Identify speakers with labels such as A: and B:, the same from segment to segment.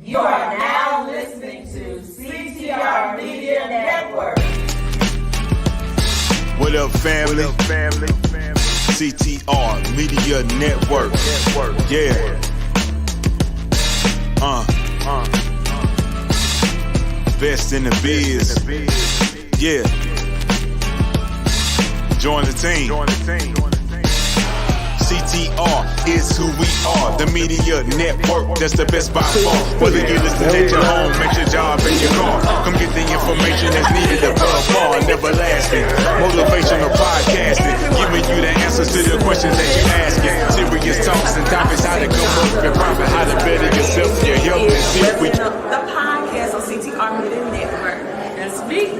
A: You are now listening to CTR Media Network.
B: What up, family? CTR Media Network. Yeah. Best in the biz. Yeah. Join the team. CTR is who we are, the media network, that's the best by far. Whether you listen at your home, at your job, in your car, come get the information that's needed above all, never lasting. Motivational podcasting, giving you the answers to the questions that you're asking. Serious talks and topics, how to come up and profit, how to better yourself, your health, and see if we...
C: The podcast on CTR Media Network.
D: That's me.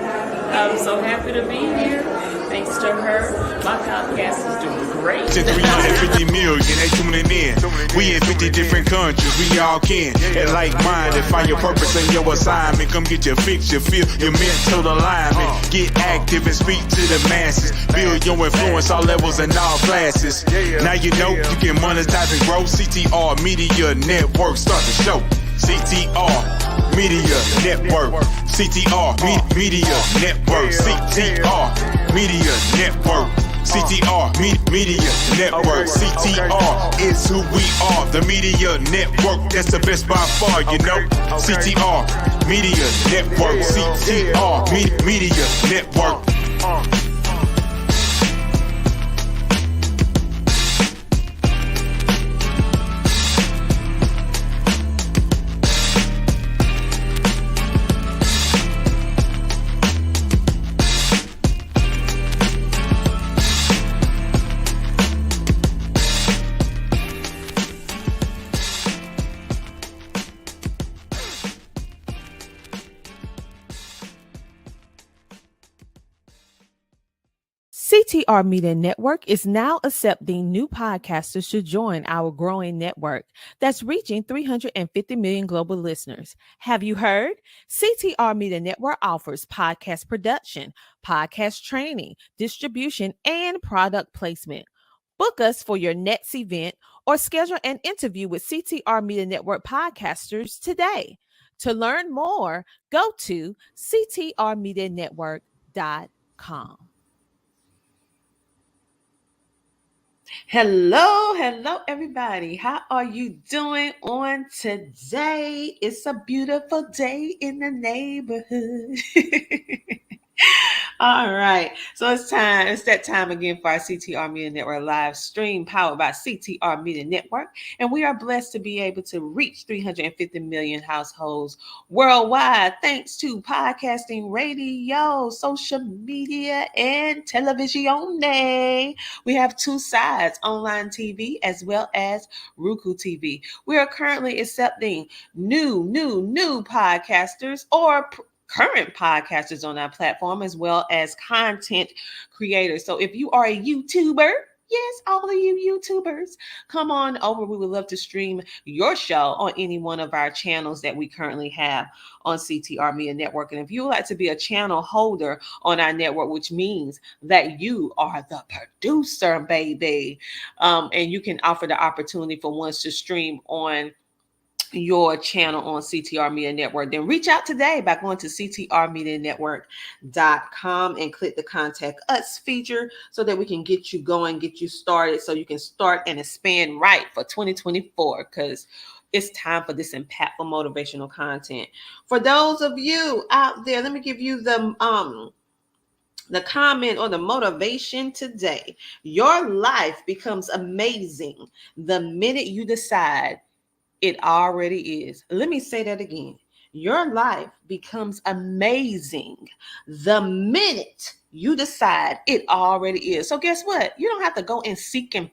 D: I'm so happy to be here. Thanks to her, my podcast is doing great.
B: To 350 million, they tuning in. We in 50 different countries, we all can. And like-minded, find your purpose and your assignment. Come get your fix, your feel, your mental alignment. Get active and speak to the masses. Build your influence, all levels and all classes. Now you know you can monetize and grow. CTR Media Network, start the show. CTR Media Network. CTR Media Network. CTR Media Network. CTR Media Network. CTR is who we are. The media network, that's the best by far, you know. CTR Media Network. CTR Media Network.
E: CTR Media Network is now accepting new podcasters to join our growing network that's reaching 350 million global listeners. Have you heard? CTR Media Network offers podcast production, podcast training, distribution, and product placement. Book us for your next event or schedule an interview with CTR Media Network podcasters today. To learn more, go to ctrmedianetwork.com.
C: Hello, everybody. How are you doing on today? It's a beautiful day in the neighborhood. All right. So it's that time again for our CTR Media Network live stream powered by CTR Media Network. And we are blessed to be able to reach 350 million households worldwide thanks to podcasting, radio, social media, and television. We have two sides, online TV as well as Roku TV. We are currently accepting new podcasters or current podcasters on our platform, as well as content creators. So if you are a YouTuber, yes, all of you YouTubers, come on over. We would love to stream your show on any one of our channels that we currently have on CTR Media Network. And if you would like to be a channel holder on our network, which means that you are the producer, baby, and you can offer the opportunity for ones to stream on your channel on CTR Media Network, then reach out today by going to ctrmedianetwork.com and click the contact us feature so that we can get you going, get you started, so you can start and expand right for 2024, because it's time for this impactful motivational content. For those of you out there, let me give you the comment or the motivation today. Your life becomes amazing the minute you decide it already is. Let me say that again. Your life becomes amazing the minute you decide it already is. So guess what? You don't have to go and seek and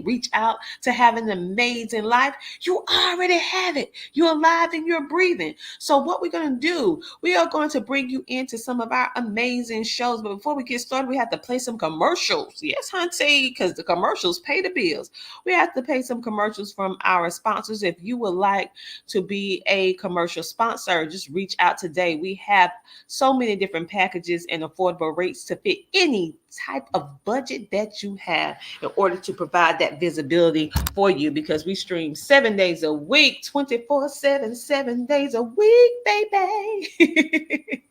C: reach out to have an amazing life. You already have it. You're alive and you're breathing. So what we're going to do, we are going to bring you into some of our amazing shows. But before we get started, we have to play some commercials. Yes, hunty, because the commercials pay the bills. We have to pay some commercials from our sponsors. If you would like to be a commercial sponsor, just reach out today. We have so many different packages and affordable affordable rates to fit any type of budget that you have in order to provide that visibility for you, because we stream 7 days a week, 24/7, 7 days a week, baby.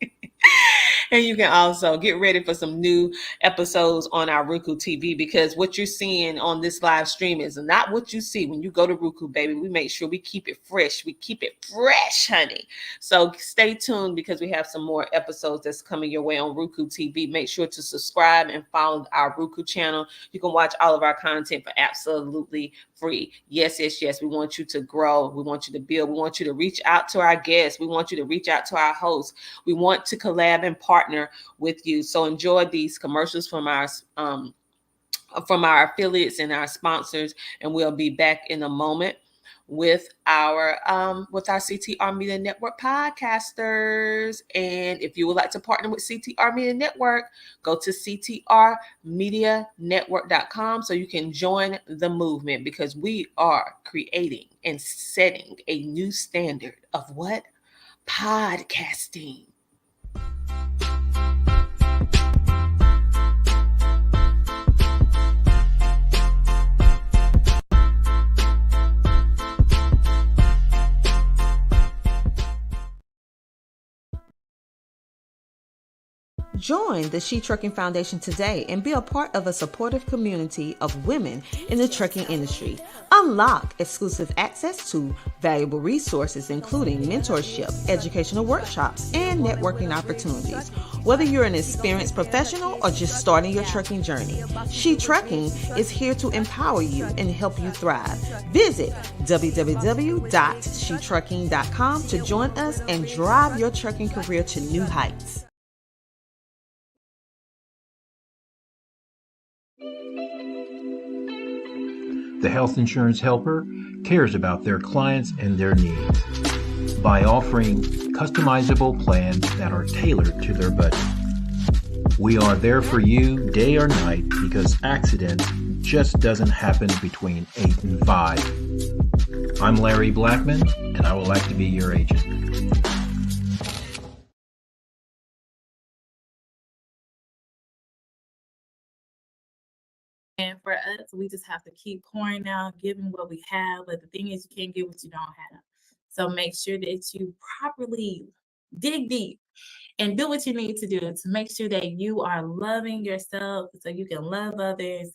C: And you can also get ready for some new episodes on our Roku TV, because what you're seeing on this live stream is not what you see when you go to Roku, baby. We make sure we keep it fresh. We keep it fresh, honey. So stay tuned, because we have some more episodes that's coming your way on Roku TV. Make sure to subscribe and follow our Roku channel. You can watch all of our content for absolutely free. Yes, yes, yes. We want you to grow. We want you to build. We want you to reach out to our guests. We want you to reach out to our hosts. We want to collab and partner with you. So enjoy these commercials from our affiliates and our sponsors, and we'll be back in a moment with our CTR Media Network podcasters. And if you would like to partner with CTR Media Network, go to ctrmedianetwork.com so you can join the movement, because we are creating and setting a new standard of what? Podcasting.
E: Join the She Trucking Foundation today and be a part of a supportive community of women in the trucking industry. Unlock exclusive access to valuable resources, including mentorship, educational workshops, and networking opportunities. Whether you're an experienced professional or just starting your trucking journey, She Trucking is here to empower you and help you thrive. Visit www.shetrucking.com to join us and drive your trucking career to new heights.
F: The Health Insurance Helper cares about their clients and their needs by offering customizable plans that are tailored to their budget. We are there for you day or night, because accidents just doesn't happen between 8 and 5. I'm Larry Blackman, and I would like to be your agent.
G: And for us, we just have to keep pouring out, giving what we have. But the thing is, you can't get what you don't have. So make sure that you properly dig deep and do what you need to do to make sure that you are loving yourself so you can love others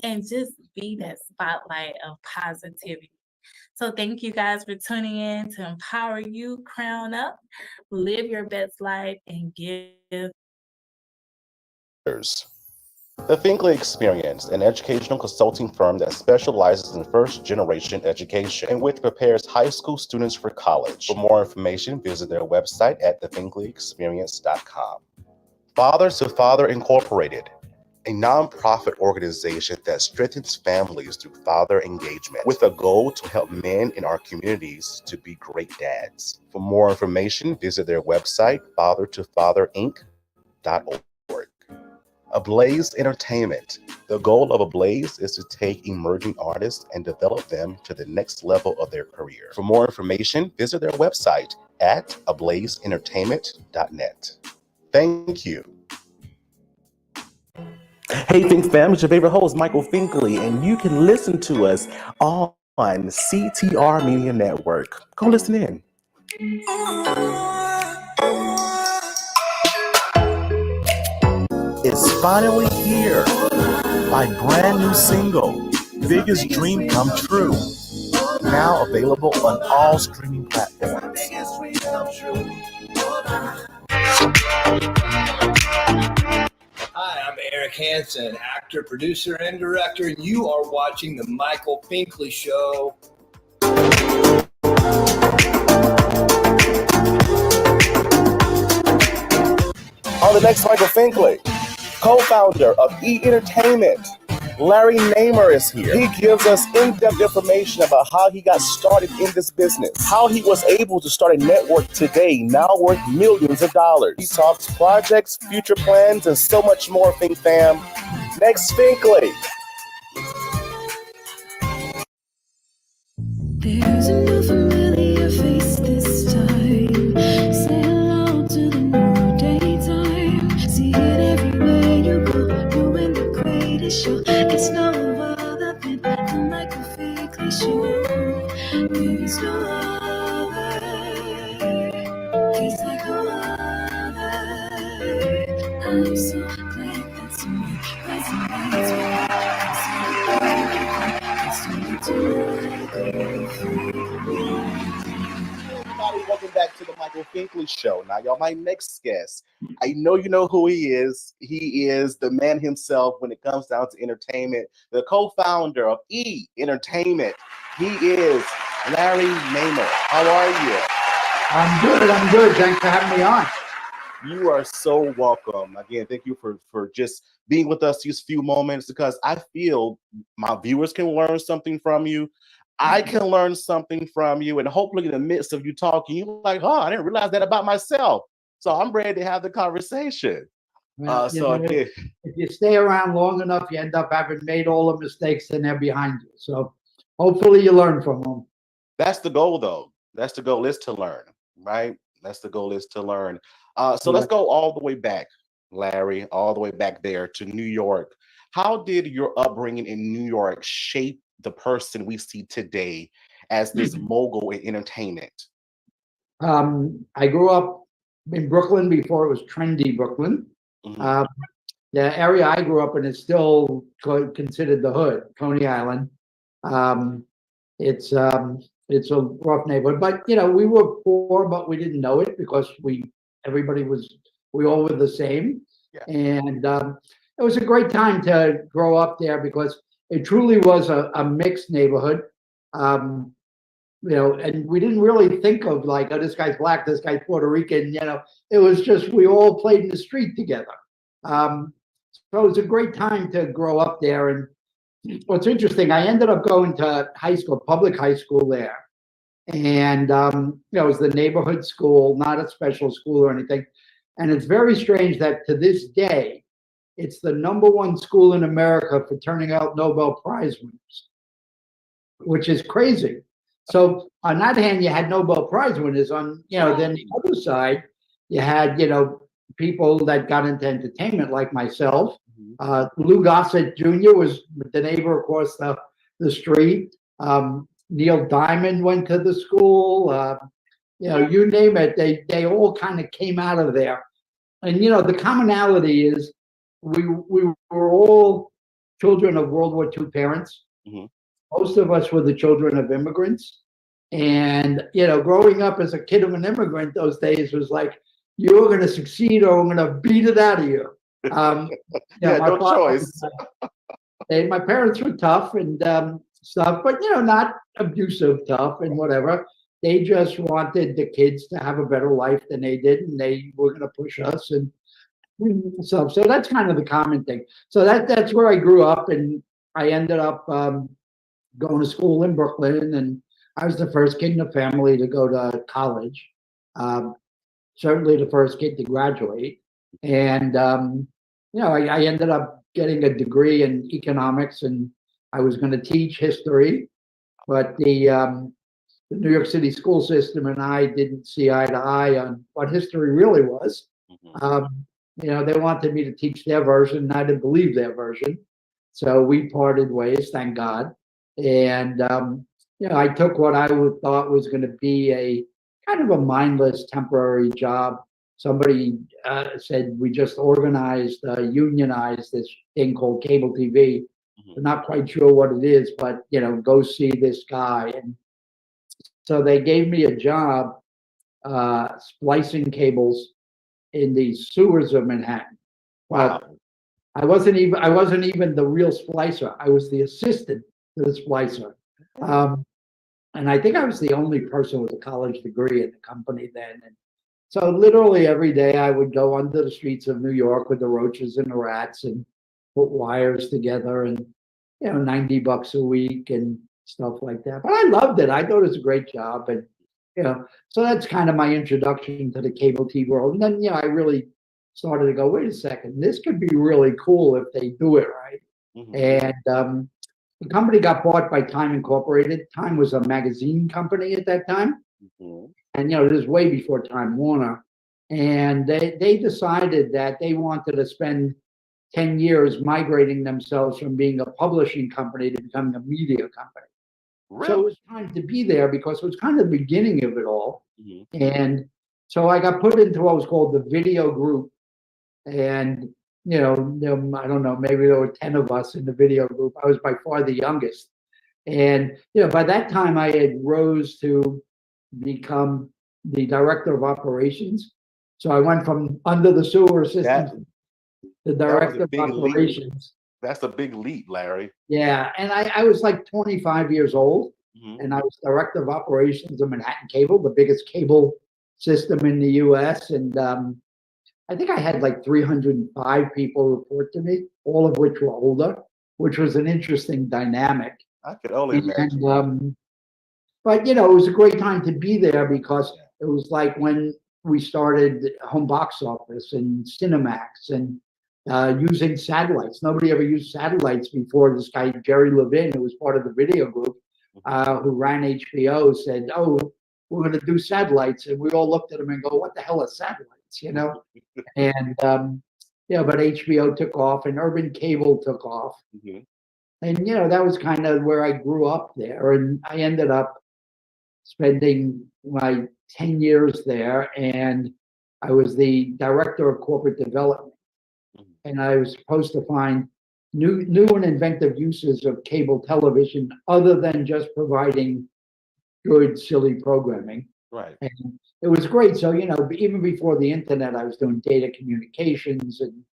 G: and just be that spotlight of positivity. So thank you guys for tuning in to empower you, crown up, live your best life, and give.
H: The Finkley Experience, an educational consulting firm that specializes in first-generation education and which prepares high school students for college. For more information, visit their website at thefinkleyexperience.com. Father to Father Incorporated, a nonprofit organization that strengthens families through father engagement with a goal to help men in our communities to be great dads. For more information, visit their website, fathertofatherinc.org. Ablaze Entertainment. The goal of Ablaze is to take emerging artists and develop them to the next level of their career. For more information, visit their website at ablazeentertainment.net. Thank you.
I: Hey, Think fam, it's your favorite host, Michael Finkley, and you can listen to us on CTR Media Network. Go listen in. It's finally here. My brand new single, Biggest Dream Come True. Now available on all streaming platforms.
J: Hi, I'm Eric Hansen, actor, producer, and director, and you are watching The Michael Finkley Show.
I: On the next Michael Finkley, co-founder of E! Entertainment, Larry Namer is here. He gives us in-depth information about how he got started in this business, how he was able to start a network today, now worth millions of dollars. He talks projects, future plans, and so much more, Think fam. Next Finkley.
K: There's a new familiar face this time. Say hello to the new daytime. See it every Finkley Show. It's no other than the Michael Finkley Show. There is no other. He's like no other. I'm so glad that someone resonates with me.
I: Everybody, welcome back to the Michael Finkley Show. Now, y'all, my next guest, I know you know who he is. He is the man himself when it comes down to entertainment, the co-founder of E Entertainment. He is Larry Namer. How are you?
L: I'm good. Thanks for having me on.
I: You are so welcome. Again, thank you for just being with us these few moments, because I feel my viewers can learn something from you. I can learn something from you, and hopefully in the midst of you talking, you're like, oh, I didn't realize that about myself. So I'm ready to have the conversation.
L: Well,
I: Again,
L: if you stay around long enough, you end up having made all the mistakes and they're behind you. So hopefully you learn from them.
I: that's the goal, though. That's the goal, is to learn, right? That's the goal, is to learn. So let's go all the way back, Larry, all the way back there to New York. How did your upbringing in New York shape the person we see today as this mogul in entertainment?
L: I grew up in Brooklyn before it was trendy Brooklyn.
I: Mhm.
L: The area I grew up in is still considered the hood, Coney Island. It's a rough neighborhood, but we were poor, but we didn't know it because we all were the same.
I: Yeah.
L: And it was a great time to grow up there because it truly was a mixed neighborhood. And we didn't really think of like, oh, this guy's black, this guy's Puerto Rican. It was just we all played in the street together. So it was a great time to grow up there. And what's interesting, I ended up going to high school, public high school there. And it was the neighborhood school, not a special school or anything. And it's very strange that to this day, it's the #1 school in America for turning out Nobel Prize winners, which is crazy. So on that hand, you had Nobel Prize winners. On then the other side, you had people that got into entertainment like myself. Lou Gossett Jr. was the neighbor across the street. Neil Diamond went to the school. You name it, they all kind of came out of there. And the commonality is we were all children of World War II parents.
I: Mm-hmm.
L: Most of us were the children of immigrants. And growing up as a kid of an immigrant those days was like, you're going to succeed or I'm going to beat it out of you.
I: No choice.
L: My parents were tough and stuff, but not abusive tough and whatever. They just wanted the kids to have a better life than they did, and they were going to push us and stuff. So that's kind of the common thing. So that's where I grew up, and I ended up going to school in Brooklyn, and I was the first kid in the family to go to college. Certainly the first kid to graduate, and I ended up getting a degree in economics, and I was going to teach history, but the New York City school system and I didn't see eye to eye on what history really was.
I: Mm-hmm.
L: They wanted me to teach their version, and I didn't believe their version. So we parted ways, thank God. And, I took what I thought was going to be a kind of a mindless temporary job. Somebody said we just organized, unionized this thing called cable TV.
I: Mm-hmm.
L: I'm not quite sure what it is, but, go see this guy. And so they gave me a job splicing cables in the sewers of Manhattan.
I: Wow.
L: I wasn't even the real splicer. I was the assistant to the splicer. And I think I was the only person with a college degree in the company then. And so literally every day I would go under the streets of New York with the roaches and the rats and put wires together, and $90 a week and stuff like that. But I loved it. I thought it was a great job. And so that's kind of my introduction to the cable TV world. And then I really started to go, wait a second, this could be really cool if they do it right.
I: Mm-hmm.
L: And the company got bought by Time Incorporated. Time was a magazine company at that time.
I: Mm-hmm.
L: And this is way before Time Warner. And they decided that they wanted to spend 10 years migrating themselves from being a publishing company to becoming a media company. So it was time to be there because it was kind of the beginning of it all. And so I got put into what was called the video group. And, I don't know, maybe there were 10 of us in the video group. I was by far the youngest. And, by that time I had rose to become the director of operations. So I went from under the sewer system to the director of operations.
H: That's a big leap, Larry.
L: Yeah, and I was like 25 years old, and I was director of operations of Manhattan Cable, the biggest cable system in the U.S. And I think I had like 305 people report to me, all of which were older, which was an interesting dynamic.
H: I could only imagine.
L: And, but it was a great time to be there because it was like when we started home box office and Cinemax and using satellites. Nobody ever used satellites before. This guy, Jerry Levin, who was part of the video group, who ran HBO, said, "Oh, we're going to do satellites." And we all looked at him and go, "What the hell are satellites?" And, but HBO took off and urban cable took off. And, that was kind of where I grew up there. And I ended up spending my 10 years there. And I was the director of corporate development. And I was supposed to find new and inventive uses of cable television other than just providing good, silly programming.
H: Right.
L: And it was great. So, even before the internet, I was doing data communications and,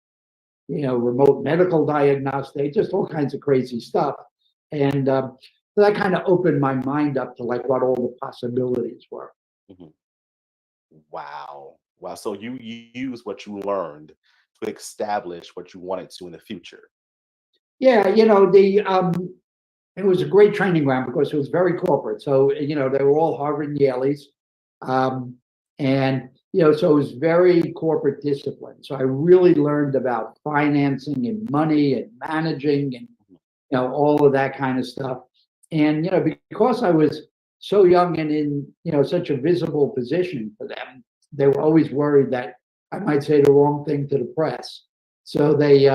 L: remote medical diagnostics, just all kinds of crazy stuff. And so that kind of opened my mind up to like what all the possibilities were.
H: Wow. So you use what you learned to establish what you wanted to in the future.
L: Yeah, it was a great training ground because it was very corporate. So, they were all Harvard and Yaleys. And, so it was very corporate discipline. So I really learned about financing and money and managing and, all of that kind of stuff. And, because I was so young and in, such a visible position for them, they were always worried that I might say the wrong thing to the press. So they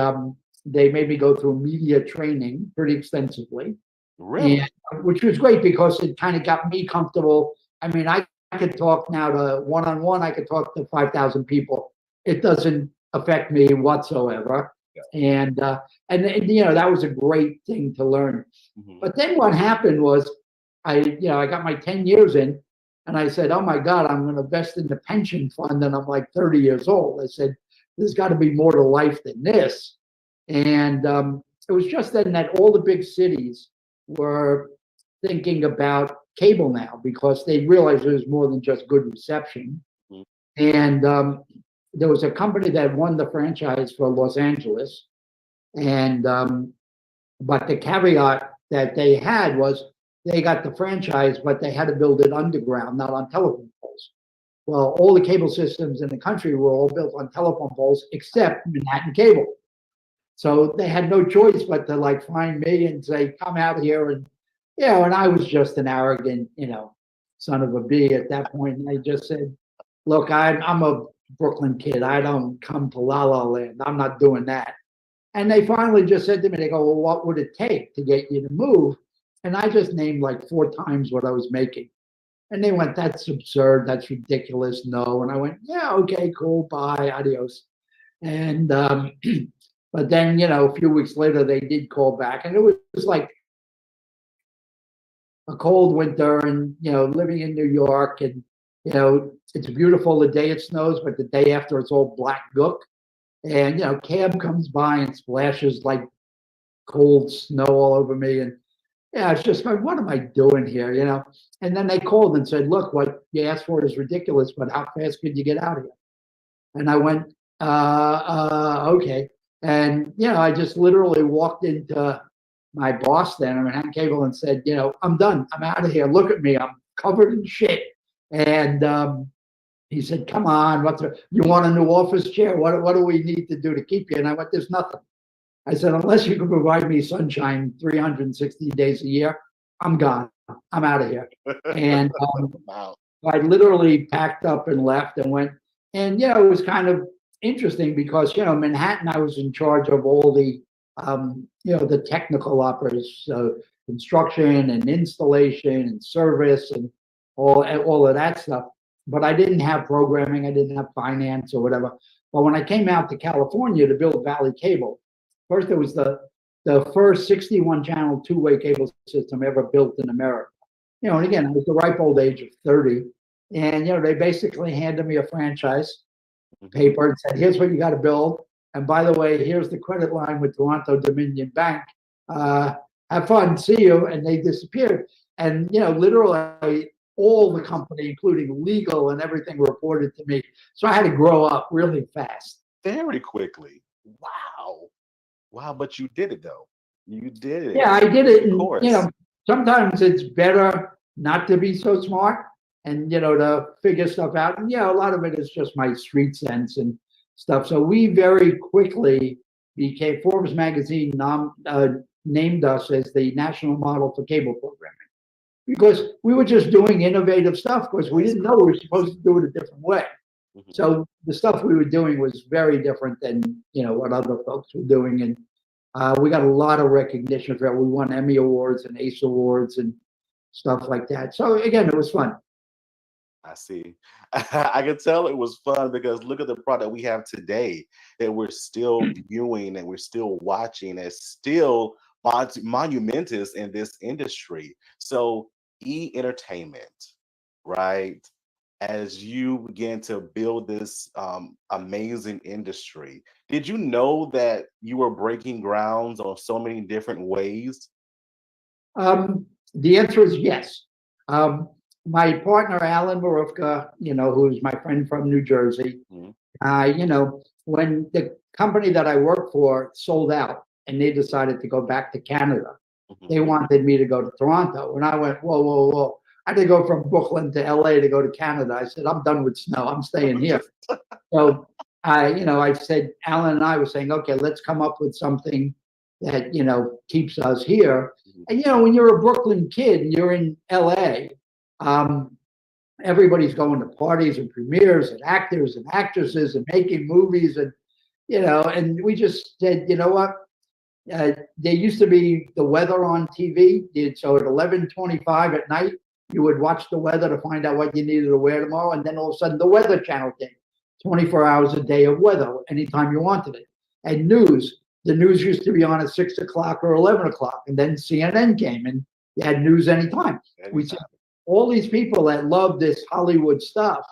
L: made me go through media training pretty extensively.
H: Really?
L: Which was great because it kind of got me comfortable. I mean, I could talk now to one-on-one. I could talk to 5,000 people. It doesn't affect me whatsoever. And that was a great thing to learn. But then what happened was I got my 10 years in and I said, "Oh my God, I'm going to invest in the pension fund." And I'm like 30 years old. I said, "There's got to be more to life than this." And it was just then that all the big cities were thinking about cable now because they realized there was more than just good reception. And there was a company that won the franchise for Los Angeles. And but the caveat that they had was they got the franchise, but they had to build it underground, not on telephone poles. Well, all the cable systems in the country were all built on telephone poles except Manhattan Cable. So they had no choice but to like find me and say, "Come out here." And, and I was just an arrogant, son of a bee at that point. And I just said, "Look, I'm a Brooklyn kid. I don't come to La La Land. I'm not doing that." And they finally just said to me, they go, "Well, what would it take to get you to move?" And I just named like 4 times what I was making. And they went, "That's absurd. That's ridiculous. No." And I went, "Yeah, okay, cool. Bye. Adios." And, but then, a few weeks later, they did call back. And it was like a cold winter and, living in New York. And, it's beautiful the day it snows, but the day after it's all black gook. And, cab comes by and splashes like cold snow all over me. And it's just like, what am I doing here? And then they called and said, "Look, what you asked for is ridiculous, but how fast could you get out of here?" And I went, okay. And, I just literally walked into my boss then, Manhattan Cable, and said, "I'm done. I'm out of here. Look at me. I'm covered in shit." And he said, "Come on, you want a new office chair? What do we need to do to keep you?" And I went, "There's nothing." I said, "Unless you can provide me sunshine 360 days a year, I'm gone. I'm out of here." And
H: Wow.
L: I literally packed up and left and went. And, it was kind of interesting because, Manhattan, I was in charge of all the, the technical operas, construction and installation and service and all of that stuff. But I didn't have programming. I didn't have finance or whatever. But when I came out to California to build Valley Cable, first it was the first 61 channel two-way cable system ever built in America. And again, I was the ripe old age of 30. And, they basically handed me a franchise paper and said, here's what you got to build. And by the way, here's the credit line with Toronto Dominion Bank. Have fun, see you. And they disappeared. And, literally all the company, including legal and everything, reported to me. So I had to grow up really fast.
H: Very quickly. Wow. Wow, but you did it though. You did it.
L: Yeah, I did it.
H: Of course.
L: And, sometimes it's better not to be so smart and, to figure stuff out. And a lot of it is just my street sense and stuff. So we very quickly became, Forbes magazine named us as the national model for cable programming because we were just doing innovative stuff because we didn't know we were supposed to do it a different way. So the stuff we were doing was very different than, what other folks were doing. And we got a lot of recognition for it. We won Emmy Awards and ACE Awards and stuff like that. So again, it was fun.
H: I see. I can tell it was fun because look at the product we have today that we're still viewing and we're still watching. It's still monumentous in this industry. So entertainment, right? As you begin to build this amazing industry, did you know that you were breaking grounds on so many different ways?
L: The answer is yes. My partner, Alan Marufka, who's my friend from New Jersey, when the company that I worked for sold out and they decided to go back to Canada, they wanted me to go to Toronto. And I went, whoa, whoa, whoa. I had to go from Brooklyn to LA to go to Canada. I said, I'm done with snow. I'm staying here. So I said, Alan and I were saying, okay, let's come up with something that, keeps us here. And, when you're a Brooklyn kid and you're in LA, everybody's going to parties and premieres and actors and actresses and making movies. And, and we just said, you know what? There used to be the weather on TV. So at 11:25 at night, you would watch the weather to find out what you needed to wear tomorrow. And then all of a sudden the Weather Channel came. 24 hours a day of weather, anytime you wanted it. And news. The news used to be on at 6 o'clock or 11 o'clock. And then CNN came and you had news anytime. We said, all these people that love this Hollywood stuff,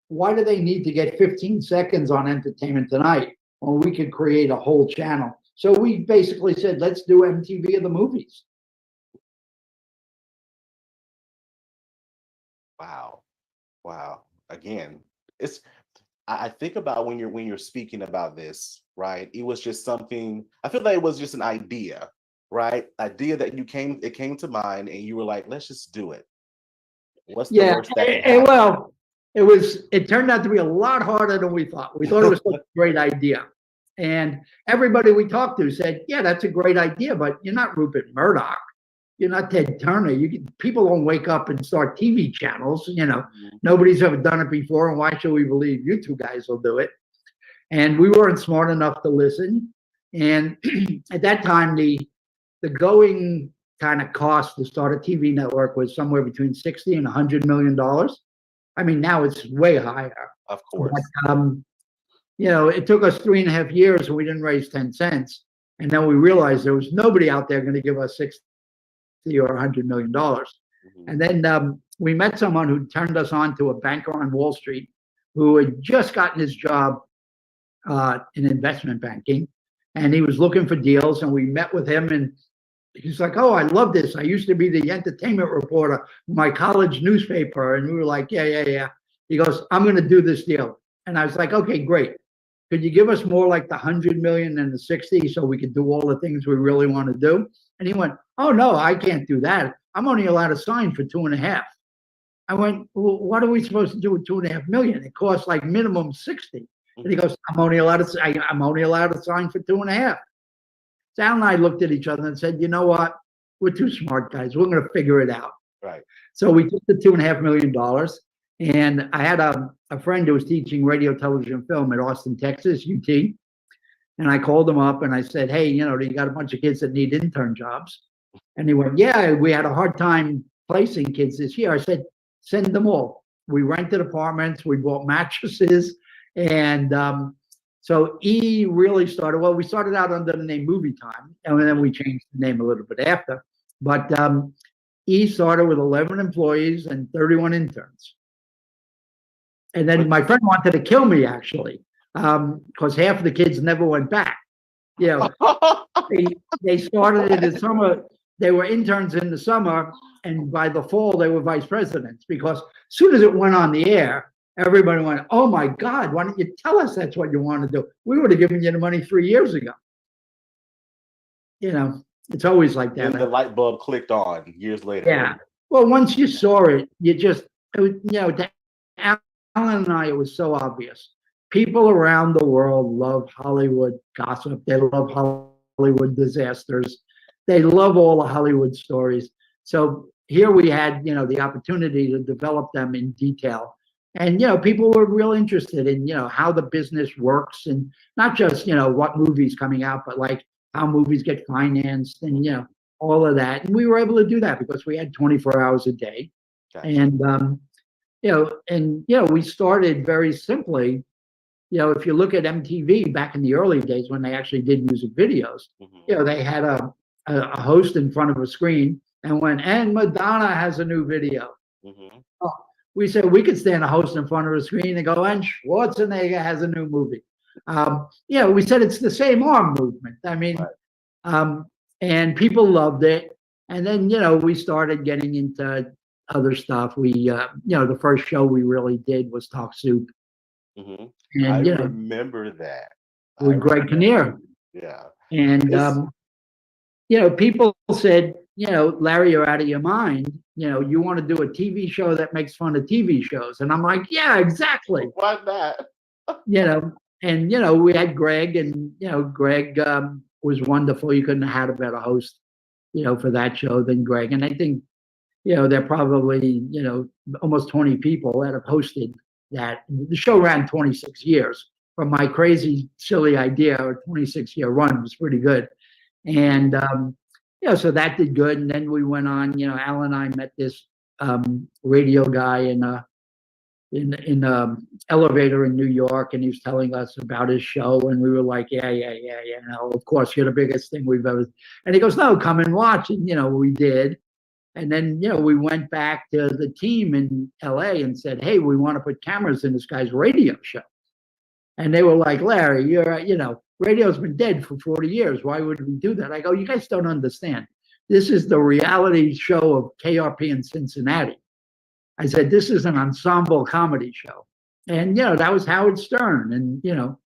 L: why do they need to get 15 seconds on Entertainment Tonight when we could create a whole channel? So we basically said, let's do MTV of the movies.
H: Wow. Again, I think about when you're speaking about this, right? It was just something, I feel like it was just an idea, right? Idea that it came to mind and you were like, let's just do it. What's the worst that can happen?
L: Well, it turned out to be a lot harder than we thought. We thought it was such a great idea. And everybody we talked to said, yeah, that's a great idea, but you're not Rupert Murdoch. You're not Ted Turner. People don't wake up and start TV channels. Nobody's ever done it before. And why should we believe you two guys will do it? And we weren't smart enough to listen. And at that time, the going kind of cost to start a TV network was somewhere between $60 and $100 million. I mean, now it's way higher.
H: Of course.
L: But, it took us 3.5 years and we didn't raise 10 cents. And then we realized there was nobody out there going to give us $60 or $100 million. And then we met someone who turned us on to a banker on Wall Street who had just gotten his job in investment banking. And he was looking for deals. And we met with him and he's like, oh, I love this. I used to be the entertainment reporter for my college newspaper. And we were like, yeah. He goes, I'm going to do this deal. And I was like, okay, great. Could you give us more like the 100 million and the 60 so we could do all the things we really want to do? And he went, oh, no, I can't do that. I'm only allowed to sign for 2.5. I went, well, what are we supposed to do with 2.5 million? It costs like minimum 60. And he goes, I'm only allowed to sign for 2.5. Sal and I looked at each other and said, you know what? We're two smart guys. We're going to figure it out.
H: Right.
L: So we took the $2.5 million And I had a friend who was teaching radio, television, film at Austin, Texas, UT. And I called him up and I said, hey, you know, you got a bunch of kids that need intern jobs. And he went, yeah, we had a hard time placing kids this year. I said, send them all. We rented apartments, we bought mattresses. And so E really started, well, we started out under the name Movie Time, and then we changed the name a little bit after. But E started with 11 employees and 31 interns. And then my friend wanted to kill me, actually, because half of the kids never went back. You know, they started in the summer. They were interns in the summer, and by the fall, they were vice presidents. Because as soon as it went on the air, everybody went, "Oh my God, why don't you tell us that's what you want to do? We would have given you the money 3 years ago." You know, it's always like that.
H: And the light bulb clicked on years later.
L: Yeah. Well, once you saw it, you just, you know, to Alan and I, it was so obvious. People around the world love Hollywood gossip. They love Hollywood disasters. They love all the Hollywood stories. So here we had, you know, the opportunity to develop them in detail. And, you know, people were real interested in, you know, how the business works, and not just, you know, what movie's coming out, but like how movies get financed and, you know, all of that. And we were able to do that because we had 24 hours a day. Gotcha. And, you know, we started very simply. You know, if you look at MTV back in the early days when they actually did music videos, you know, they had a host in front of a screen and went, and Madonna has a new video. Oh, we said we could stand a host in front of a screen and go, and Schwarzenegger has a new movie. You know, we said it's the same arm movement. I mean, and people loved it. And then, you know, we started getting into other stuff. We, you know, the first show we really did was Talk Soup.
H: And, I remember that.
L: With Greg Kinnear.
H: Yeah.
L: And, you know, people said, you know, Larry, you're out of your mind. You know, you want to do a TV show that makes fun of TV shows. And I'm like, yeah, exactly.
H: Why not?
L: You know, and, you know, we had Greg, and, you know, Greg was wonderful. You couldn't have had a better host, you know, for that show than Greg. And I think, you know, there are probably, you know, almost 20 people that have hosted that. The show ran 26 years. From my crazy, silly idea, a 26-year run was pretty good. And, you know, so that did good. And then we went on, you know, Al and I met this radio guy in an elevator in New York, and he was telling us about his show. And we were like, yeah. You know, of course, you're the biggest thing we've ever. And he goes, no, come and watch. And, you know, we did. And then, you know, we went back to the team in LA and said, hey, we want to put cameras in this guy's radio show. And they were like, Larry, you're, you know, radio's been dead for 40 years. Why would we do that? I go, you guys don't understand. This is the reality show of KRP in Cincinnati. I said, this is an ensemble comedy show. And, you know, that was Howard Stern. And, you know,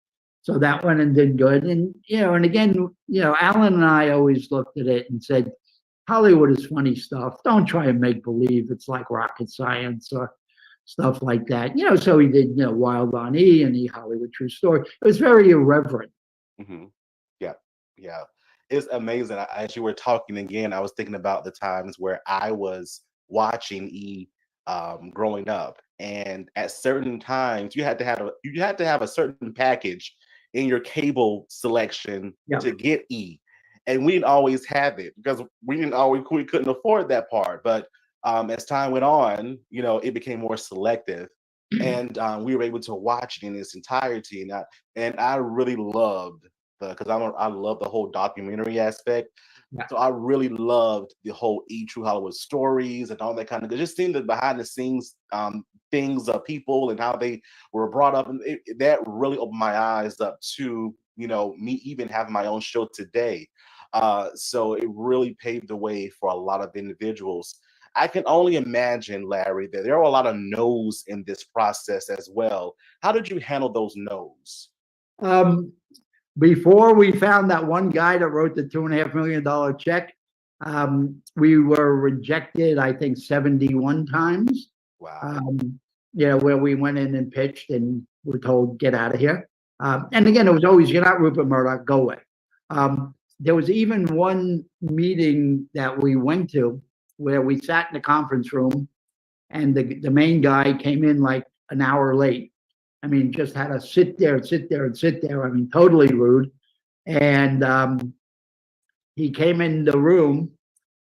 L: so that went and did good. And, you know, and again, you know, Alan and I always looked at it and said, Hollywood is funny stuff. Don't try and make believe it's like rocket science or stuff like that. You know, so he did, you know, Wild on E and the Hollywood True Story. It was very irreverent.
H: Yeah. It's amazing. As you were talking again, I was thinking about the times where I was watching E growing up. And at certain times, you had to have a certain package in your cable selection to get E. And we didn't always have it because we couldn't afford that part. But as time went on, you know, it became more selective, and we were able to watch it in its entirety. And I really loved because I love the whole documentary aspect. Yeah. So I really loved the whole True Hollywood stories and all that kind of good. Just seeing the behind the scenes things of people and how they were brought up, and that really opened my eyes up to, you know, me even having my own show today. So it really paved the way for a lot of individuals. I can only imagine, Larry, that there are a lot of no's in this process as well. How did you handle those no's?
L: Before we found that one guy that wrote the $2.5 million check, we were rejected, I think, 71 times.
H: Wow.
L: You know, where we went in and pitched and were told, get out of here. And again, it was always, you're not Rupert Murdoch, go away. There was even one meeting that we went to where we sat in the conference room and the main guy came in like an hour late. I mean, just had to sit there and sit there and sit there. I mean, totally rude. And he came in the room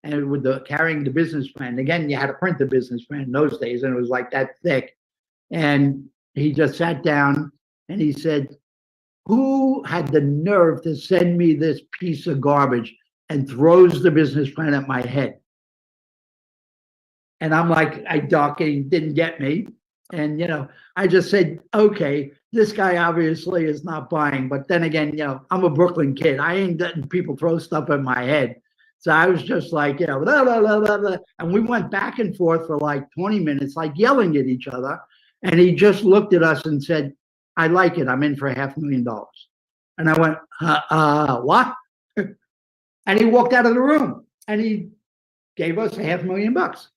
L: and with carrying the business plan. Again, you had to print the business plan in those days, and it was like that thick. And he just sat down and he said, "Who had the nerve to send me this piece of garbage?" and throws the business plan at my head. And I'm like, I duck, and he didn't get me. And, I just said, okay, this guy obviously is not buying. But then again, I'm a Brooklyn kid. I ain't letting people throw stuff at my head. So I was just like, blah, blah, blah, blah, blah. And we went back and forth for like 20 minutes, like yelling at each other. And he just looked at us and said, "I like it. I'm in for $500,000. And I went, what? And he walked out of the room and he gave us $500,000.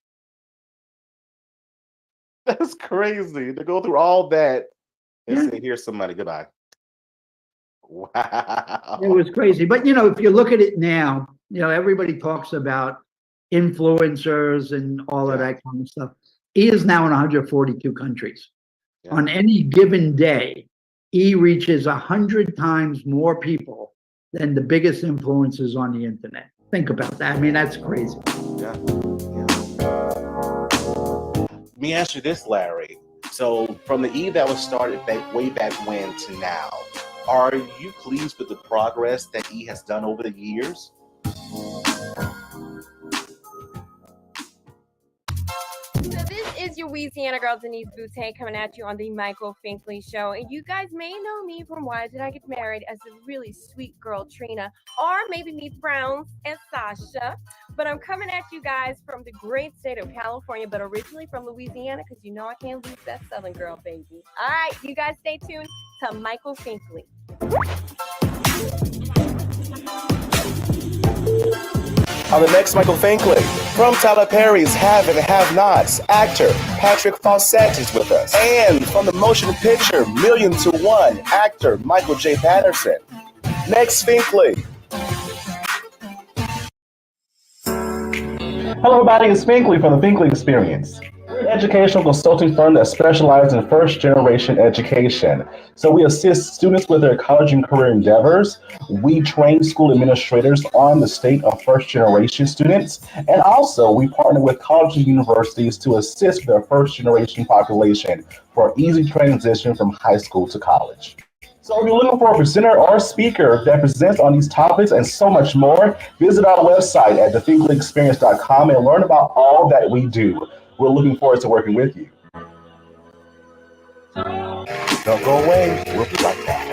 H: That's crazy to go through all that and say, "Here's some money. Goodbye." Wow.
L: It was crazy. But, if you look at it now, everybody talks about influencers and all of that kind of stuff. He is now in 142 countries. Yeah. On any given day, he reaches 100 times more people than the biggest influencers on the internet. Think about that. I mean, that's crazy.
H: Yeah. Let me ask you this, Larry. So from the eve that was started way back when to now, are you pleased with the progress that he has done over the years?
M: So this is your Louisiana girl, Denise Boutte, coming at you on the Michael Finkley Show. And you guys may know me from Why Did I Get Married as the really sweet girl, Trina, or maybe Meet Browns and Sasha. But I'm coming at you guys from the great state of California, but originally from Louisiana, because I can't lose that Southern girl, baby. All right, you guys stay tuned to Michael Finkley.
I: On the next Michael Finkley, from Tyler Perry's Have and Have Nots, actor Patrick Fawcett is with us. And from the motion picture Million to One, actor Michael J. Patterson. Next Finkley. Hello everybody, it's Finkley from the Finkley Experience. We're an educational consulting firm that specializes in first-generation education. So we assist students with their college and career endeavors. We train school administrators on the state of first-generation students. And also, we partner with colleges and universities to assist their first-generation population for easy transition from high school to college. So if you're looking for a presenter or speaker that presents on these topics and so much more, visit our website at thefinkleyexperience.com and learn about all that we do. We're looking forward to working with you. Don't go away. We'll be right back.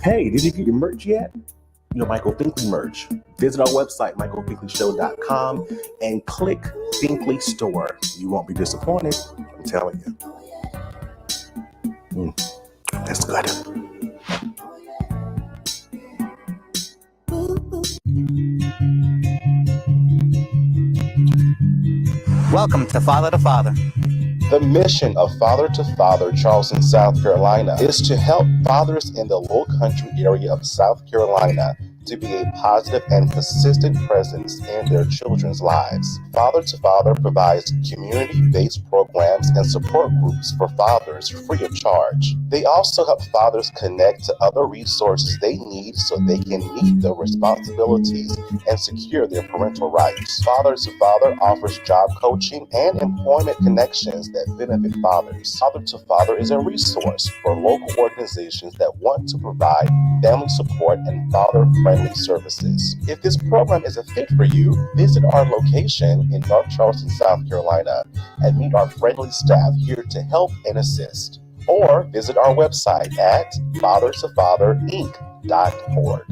I: Hey, did you get your merch yet? Your Michael Finkley merch. Visit our website, michaelfinkley.com, and click Finkley Store. You won't be disappointed. I'm telling you. That's good.
N: Welcome to Father to Father.
H: The mission of Father to Father, Charleston, South Carolina, is to help fathers in the Low Country area of South Carolina to be a positive and consistent presence in their children's lives. Father to Father provides community-based programs and support groups for fathers free of charge. They also help fathers connect to other resources they need so they can meet their responsibilities and secure their parental rights. Father to Father offers job coaching and employment connections that benefit fathers. Father to Father is a resource for local organizations that want to provide family support and father-friendly services. If this program is a fit for you, visit our location in North Charleston, South Carolina, and meet our friendly staff here to help and assist. Or visit our website at fathertofatherinc.org.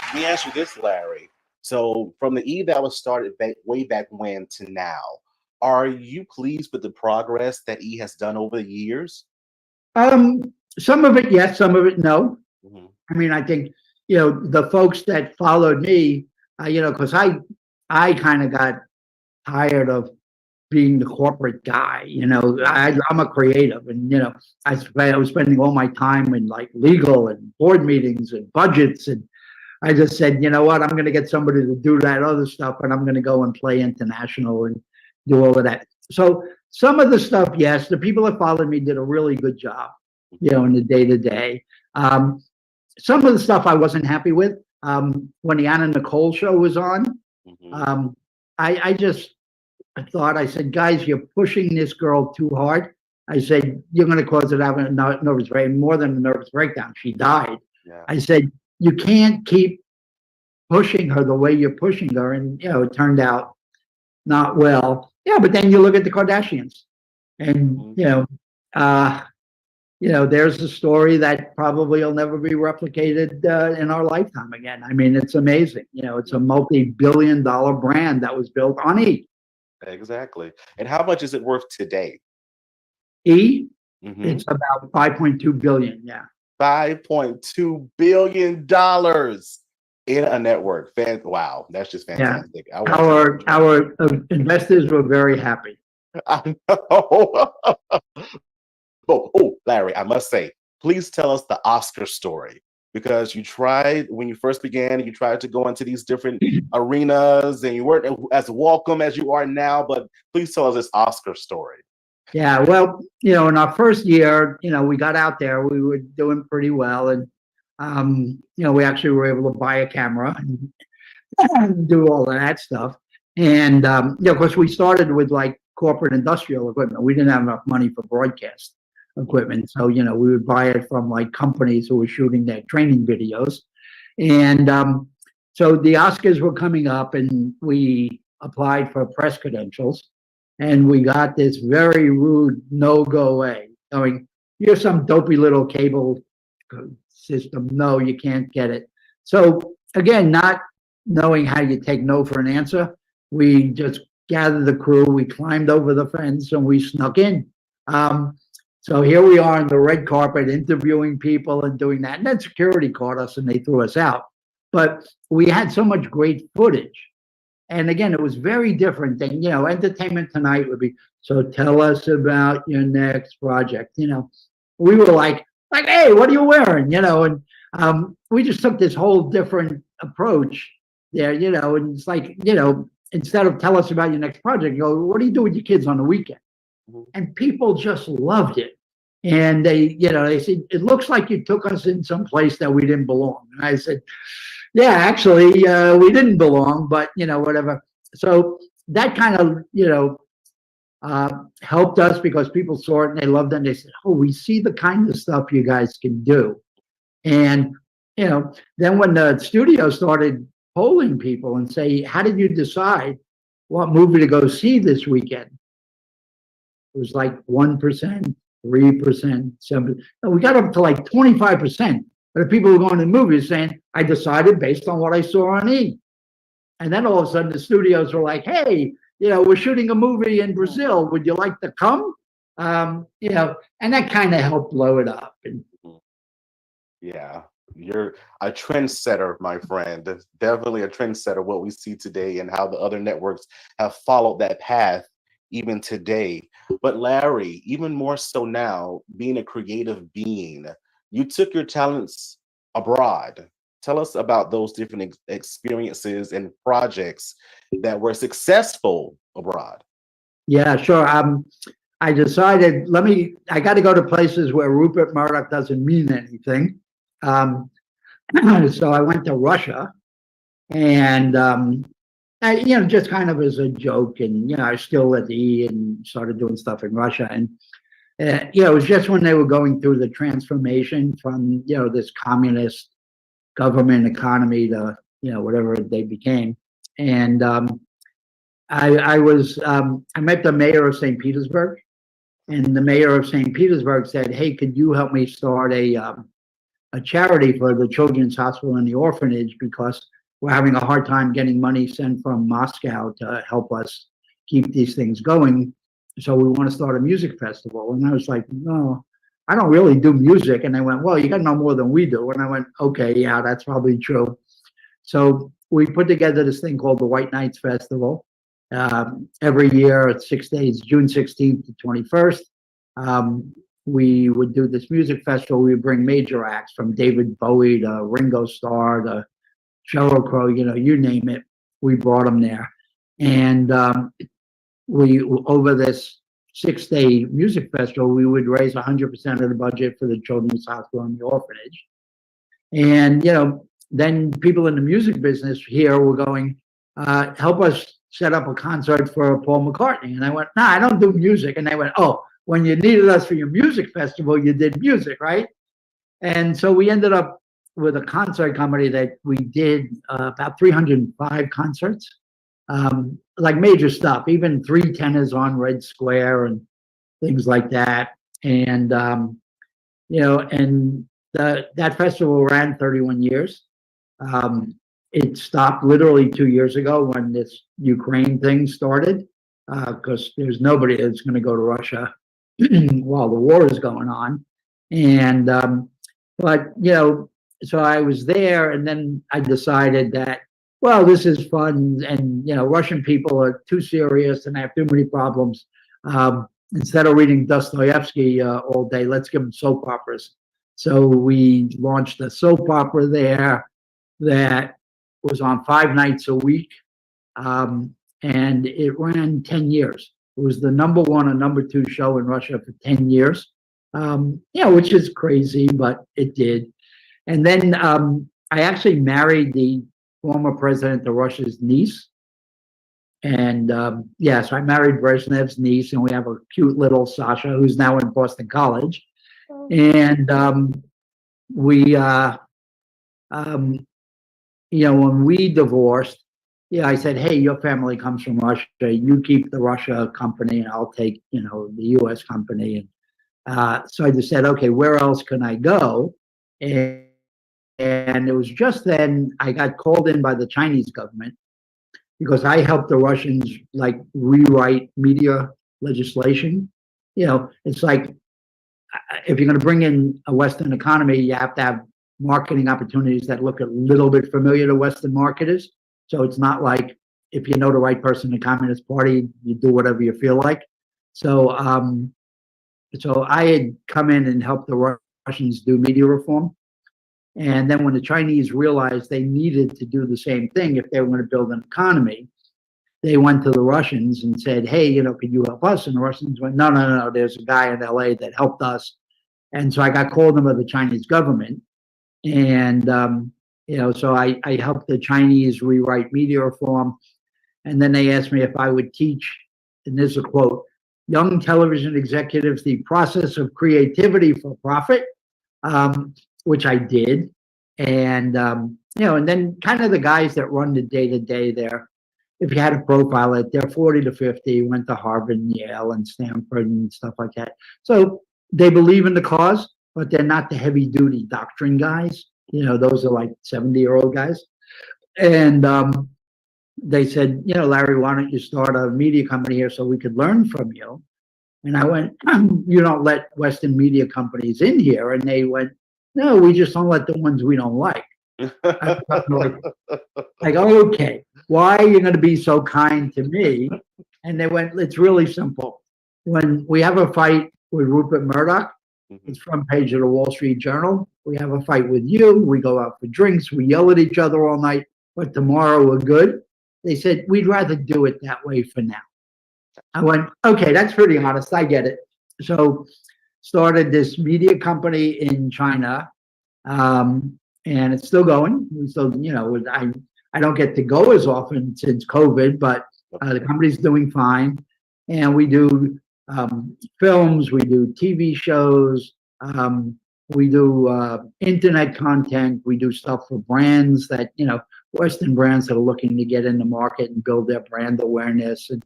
H: Let me ask you this, Larry. So from the eve that was started way back when to now, are you pleased with the progress that he has done over the years?
L: Some of it, yes, some of it, no. Mm-hmm. I mean, I think, the folks that followed me, because I kind of got tired of being the corporate guy, I'm a creative and, I was spending all my time in like legal and board meetings and budgets. And I just said, you know what, I'm going to get somebody to do that other stuff, and I'm going to go and play international and do all of that. So some of the stuff, yes, the people that followed me did a really good job, in the day to day. Some of the stuff I wasn't happy with. When the Anna Nicole show was on, I just thought, I said, guys, you're pushing this girl too hard. I said, you're going to cause her to have a nervous breakdown, more than a nervous breakdown. She died.
H: Yeah.
L: I said, you can't keep pushing her the way you're pushing her. And, it turned out not well. Yeah, but then you look at the Kardashians and, there's a story that probably will never be replicated in our lifetime again. I mean, it's amazing. It's a multi-billion-dollar brand that was built on E.
H: Exactly. And how much is it worth today?
L: E? It's about 5.2 billion. Yeah.
H: $5.2 billion in a network. Wow, that's just fantastic.
L: Yeah. Our investors were very happy.
H: I know. Oh, Larry, I must say, please tell us the Oscar story, because you tried, when you first began, you tried to go into these different arenas and you weren't as welcome as you are now, but please tell us this Oscar story.
L: Yeah, well, in our first year, we got out there, we were doing pretty well. And, we actually were able to buy a camera and do all of that stuff. And, of course, we started with like corporate industrial equipment. We didn't have enough money for broadcast equipment. So, we would buy it from like companies who were shooting their training videos. And so the Oscars were coming up and we applied for press credentials. And we got this very rude no-go way. Going, you're some dopey little cable system. No, you can't get it. So again, not knowing how you take no for an answer, we just gathered the crew, we climbed over the fence, and we snuck in. So here we are on the red carpet interviewing people and doing that. And then security caught us and they threw us out. But we had so much great footage. And again, it was very different than, Entertainment Tonight would be, so tell us about your next project. We were like, hey, what are you wearing? And we just took this whole different approach there, and it's like, instead of tell us about your next project, you go, what do you do with your kids on the weekend? And people just loved it. And they said, it looks like you took us in some place that we didn't belong. And I said, yeah, actually, we didn't belong, but, whatever. So that kind of, helped us because people saw it and they loved it. And they said, oh, we see the kind of stuff you guys can do. And, then when the studio started polling people and say, how did you decide what movie to go see this weekend? It was like 1%, 3%, 7%. And we got up to like 25%. But the people who were going to the movies saying, I decided based on what I saw on E. And then all of a sudden the studios were like, hey, we're shooting a movie in Brazil. Would you like to come? And that kind of helped blow it up. And
H: yeah, you're a trendsetter, my friend. Definitely a trendsetter, what we see today and how the other networks have followed that path even today. But Larry, even more so now, being a creative being, you took your talents abroad. Tell us about those different experiences and projects that were successful abroad.
L: Yeah, sure. I decided, I got to go to places where Rupert Murdoch doesn't mean anything. So I went to Russia and, just kind of as a joke. And, I was still at E and started doing stuff in Russia. And, it was just when they were going through the transformation from, this communist government economy to, whatever they became. And I met the mayor of St. Petersburg, and the mayor of St. Petersburg said, hey, could you help me start a charity for the Children's Hospital and the orphanage, because we're having a hard time getting money sent from Moscow to help us keep these things going. So we want to start a music festival. And I was like, no, I don't really do music. And they went, well, you got to know more than we do. And I went, okay, yeah, that's probably true. So we put together this thing called the White Nights Festival. Every year, it's 6 days, June 16th to 21st. We would do this music festival. We would bring major acts from David Bowie to Ringo Starr to Sheryl Crow, you name it, we brought them there. And we, over this 6-day music festival, we would raise 100% of the budget for the Children's Hospital and the orphanage. And, then people in the music business here were going, help us set up a concert for Paul McCartney. And I went, no, I don't do music. And they went, oh, when you needed us for your music festival, you did music, right? And so we ended up with a concert company that we did about 305 concerts, like major stuff, even 3 tenors on Red Square and things like that. And, and that festival ran 31 years. It stopped literally 2 years ago when this Ukraine thing started, because there's nobody that's going to go to Russia while the war is going on. And, but, so I was there, and then I decided that, well, this is fun, and, Russian people are too serious and have too many problems. Instead of reading Dostoevsky all day, let's give them soap operas. So we launched a soap opera there that was on 5 nights a week, and it ran 10 years. It was the #1 and #2 show in Russia for 10 years, which is crazy, but it did. And then I actually married the former president of Russia's niece. And so I married Brezhnev's niece, and we have a cute little Sasha who's now in Boston College. And we, when we divorced, I said, hey, your family comes from Russia. You keep the Russia company, and I'll take, the U.S. company. And so I just said, okay, where else can I go? And it was just then I got called in by the Chinese government because I helped the Russians rewrite media legislation. It's like, if you're going to bring in a Western economy, you have to have marketing opportunities that look a little bit familiar to Western marketers. So it's not like if you know the right person in the Communist Party, you do whatever you feel like. So, so I had come in and helped the Russians do media reform. And then when the Chinese realized they needed to do the same thing if they were going to build an economy, they went to the Russians and said, hey, could you help us? And the Russians went, no, there's a guy in LA that helped us. And so I got called in by the Chinese government. And, so I helped the Chinese rewrite media reform. And then they asked me if I would teach, and this is a quote, young television executives the process of creativity for profit, which I did. And, and then kind of the guys that run the day-to-day there, if you had a profile it, they're 40 to 50, went to Harvard and Yale and Stanford and stuff like that. So they believe in the cause, but they're not the heavy-duty doctrine guys. Those are like 70-year-old guys. And they said, Larry, why don't you start a media company here so we could learn from you? And I went, you don't let Western media companies in here. And they went, no, we just don't let the ones we don't like. Like, okay, why are you going to be so kind to me? And they went, it's really simple. When we have a fight with Rupert Murdoch, it's front page of the Wall Street Journal. We have a fight with you. We go out for drinks. We yell at each other all night. But tomorrow we're good. They said, we'd rather do it that way for now. I went, okay, that's pretty honest. I get it. So started this media company in China. And it's still going. So, I don't get to go as often since COVID, but the company's doing fine. And we do films, we do TV shows, we do internet content, we do stuff for brands that, Western brands that are looking to get in the market and build their brand awareness. And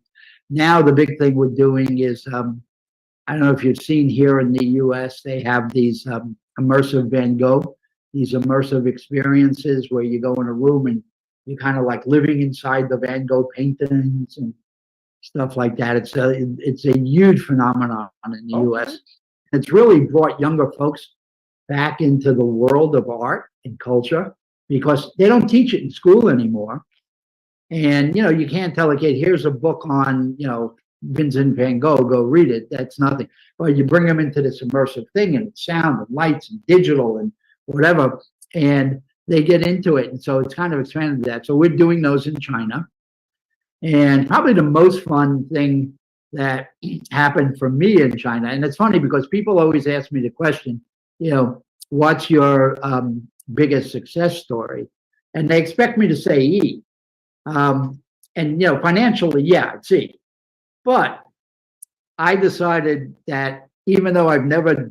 L: now the big thing we're doing is, I don't know if you've seen here in the US, they have these immersive Van Gogh, these immersive experiences where you go in a room and you're kind of like living inside the Van Gogh paintings and stuff like that. It's a huge phenomenon in the US. It's really brought younger folks back into the world of art and culture because they don't teach it in school anymore. And, you can't tell a kid, here's a book on, Vincent Van Gogh, go read it. That's nothing. But you bring them into this immersive thing and sound and lights and digital and whatever. And they get into it. And so it's kind of expanded that. So we're doing those in China. And probably the most fun thing that happened for me in China, and it's funny because people always ask me the question, what's your biggest success story? And they expect me to say E. Financially, yeah, it's E. But I decided that even though I've never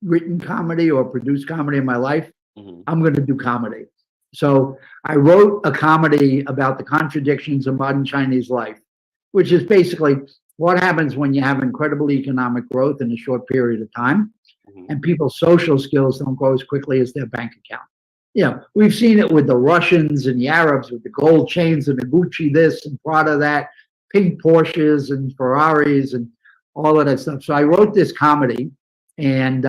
L: written comedy or produced comedy in my life, I'm going to do comedy. So I wrote a comedy about the contradictions of modern Chinese life, which is basically what happens when you have incredible economic growth in a short period of time, and people's social skills don't grow as quickly as their bank account. We've seen it with the Russians and the Arabs with the gold chains and the Gucci this and Prada that, pink Porsches and Ferraris and all of that stuff. So I wrote this comedy, and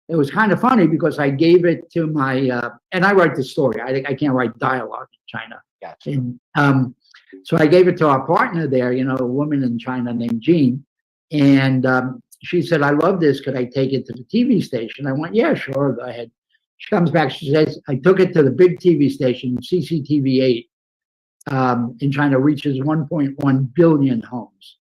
L: it was kind of funny because I gave it to my, and I write the story. I can't write dialogue in China.
H: Gotcha.
L: And so I gave it to our partner there, a woman in China named Jean. And she said, I love this. Could I take it to the TV station? I went, yeah, sure, go ahead. She comes back, she says, I took it to the big TV station, CCTV 8 in China, reaches 1.1 billion homes.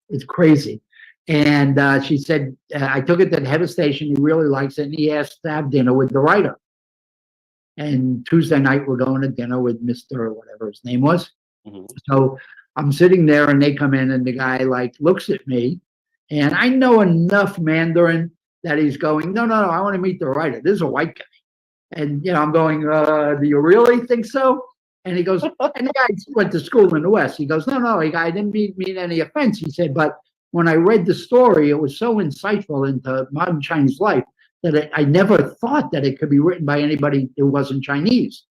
L: It's crazy. And she said, I took it to the head of station. He really likes it. And he asked to have dinner with the writer. And Tuesday night, we're going to dinner with Mr. whatever his name was. So I'm sitting there and they come in and the guy looks at me. And I know enough Mandarin that he's going, no, I want to meet the writer. This is a white guy. And, I'm going, do you really think so? And he goes, and the guy went to school in the West. He goes, no, I didn't mean any offense. He said, but when I read the story, it was so insightful into modern Chinese life that I never thought that it could be written by anybody who wasn't Chinese.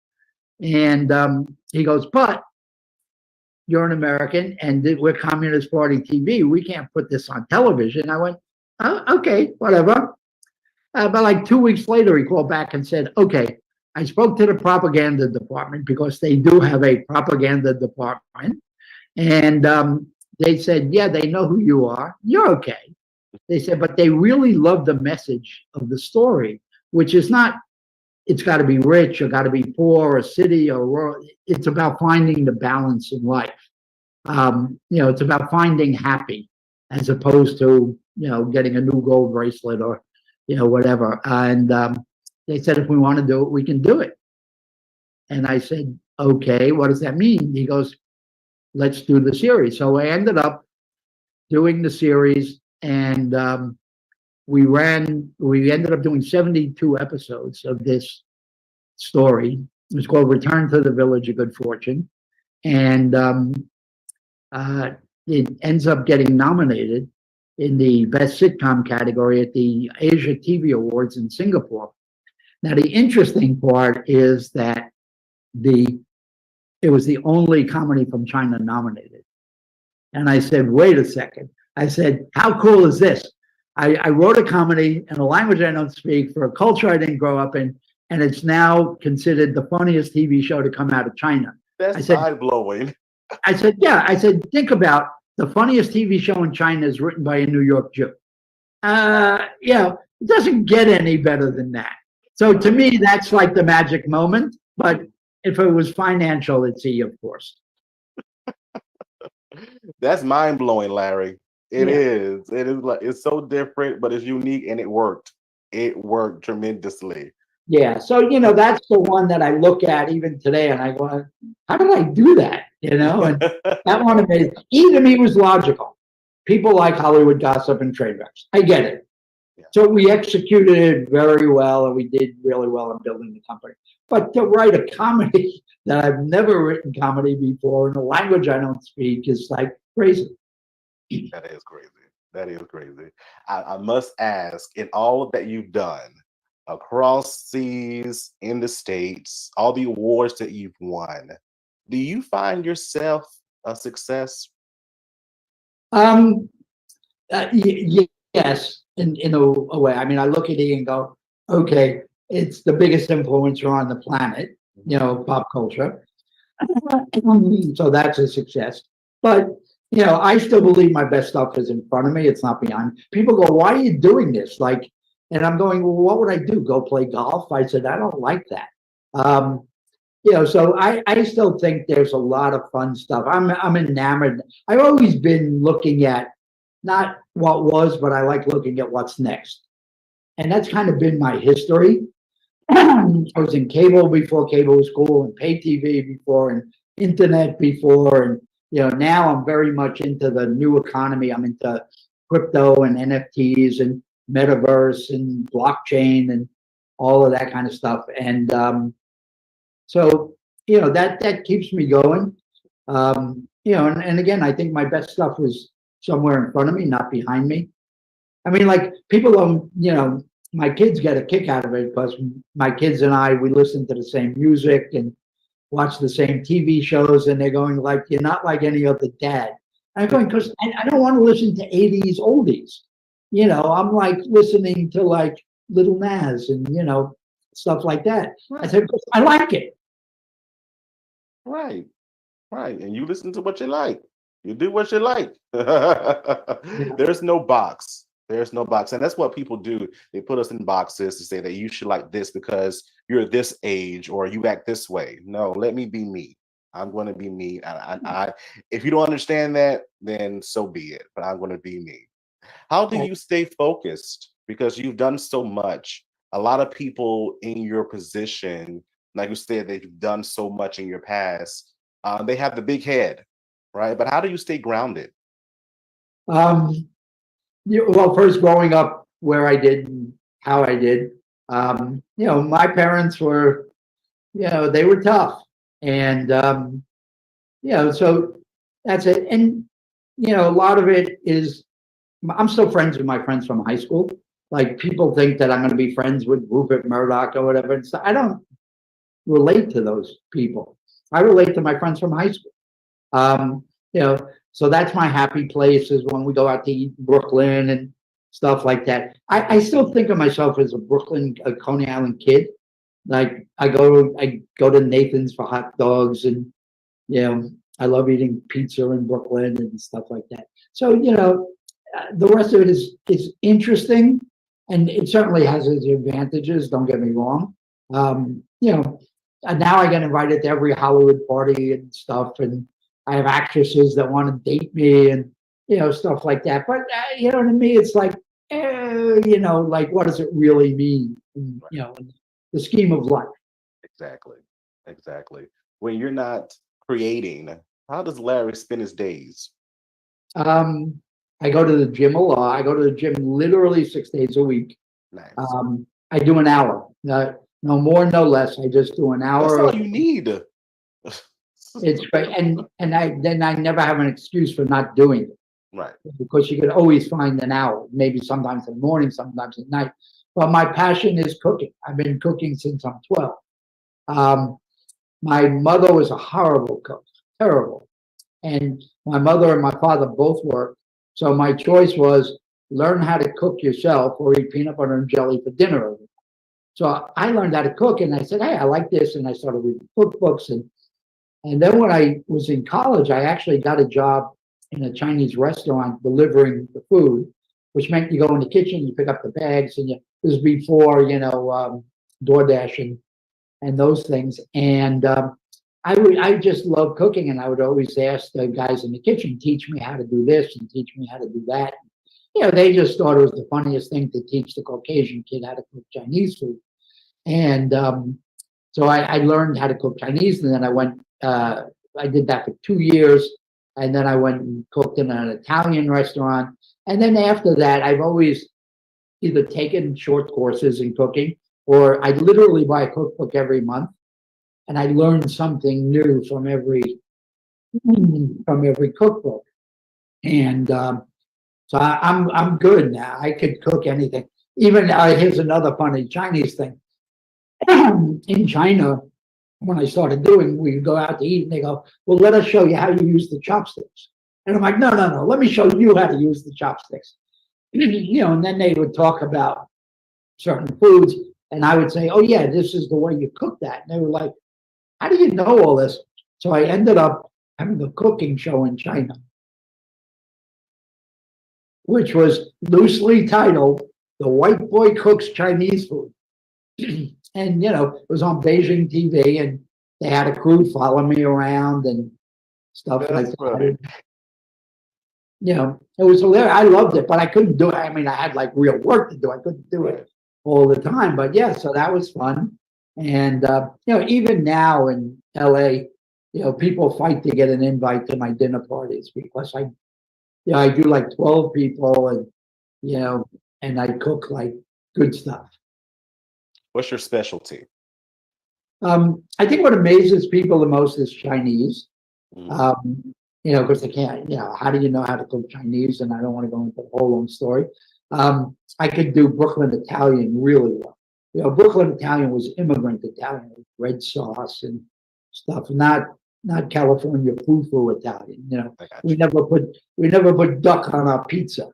L: And he goes, but you're an American and we're Communist Party TV. We can't put this on television. I went, oh, okay, whatever. But 2 weeks later, he called back and said, okay, I spoke to the propaganda department because they do have a propaganda department. And they said, yeah, they know who you are. You're okay. They said, but they really love the message of the story, which is not, it's got to be rich or got to be poor or city or rural. It's about finding the balance in life. It's about finding happy as opposed to, getting a new gold bracelet or, whatever. And they said, if we want to do it, we can do it. And I said, okay, what does that mean? He goes, let's do the series. So I ended up doing the series, and we ended up doing 72 episodes of this story. It was called Return to the Village of Good Fortune. And it ends up getting nominated in the Best Sitcom category at the Asia TV Awards in Singapore. Now, the interesting part is that it was the only comedy from China nominated. And I said, wait a second. I said, how cool is this? I wrote a comedy in a language I don't speak for a culture I didn't grow up in, and it's now considered the funniest TV show to come out of China.
H: That's mind-blowing.
L: I said, yeah. I said, think about the funniest TV show in China is written by a New York Jew. It doesn't get any better than that. So to me, that's like the magic moment. But if it was financial, it's E, of course.
H: That's mind-blowing, Larry. It is. It is it's so different, but it's unique, and it worked. It worked tremendously.
L: Yeah. So, that's the one that I look at even today and I go, how did I do that? And that one amazing. E to me was logical. People like Hollywood gossip and train wrecks. I get it. Yeah. So we executed it very well, and we did really well in building the company. But to write a comedy that I've never written comedy before in a language I don't speak is crazy.
H: That is crazy. That is crazy. I must ask, in all that you've done across seas, in the States, all the awards that you've won, do you find yourself a success?
L: Yes, in a way. I mean, I look at it and go, okay, it's the biggest influencer on the planet, pop culture. So that's a success. But, I still believe my best stuff is in front of me. It's not behind. People go, why are you doing this? And I'm going, well, what would I do? Go play golf? I said, I don't like that. So I still think there's a lot of fun stuff. I'm enamored. I've always been looking at not what was, but I like looking at what's next. And that's kind of been my history. I was in cable before cable was cool, and pay TV before, and internet before, and now I'm very much into the new economy. I'm into crypto and NFTs and metaverse and blockchain and all of that kind of stuff. And so that keeps me going. And again, I think my best stuff is somewhere in front of me, not behind me. I mean, like, people don't, my kids get a kick out of it because my kids and we listen to the same music and watch the same TV shows, and they're going like, you're not like any other dad. And I'm going, because I don't want to listen to 80s oldies. I'm like listening to like Little Nas and, stuff like that. I said, because I like it.
H: Right. And you listen to what you like. You do what you like. There's no box. There's no box. And that's what people do. They put us in boxes to say that you should like this because you're this age or you act this way. No, let me be me. I'm going to be me. If you don't understand that, then so be it. But I'm going to be me. How do you stay focused? Because you've done so much. A lot of people in your position, like you said, that you've done so much in your past, they have the big head, right? But how do you stay grounded?
L: Well, first, growing up where I did and how I did, my parents were, they were tough. And, so that's it. And, a lot of it is, I'm still friends with my friends from high school. Like, people think that I'm going to be friends with Rupert Murdoch or whatever. And so I don't relate to those people. I relate to my friends from high school. So that's my happy place, is when we go out to eat in Brooklyn and stuff like that. I still think of myself as a Coney Island kid. Like, I go to Nathan's for hot dogs, and I love eating pizza in Brooklyn and stuff like that. So the rest of it is interesting, and it certainly has its advantages. Don't get me wrong. And now I get invited to every Hollywood party and stuff, and I have actresses that want to date me and, stuff like that. But, to me, it's like, like, what does it really mean, in the scheme of life?
H: Exactly. When you're not creating, how does Larry spend his days?
L: I go to the gym a lot. I go to the gym literally 6 days a week.
H: Nice.
L: I do an hour. No more, no less. I just do an hour.
H: That's all you need.
L: It's great, and I never have an excuse for not doing it.
H: Right.
L: Because you could always find an hour, maybe sometimes in the morning, sometimes at night. But my passion is cooking. I've been cooking since I'm 12. My mother was a horrible cook, terrible. And my mother and my father both worked. So my choice was learn how to cook yourself or eat peanut butter and jelly for dinner every night. So I learned how to cook, and I said, hey, I like this. And I started reading cookbooks. And then when I was in college, I actually got a job in a Chinese restaurant delivering the food, which meant you go in the kitchen, you pick up the bags, and this was before, DoorDash and those things. And I just love cooking, and I would always ask the guys in the kitchen, teach me how to do this and teach me how to do that. They just thought it was the funniest thing to teach the Caucasian kid how to cook Chinese food. And so I learned how to cook Chinese, and then I went, I did that for 2 years, and then I went and cooked in an Italian restaurant. And then after that, I've always either taken short courses in cooking, or I literally buy a cookbook every month, and I learn something new from every cookbook. And so I'm good now. I could cook anything. Even here's another funny Chinese thing. In China, when I started doing, we go out to eat, and they go, well, let us show you how you use the chopsticks. And I'm like, no, let me show you how to use the chopsticks. And then they would talk about certain foods, and I would say, oh yeah, this is the way you cook that. And they were like, how do you know all this? So I ended up having a cooking show in China, which was loosely titled The White Boy Cooks Chinese Food. And, it was on Beijing TV, and they had a crew follow me around and stuff like that.
H: Funny.
L: It was hilarious. I loved it, but I couldn't do it. I mean, I had like real work to do. I couldn't do it all the time. But yeah, so that was fun. And, even now in LA, people fight to get an invite to my dinner parties because I do like 12 people and, and I cook like good stuff.
H: What's your specialty?
L: I think what amazes people the most is Chinese. Because they can't, how do you know how to cook Chinese? And I don't want to go into the whole long story. I could do Brooklyn Italian really well. Brooklyn Italian was immigrant Italian, with red sauce and stuff, not California foo-foo Italian. We never put duck on our pizza.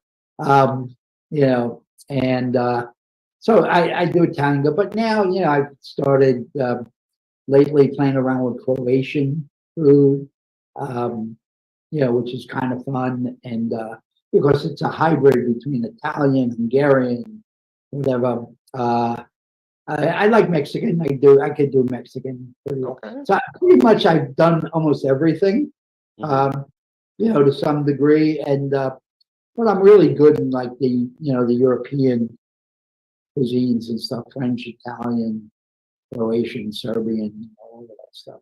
L: So I do Italian, but now, I've started lately playing around with Croatian food, which is kind of fun. And because it's a hybrid between Italian, Hungarian, whatever. I like Mexican. I could do Mexican pretty well. So pretty much I've done almost everything, to some degree. And but I'm really good in like the European cuisines and stuff, French, Italian, Croatian, Serbian, all of that stuff.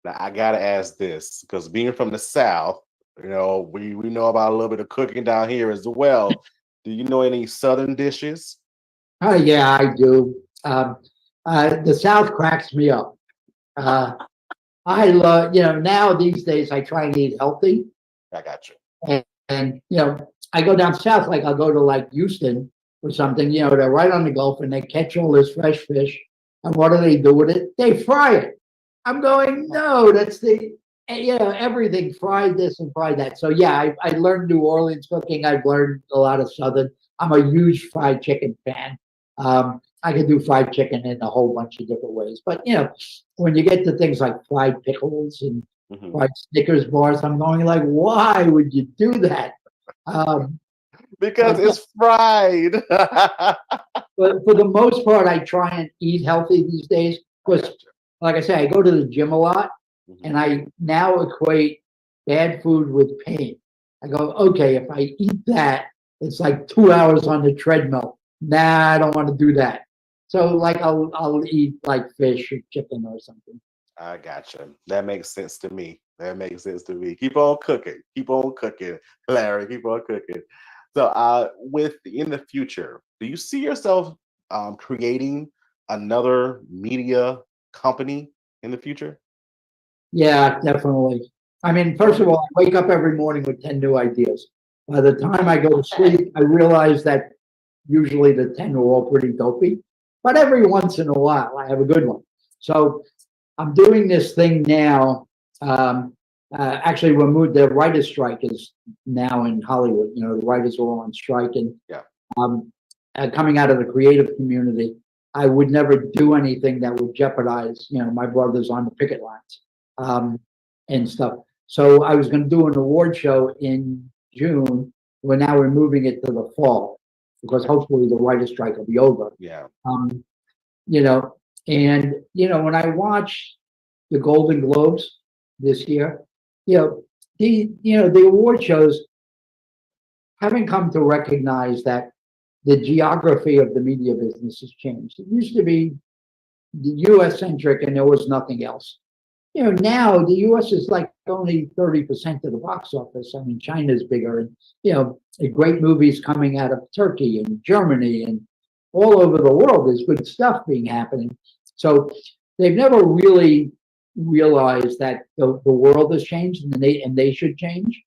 H: Now I gotta ask this, because being from the South, we know about a little bit of cooking down here as well. Do you know any Southern dishes?
L: Oh yeah, I do. The South cracks me up. I love, now these days I try and eat healthy.
H: I got you.
L: And I go down south, like I'll go to like Houston or something, they're right on the Gulf and they catch all this fresh fish. And what do they do with it? They fry it. I'm going, no, that's everything, fried this and fried that. So yeah, I learned New Orleans cooking. I've learned a lot of Southern. I'm a huge fried chicken fan. I can do fried chicken in a whole bunch of different ways. But, when you get to things like fried pickles and fried Snickers bars, I'm going like, why would you do that?
H: Because it's fried.
L: But for the most part, I try and eat healthy these days because, like I say, I go to the gym a lot, and I now equate bad food with pain. I go, okay, if I eat that, it's like 2 hours on the treadmill. Nah, I don't want to do that. So, like, I'll eat like fish or chicken or something.
H: I gotcha. That makes sense to me. Keep on cooking. Larry. Keep on cooking. So, in the future, do you see yourself creating another media company in the future?
L: Yeah, definitely. I mean, first of all, I wake up every morning with 10 new ideas. By the time I go to sleep, I realize that usually the 10 are all pretty dopey, but every once in a while I have a good one. So I'm doing this thing now. Actually, the writer's strike is now in Hollywood. The writers are all on strike, and coming out of the creative community, I would never do anything that would jeopardize, my brothers on the picket lines and stuff. So I was going to do an award show in June. Now we're moving it to the fall because hopefully the writer's strike will be over.
H: Yeah.
L: When I watch the Golden Globes this year, the award shows haven't come to recognize that the geography of the media business has changed. It used to be the U.S. centric and there was nothing else. Now the U.S. is like only 30% of the box office. I mean, China's bigger, and great movies coming out of Turkey and Germany and all over the world. There's good stuff happening. So they've never really realized that the world has changed and they should change.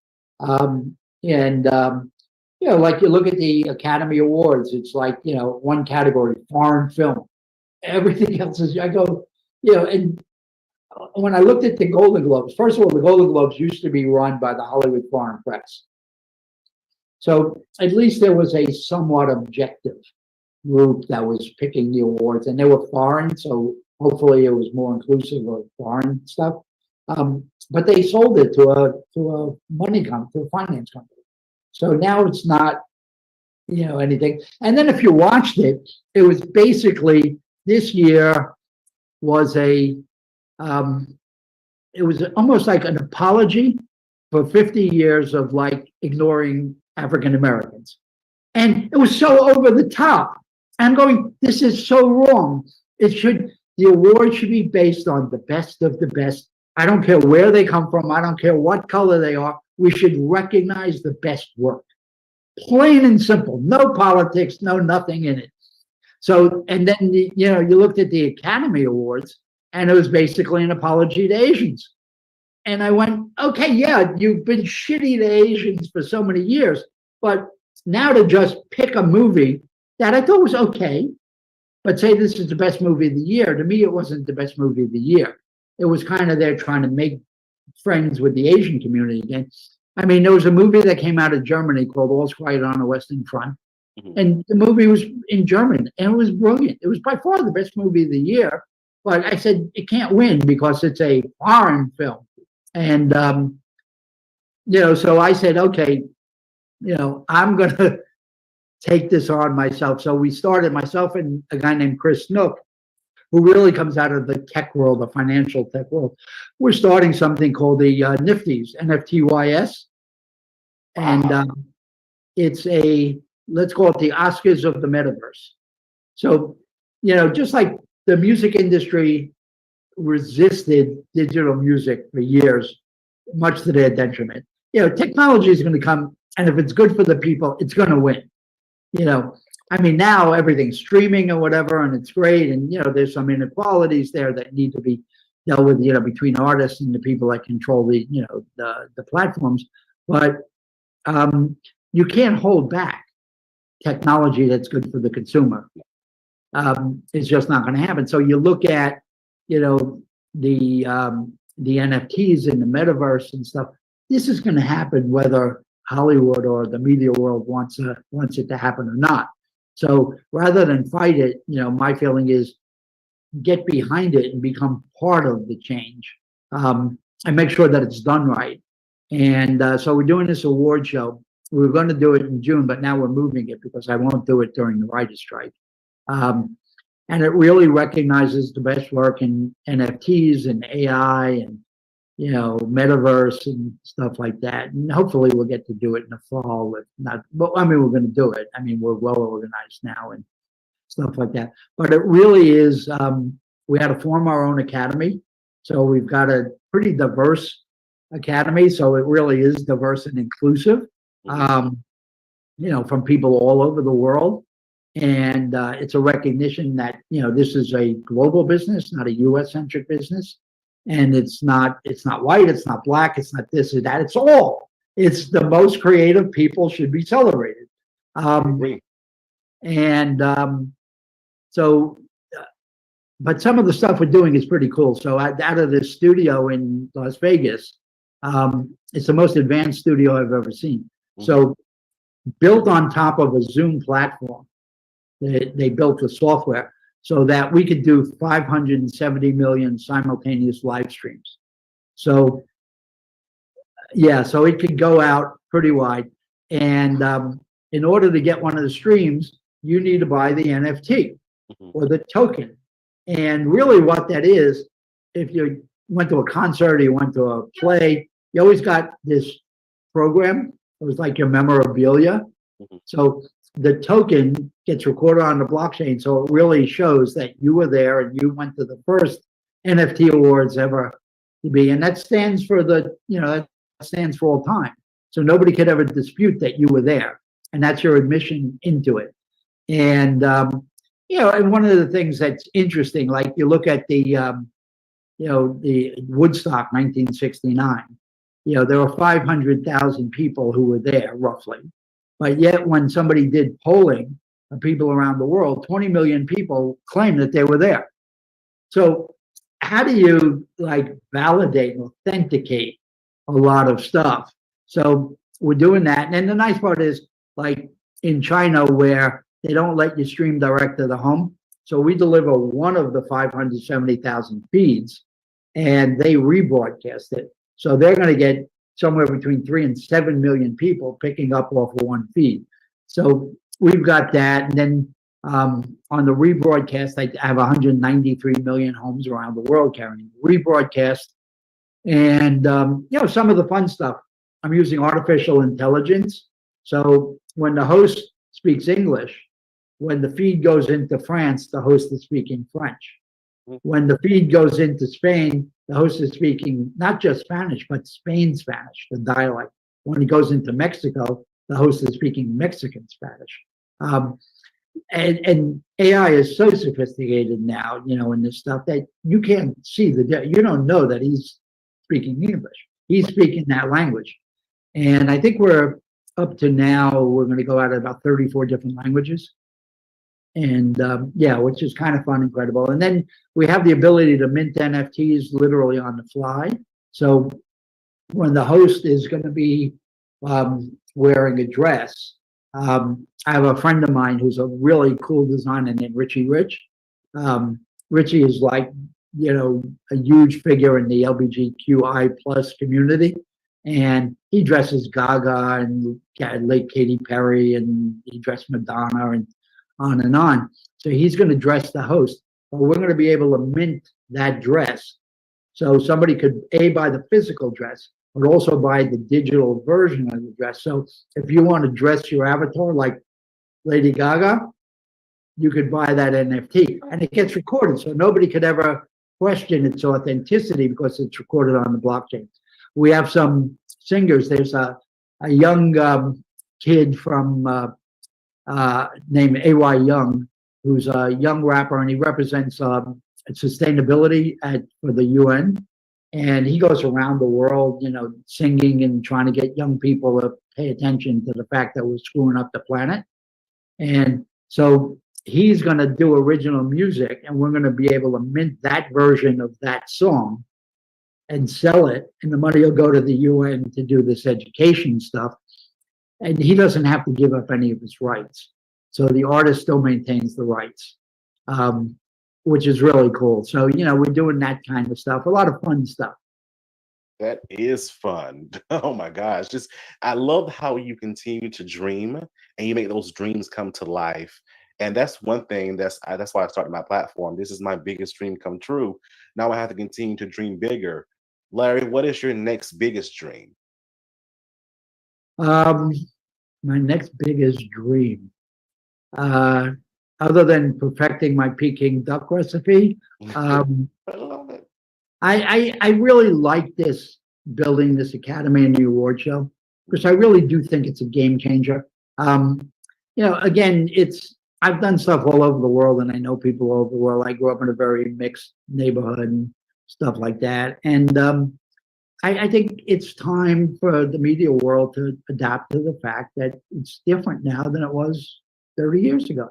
L: Like you look at the Academy Awards, it's like, one category, foreign film. Everything else is, I go, and when I looked at the Golden Globes, first of all, the Golden Globes used to be run by the Hollywood Foreign Press. So at least there was a somewhat objective group that was picking the awards, and they were foreign, so hopefully it was more inclusive of foreign stuff. But they sold it to a money company, to a finance company. So now it's not, anything. And then if you watched it, it was basically this year was it was almost like an apology for 50 years of like ignoring African Americans. And it was so over the top. I'm going, this is so wrong. The award should be based on the best of the best. I don't care where they come from. I don't care what color they are. We should recognize the best work. Plain and simple. No politics, no nothing in it. So, and then, you looked at the Academy Awards and it was basically an apology to Asians. And I went, okay, yeah, you've been shitty to Asians for so many years, but now to just pick a movie that I thought was okay, but say this is the best movie of the year, to me, it wasn't the best movie of the year. It was kind of there trying to make friends with the Asian community again. I mean, there was a movie that came out of Germany called All's Quiet on the Western Front. And the movie was in German and it was brilliant. It was by far the best movie of the year. But I said, it can't win because it's a foreign film. And, so I said, okay, I'm going to take this on myself. So we started, myself and a guy named Chris Nook, who really comes out of the tech world, the financial tech world. We're starting something called the Nifties, NFTYS. And it's let's call it the Oscars of the metaverse. So, just like the music industry resisted digital music for years, much to their detriment. Technology is going to come, and if it's good for the people, it's going to win. I mean, now everything's streaming or whatever, and it's great. And, there's some inequalities there that need to be dealt with, between artists and the people that control the platforms. But you can't hold back technology that's good for the consumer. It's just not going to happen. So you look at, the NFTs in the metaverse and stuff. This is going to happen whether Hollywood or the media world wants it to happen or not. So rather than fight it, my feeling is get behind it and become part of the change, and make sure that it's done right. And so we're doing this award show. We were going to do it in June, but now we're moving it because I won't do it during the writer's strike. And it really recognizes the best work in NFTs and AI and, metaverse and stuff like that. And hopefully we'll get to do it in the fall. We're going to do it. I mean, we're well organized now and stuff like that. But it really is, we had to form our own academy. So we've got a pretty diverse academy. So it really is diverse and inclusive, from people all over the world. And it's a recognition that, this is a global business, not a US-centric business. And it's not white, it's not black, it's not this or that, it's all. It's the most creative people should be celebrated. But some of the stuff we're doing is pretty cool. So out of this studio in Las Vegas, it's the most advanced studio I've ever seen. So built on top of a Zoom platform, they built the software so that we could do 570 million simultaneous live streams. So, so it could go out pretty wide. And in order to get one of the streams, you need to buy the NFT or the token. And really what that is, if you went to a concert or you went to a play, you always got this program. It was like your memorabilia. So the token gets recorded on the blockchain, so it really shows that you were there and you went to the first NFT awards ever to be, and that stands for that stands for all time. So nobody could ever dispute that you were there, and that's your admission into it. And and one of the things that's interesting, like you look at the the Woodstock 1969, there were 500,000 people who were there roughly. But yet when somebody did polling of people around the world, 20 million people claimed that they were there. So how do you validate and authenticate a lot of stuff? So we're doing that. And then the nice part is in China where they don't let you stream direct to the home. So we deliver one of the 570,000 feeds and they rebroadcast it. So they're going to get somewhere between 3 and 7 million people picking up off of one feed. So we've got that. And then On the rebroadcast, I have 193 million homes around the world carrying rebroadcast. And, some of the fun stuff, I'm using artificial intelligence. So when the host speaks English, when the feed goes into France, the host is speaking French. When the feed goes into Spain, the host is speaking not just Spanish, but Spain Spanish, the dialect. When he goes into Mexico, the host is speaking Mexican Spanish. And AI is so sophisticated now, in this stuff that you can't see you don't know that he's speaking English. He's speaking that language. And I think we're up to now, we're going to go out at about 34 different languages. And which is kind of fun, incredible. And then we have the ability to mint NFTs literally on the fly. So when the host is going to be wearing a dress, I have a friend of mine who's a really cool designer named Richie Rich. Richie is like, a huge figure in the LGBTQI plus community. And he dresses Gaga and late Katy Perry, and he dressed Madonna and on and on. So he's going to dress the host, but we're going to be able to mint that dress. So somebody could buy the physical dress, but also buy the digital version of the dress. So if you want to dress your avatar like Lady Gaga, you could buy that NFT, and it gets recorded. So nobody could ever question its authenticity because it's recorded on the blockchain. We have some singers. There's a young kid from named A.Y. Young, who's a young rapper, and he represents sustainability for the UN. And he goes around the world, singing and trying to get young people to pay attention to the fact that we're screwing up the planet. And so he's going to do original music, and we're going to be able to mint that version of that song and sell it, and the money will go to the UN to do this education stuff. And he doesn't have to give up any of his rights. So the artist still maintains the rights, which is really cool. So, we're doing that kind of stuff, a lot of fun stuff.
H: That is fun. Oh my gosh. I love how you continue to dream and you make those dreams come to life. And that's one thing that's why I started my platform. This is my biggest dream come true. Now I have to continue to dream bigger. Larry, what is your next biggest dream?
L: My next biggest dream, other than perfecting my Peking duck recipe,
H: I love it.
L: I really like building this academy and the award show, because I really do think it's a game changer. Again, I've done stuff all over the world, and I know people all over the world. I grew up in a very mixed neighborhood and stuff like that. And I think it's time for the media world to adapt to the fact that it's different now than it was 30 years ago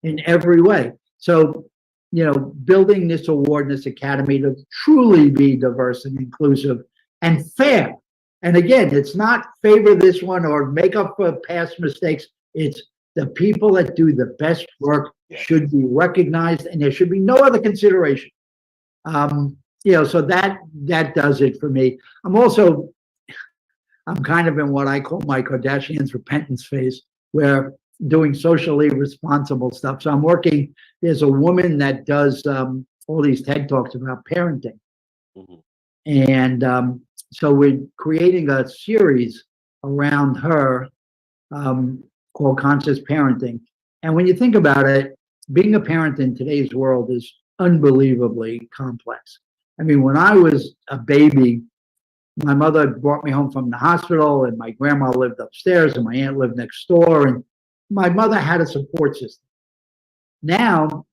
L: in every way. So, building this award and this academy to truly be diverse and inclusive and fair. And again, it's not favor this one or make up for past mistakes. It's the people that do the best work should be recognized, and there should be no other consideration. So that does it for me. I'm kind of in what I call my Kardashians repentance phase, where doing socially responsible stuff. So there's a woman that does all these TED Talks about parenting. Mm-hmm. And so we're creating a series around her called Conscious Parenting. And when you think about it, being a parent in today's world is unbelievably complex. I mean, when I was a baby, my mother brought me home from the hospital, and my grandma lived upstairs, and my aunt lived next door, and my mother had a support system. Now,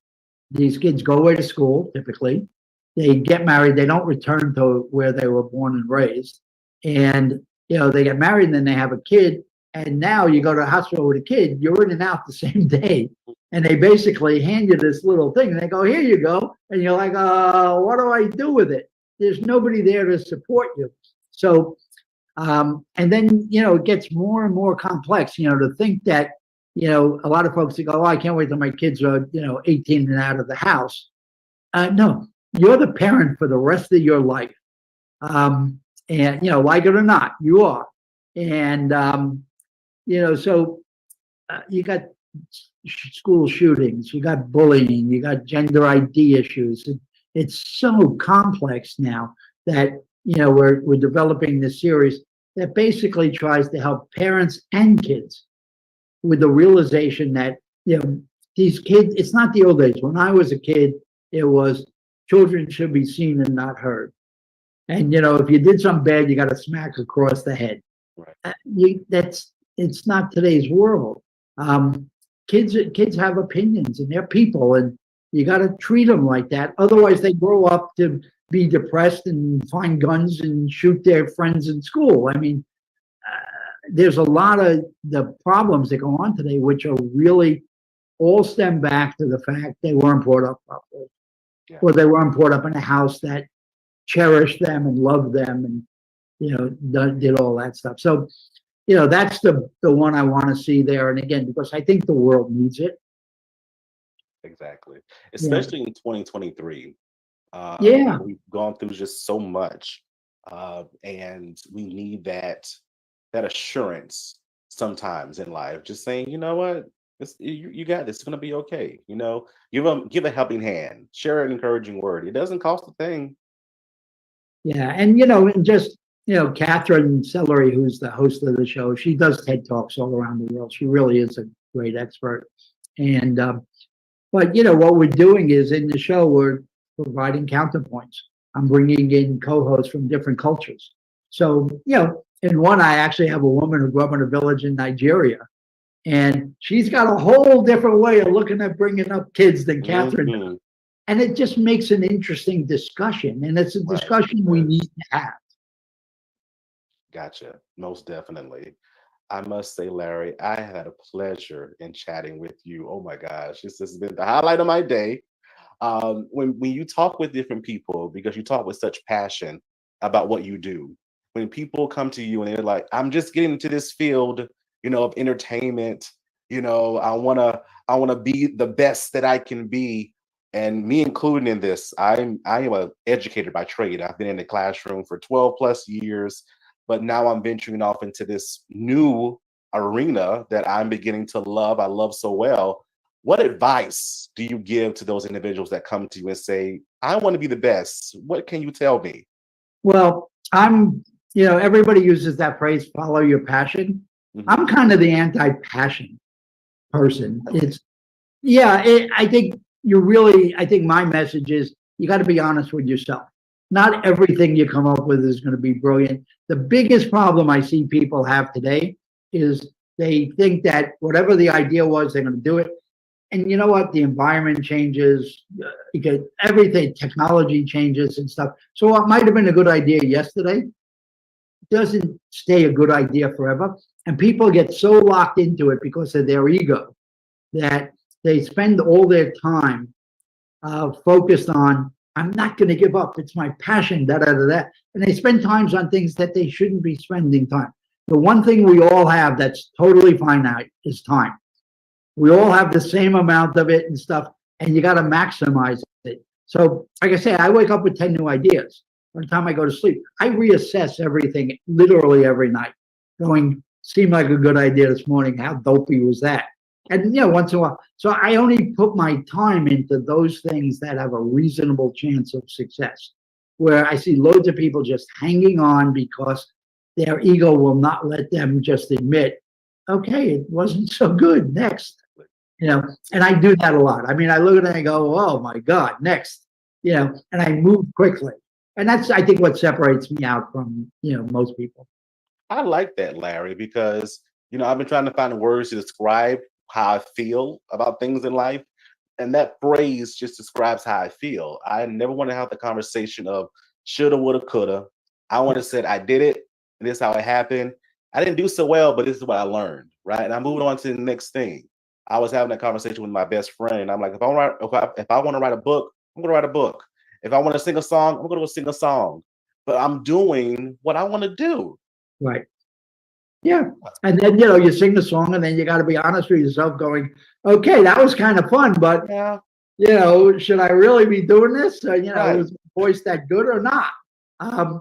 L: these kids go away to school, typically. They get married. They don't return to where they were born and raised. And, they get married, and then they have a kid. And now you go to the hospital with a kid, you're in and out the same day. And they basically hand you this little thing, and they go, here you go. And you're like, what do I do with it? There's nobody there to support you. So, and then, it gets more and more complex, to think that, a lot of folks go, I can't wait till my kids are, 18 and out of the house. No, you're the parent for the rest of your life. And, like it or not, you are. And, so you got, school shootings, you got bullying, you got gender ID issues. It's so complex now that, we're developing this series that basically tries to help parents and kids with the realization that, these kids, it's not the old days. When I was a kid, it was children should be seen and not heard. And, if you did something bad, you got to smack across the head.
H: Right.
L: It's not today's world. Kids have opinions and they're people, and you got to treat them like that. Otherwise, they grow up to be depressed and find guns and shoot their friends in school. I mean, there's a lot of the problems that go on today, which are really all stem back to the fact they weren't brought up properly, or they weren't brought up in a house that cherished them and loved them and, did all that stuff. So, that's the one I want to see there. And again, because I think the world needs it.
H: Exactly. Especially in 2023. We've gone through just so much. And we need that assurance sometimes in life. Just saying, you know what? You got this. It's going to be okay. Give a helping hand. Share an encouraging word. It doesn't cost a thing.
L: Yeah. And, and just, Catherine Sellery, who's the host of the show, she does TED Talks all around the world. She really is a great expert. And, but, what we're doing is in the show, we're providing counterpoints. I'm bringing in co-hosts from different cultures. So, in one, I actually have a woman who grew up in a village in Nigeria, and she's got a whole different way of looking at bringing up kids than Catherine does. And it just makes an interesting discussion, and it's a discussion we need to have.
H: Gotcha. Most definitely. I must say, Larry, I had a pleasure in chatting with you. Oh my gosh, this has been the highlight of my day. When you talk with different people, because you talk with such passion about what you do, when people come to you and they're like, I'm just getting into this field, of entertainment, I wanna be the best that I can be. And me included in this, I am an educator by trade. I've been in the classroom for 12 plus years, but now I'm venturing off into this new arena that I'm beginning to love. I love so well. What advice do you give to those individuals that come to you and say, I want to be the best? What can you tell me?
L: Well, everybody uses that phrase, follow your passion. Mm-hmm. I'm kind of the anti-passion person. I think my message is you got to be honest with yourself. Not everything you come up with is going to be brilliant. The biggest problem I see people have today is they think that whatever the idea was, they're going to do it. And you know what? The environment changes, everything, technology changes and stuff. So what might have been a good idea yesterday doesn't stay a good idea forever. And people get so locked into it because of their ego that they spend all their time focused on, I'm not going to give up. It's my passion, And they spend times on things that they shouldn't be spending time. The one thing we all have that's totally finite is time. We all have the same amount of it and stuff, and you got to maximize it. So, like I say, I wake up with 10 new ideas. By the time I go to sleep, I reassess everything literally every night, going, seemed like a good idea this morning. How dopey was that? And, once in a while. So I only put my time into those things that have a reasonable chance of success, where I see loads of people just hanging on because their ego will not let them just admit, okay, it wasn't so good, next. And I do that a lot. I mean, I look at it and I go, oh my God, next, and I move quickly. And that's, I think, what separates me out from, most people.
H: I like that, Larry, because, I've been trying to find words to describe how I feel about things in life. And that phrase just describes how I feel. I never want to have the conversation of shoulda, woulda, coulda. I want to say I did it, and this is how it happened. I didn't do so well, but this is what I learned, right? And I'm moving on to the next thing. I was having a conversation with my best friend, and I'm like, if I want to write a book, I'm going to write a book. If I want to sing a song, I'm going to sing a song. But I'm doing what I want to do.
L: Right. Yeah. And then, you sing the song, and then you got to be honest with yourself going, okay, that was kind of fun, but, should I really be doing this? Right. Was the voice that good or not? And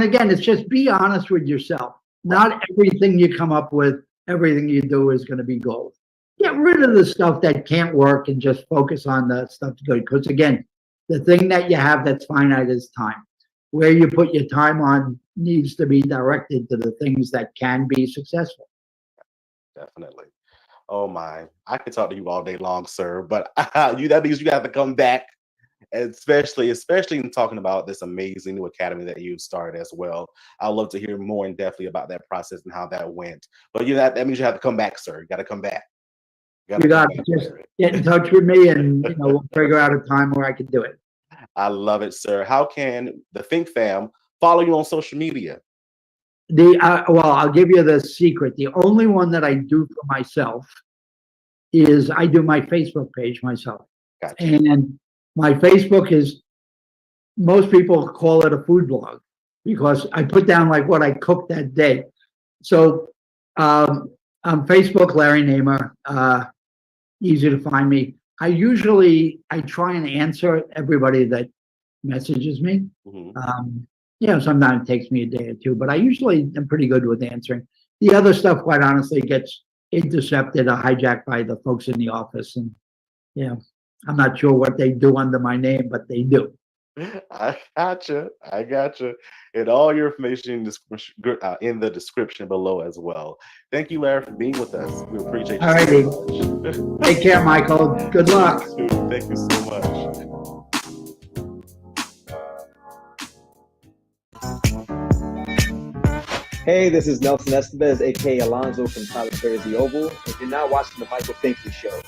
L: again, it's just be honest with yourself. Not everything you come up with, everything you do is going to be gold. get rid of the stuff that can't work and just focus on the stuff that's good. Because again, the thing that you have that's finite is time. Where you put your time on needs to be directed to the things that can be successful.
H: Definitely. Oh my, I could talk to you all day long, sir, but that means you have to come back, especially in talking about this amazing new academy that you've started as well. I'd love to hear more in depthly about that process and how that went. But that means you have to come back, sir. You got to come back.
L: You got to just get in touch with me, and we'll figure out a time where I can do it.
H: I love it, sir. How can the Think Fam follow you on social media?
L: Well, I'll give you the secret. The only one that I do for myself is I do my Facebook page myself.
H: Gotcha.
L: And my Facebook is, most people call it a food blog because I put down like what I cooked that day. So on Facebook, Larry Namer, easy to find me. I try and answer everybody that messages me. Sometimes it takes me a day or two, but I usually am pretty good with answering. The other stuff, quite honestly, gets intercepted or hijacked by the folks in the office. And, I'm not sure what they do under my name, but they do.
H: I gotcha. And all your information in the description below as well. Thank you, Larry, for being with us. We appreciate you.
L: All righty. Take care, Michael. Good luck.
H: Thank you so much.
O: Hey, this is Nelson Estevez, aka Alonzo from Tyler Perry's The Oval, and you're now watching the Michael Finkley Show.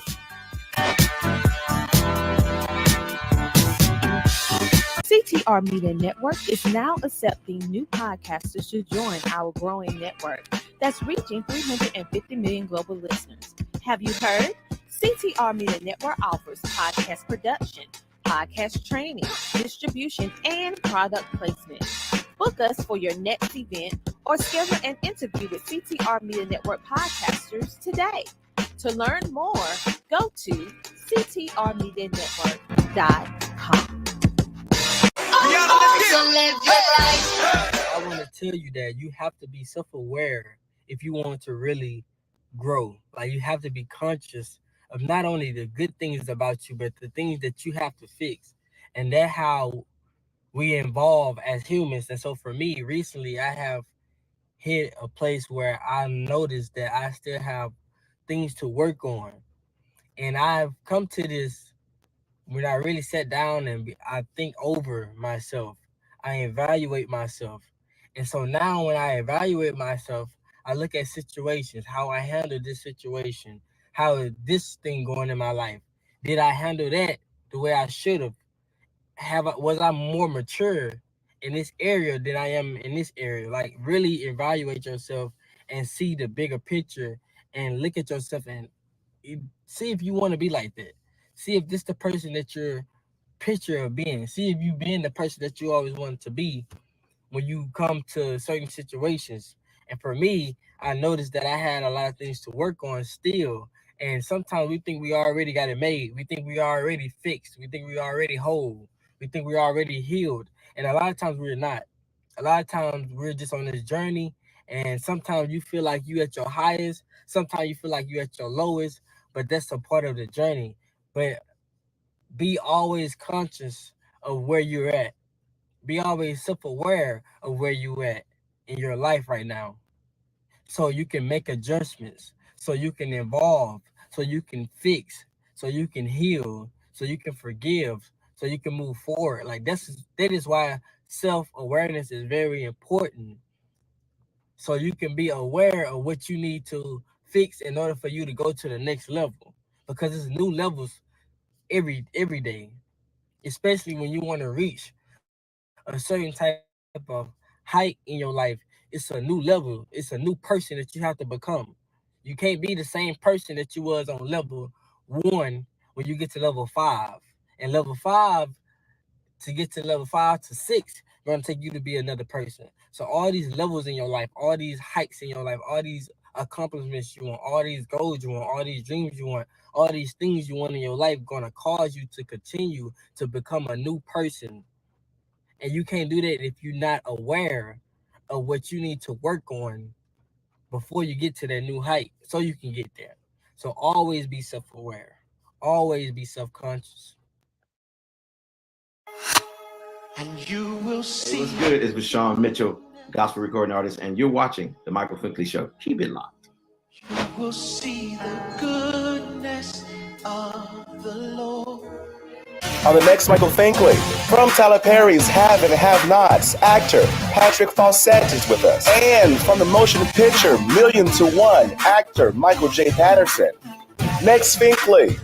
E: CTR Media Network is now accepting new podcasters to join our growing network that's reaching 350 million global listeners. Have you heard? CTR Media Network offers podcast production, podcast training, distribution, and product placement. Book us for your next event or schedule an interview with CTR Media Network podcasters today. To learn more, go to ctrmedianetwork.com.
P: I want to tell you that you have to be self-aware if you want to really grow. Like, you have to be conscious of not only the good things about you, but the things that you have to fix. And that's how we evolve as humans. And so for me, recently, I have hit a place where I noticed that I still have things to work on. And I've come to this when I really sat down and I think over myself, I evaluate myself. And so now when I evaluate myself, I look at situations, how I handle this situation, how is this thing going in my life? Did I handle that the way I should have? Was I more mature in this area than I am in this area? Like, really evaluate yourself and see the bigger picture and look at yourself and see if you want to be like that. See if this the person that you're picture of being. See if you being the person that you always wanted to be when you come to certain situations. And for me, I noticed that I had a lot of things to work on still. And sometimes we think we already got it made. We think we already fixed. We think we already whole. We think we're already healed. And a lot of times we're not. A lot of times we're just on this journey. And sometimes you feel like you at your highest. Sometimes you feel like you at your lowest. But that's a part of the journey. But be always conscious of where you're at. Be always self-aware of where you at in your life right now. So you can make adjustments. So you can evolve. So you can fix. So you can heal. So you can forgive. So you can move forward. Like that is why self-awareness is very important. So you can be aware of what you need to fix in order for you to go to the next level. Because it's new levels every day, especially when you want to reach a certain type of height in your life. It's a new level. It's a new person that you have to become. You can't be the same person that you was on level 1 when you get to level 5. And level 5, to get to level 5 to 6, going to take you to be another person. So all these levels in your life, all these heights in your life, all these accomplishments you want, all these goals you want, all these dreams you want, all these things you want in your life going to cause you to continue to become a new person. And you can't do that if you're not aware of what you need to work on before you get to that new height, so you can get there. So always be self-aware. Always be self-conscious.
Q: And you will see. Hey, what's good? It's Vashawn Mitchell, gospel recording artist, and you're watching The Michael Finkley Show. Keep it locked. You will see the goodness of the Lord.
I: On the next Michael Finkley, from Tyler Perry's Have and Have Nots, actor Patrick Fawcett is with us. And from the motion picture Million to One, actor Michael J. Patterson. Next Finkley.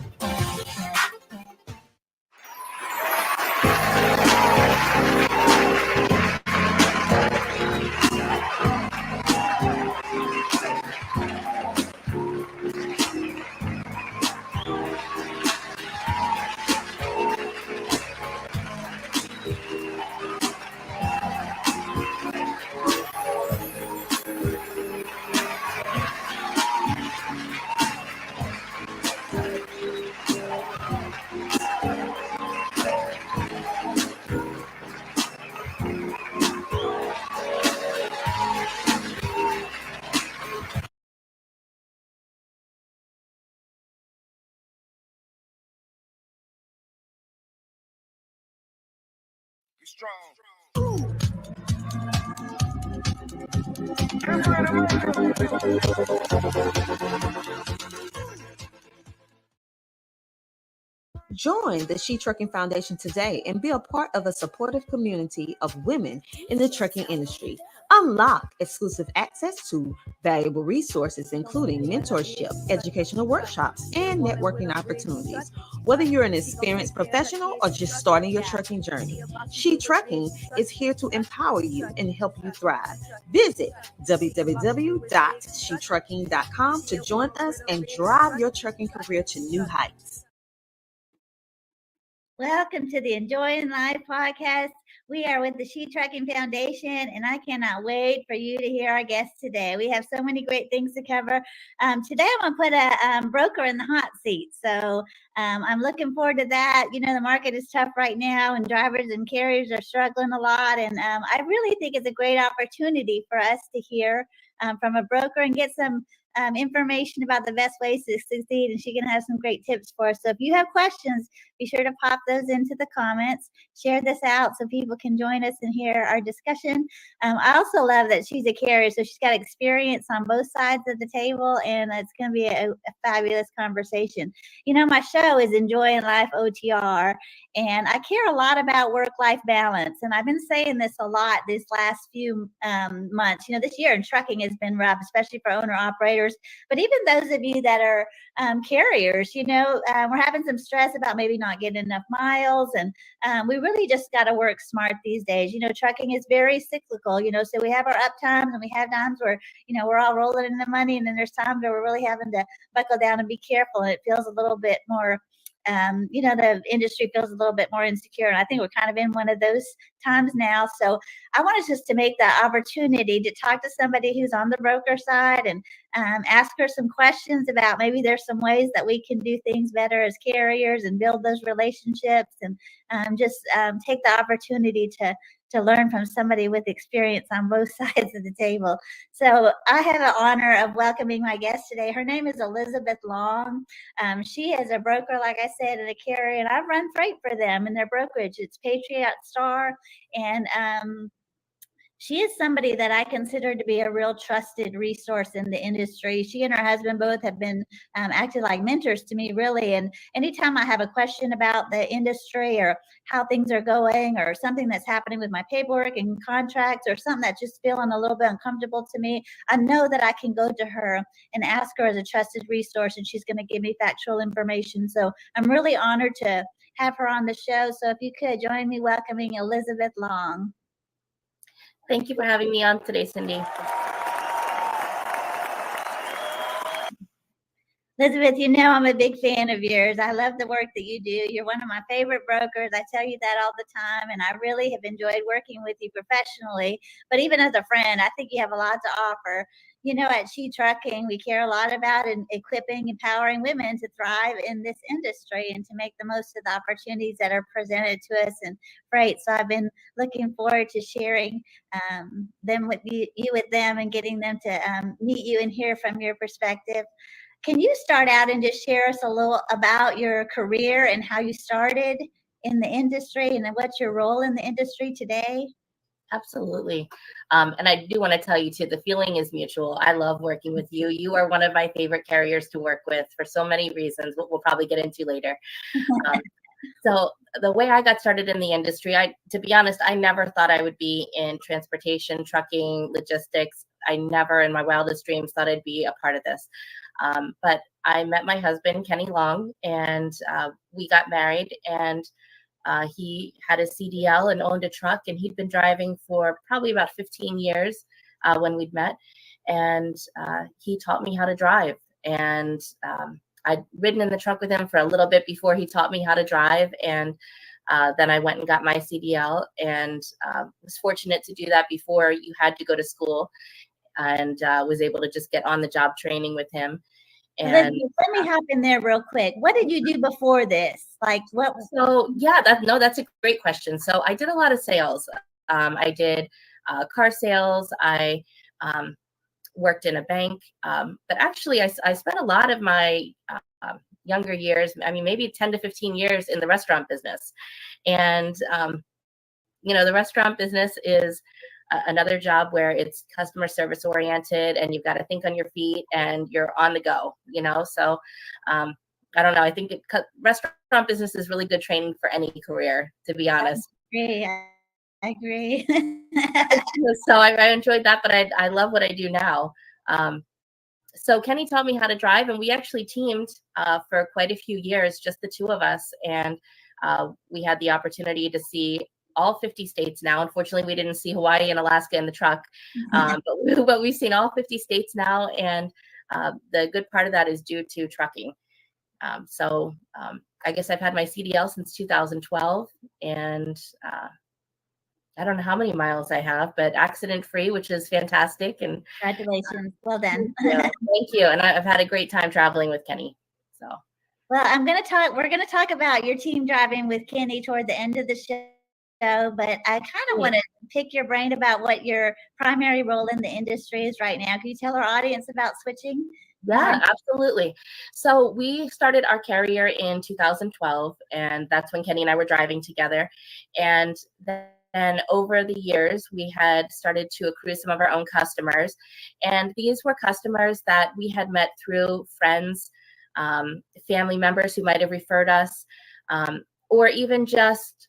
E: Join the She Trucking Foundation today and be a part of a supportive community of women in the trucking industry. Unlock exclusive access to valuable resources, including mentorship, educational workshops, and networking opportunities. Whether you're an experienced professional or just starting your trucking journey, She Trucking is here to empower you and help you thrive. Visit www.shetrucking.com to join us and drive your trucking career to new heights.
R: Welcome to the Enjoying Life podcast. We are with the She Trucking Foundation, and I cannot wait for you to hear our guests today. We have so many great things to cover. Today, I'm going to put a broker in the hot seat. So I'm looking forward to that. You know, the market is tough right now, and drivers and carriers are struggling a lot. And I really think it's a great opportunity for us to hear from a broker and get some information about the best ways to succeed, and she can have some great tips for us. So if you have questions, be sure to pop those into the comments. Share this out so people can join us and hear our discussion. I also love that she's a carrier, so she's got experience on both sides of the table, and it's going to be a fabulous conversation. You know, my show is Enjoying Life OTR, and I care a lot about work-life balance, and I've been saying this a lot these last few months. You know, this year in trucking has been rough, especially for owner-operators. But even those of you that are carriers, you know, we're having some stress about maybe not getting enough miles. And we really just got to work smart these days. You know, trucking is very cyclical, you know, so we have our up times and we have times where, you know, we're all rolling in the money. And then there's times where we're really having to buckle down and be careful. And it feels a little bit more you know, the industry feels a little bit more insecure. And I think we're kind of in one of those times now. So I wanted just to make that opportunity to talk to somebody who's on the broker side and ask her some questions about maybe there's some ways that we can do things better as carriers and build those relationships, and just take the opportunity to learn from somebody with experience on both sides of the table. So I have the honor of welcoming my guest today. Her name is Elizabeth Long. She is a broker, like I said, and a carrier, and I've run freight for them in their brokerage. It's Patriot Star, and she is somebody that I consider to be a real trusted resource in the industry. She and her husband both have been acted like mentors to me, really. And anytime I have a question about the industry or how things are going or something that's happening with my paperwork and contracts or something that's just feeling a little bit uncomfortable to me, I know that I can go to her and ask her as a trusted resource, and she's going to give me factual information. So I'm really honored to have her on the show. So if you could join me welcoming Elizabeth Long.
S: Thank you for having me on today, Cindy.
R: Elizabeth, you know I'm a big fan of yours. I love the work that you do. You're one of my favorite brokers. I tell you that all the time, and I really have enjoyed working with you professionally. But even as a friend, I think you have a lot to offer. You know, at She Trucking, we care a lot about equipping, empowering women to thrive in this industry and to make the most of the opportunities that are presented to us in freight. So I've been looking forward to sharing them with you with them and getting them to meet you and hear from your perspective. Can you start out and just share us a little about your career and how you started in the industry and then what's your role in the industry today?
S: Absolutely. And I do want to tell you too, the feeling is mutual. I love working with you. You are one of my favorite carriers to work with for so many reasons, what we'll probably get into later. So the way I got started in the industry, to be honest, I never thought I would be in transportation, trucking, logistics. I never in my wildest dreams thought I'd be a part of this. But I met my husband, Kenny Long, and we got married, and he had a CDL and owned a truck, and he'd been driving for probably about 15 years when we'd met. And he taught me how to drive. And I'd ridden in the truck with him for a little bit before he taught me how to drive. And then I went and got my CDL, and was fortunate to do that before you had to go to school, and was able to just get on the job training with him. And
R: let me hop in there real quick. What did you do before this? Like what?
S: So yeah, that's a great question. So I did a lot of sales. I did car sales. I worked in a bank, but actually I spent a lot of my younger years, I mean, maybe 10 to 15 years in the restaurant business. And, the restaurant business is another job where it's customer service oriented, and you've got to think on your feet and you're on the go, So I don't know. I think restaurant business is really good training for any career, to be honest.
R: I agree.
S: So I enjoyed that, but I love what I do now. So Kenny taught me how to drive, and we actually teamed for quite a few years, just the two of us. And we had the opportunity to see all 50 states now. Unfortunately, we didn't see Hawaii and Alaska in the truck, but we've seen all 50 states now. And the good part of that is due to trucking. So I guess I've had my CDL since 2012, and I don't know how many miles I have, but accident free, which is fantastic. And
R: congratulations. Well done.
S: Thank you. And I've had a great time traveling with Kenny. So,
R: well, we're going to talk about your team driving with Kenny toward the end of the show, but I kind of want to pick your brain about what your primary role in the industry is right now. Can you tell our audience about switching?
S: Yeah, absolutely. So we started our carrier in 2012, and that's when Kenny and I were driving together. And then over the years, we had started to accrue some of our own customers. And these were customers that we had met through friends, family members who might have referred us, or even just,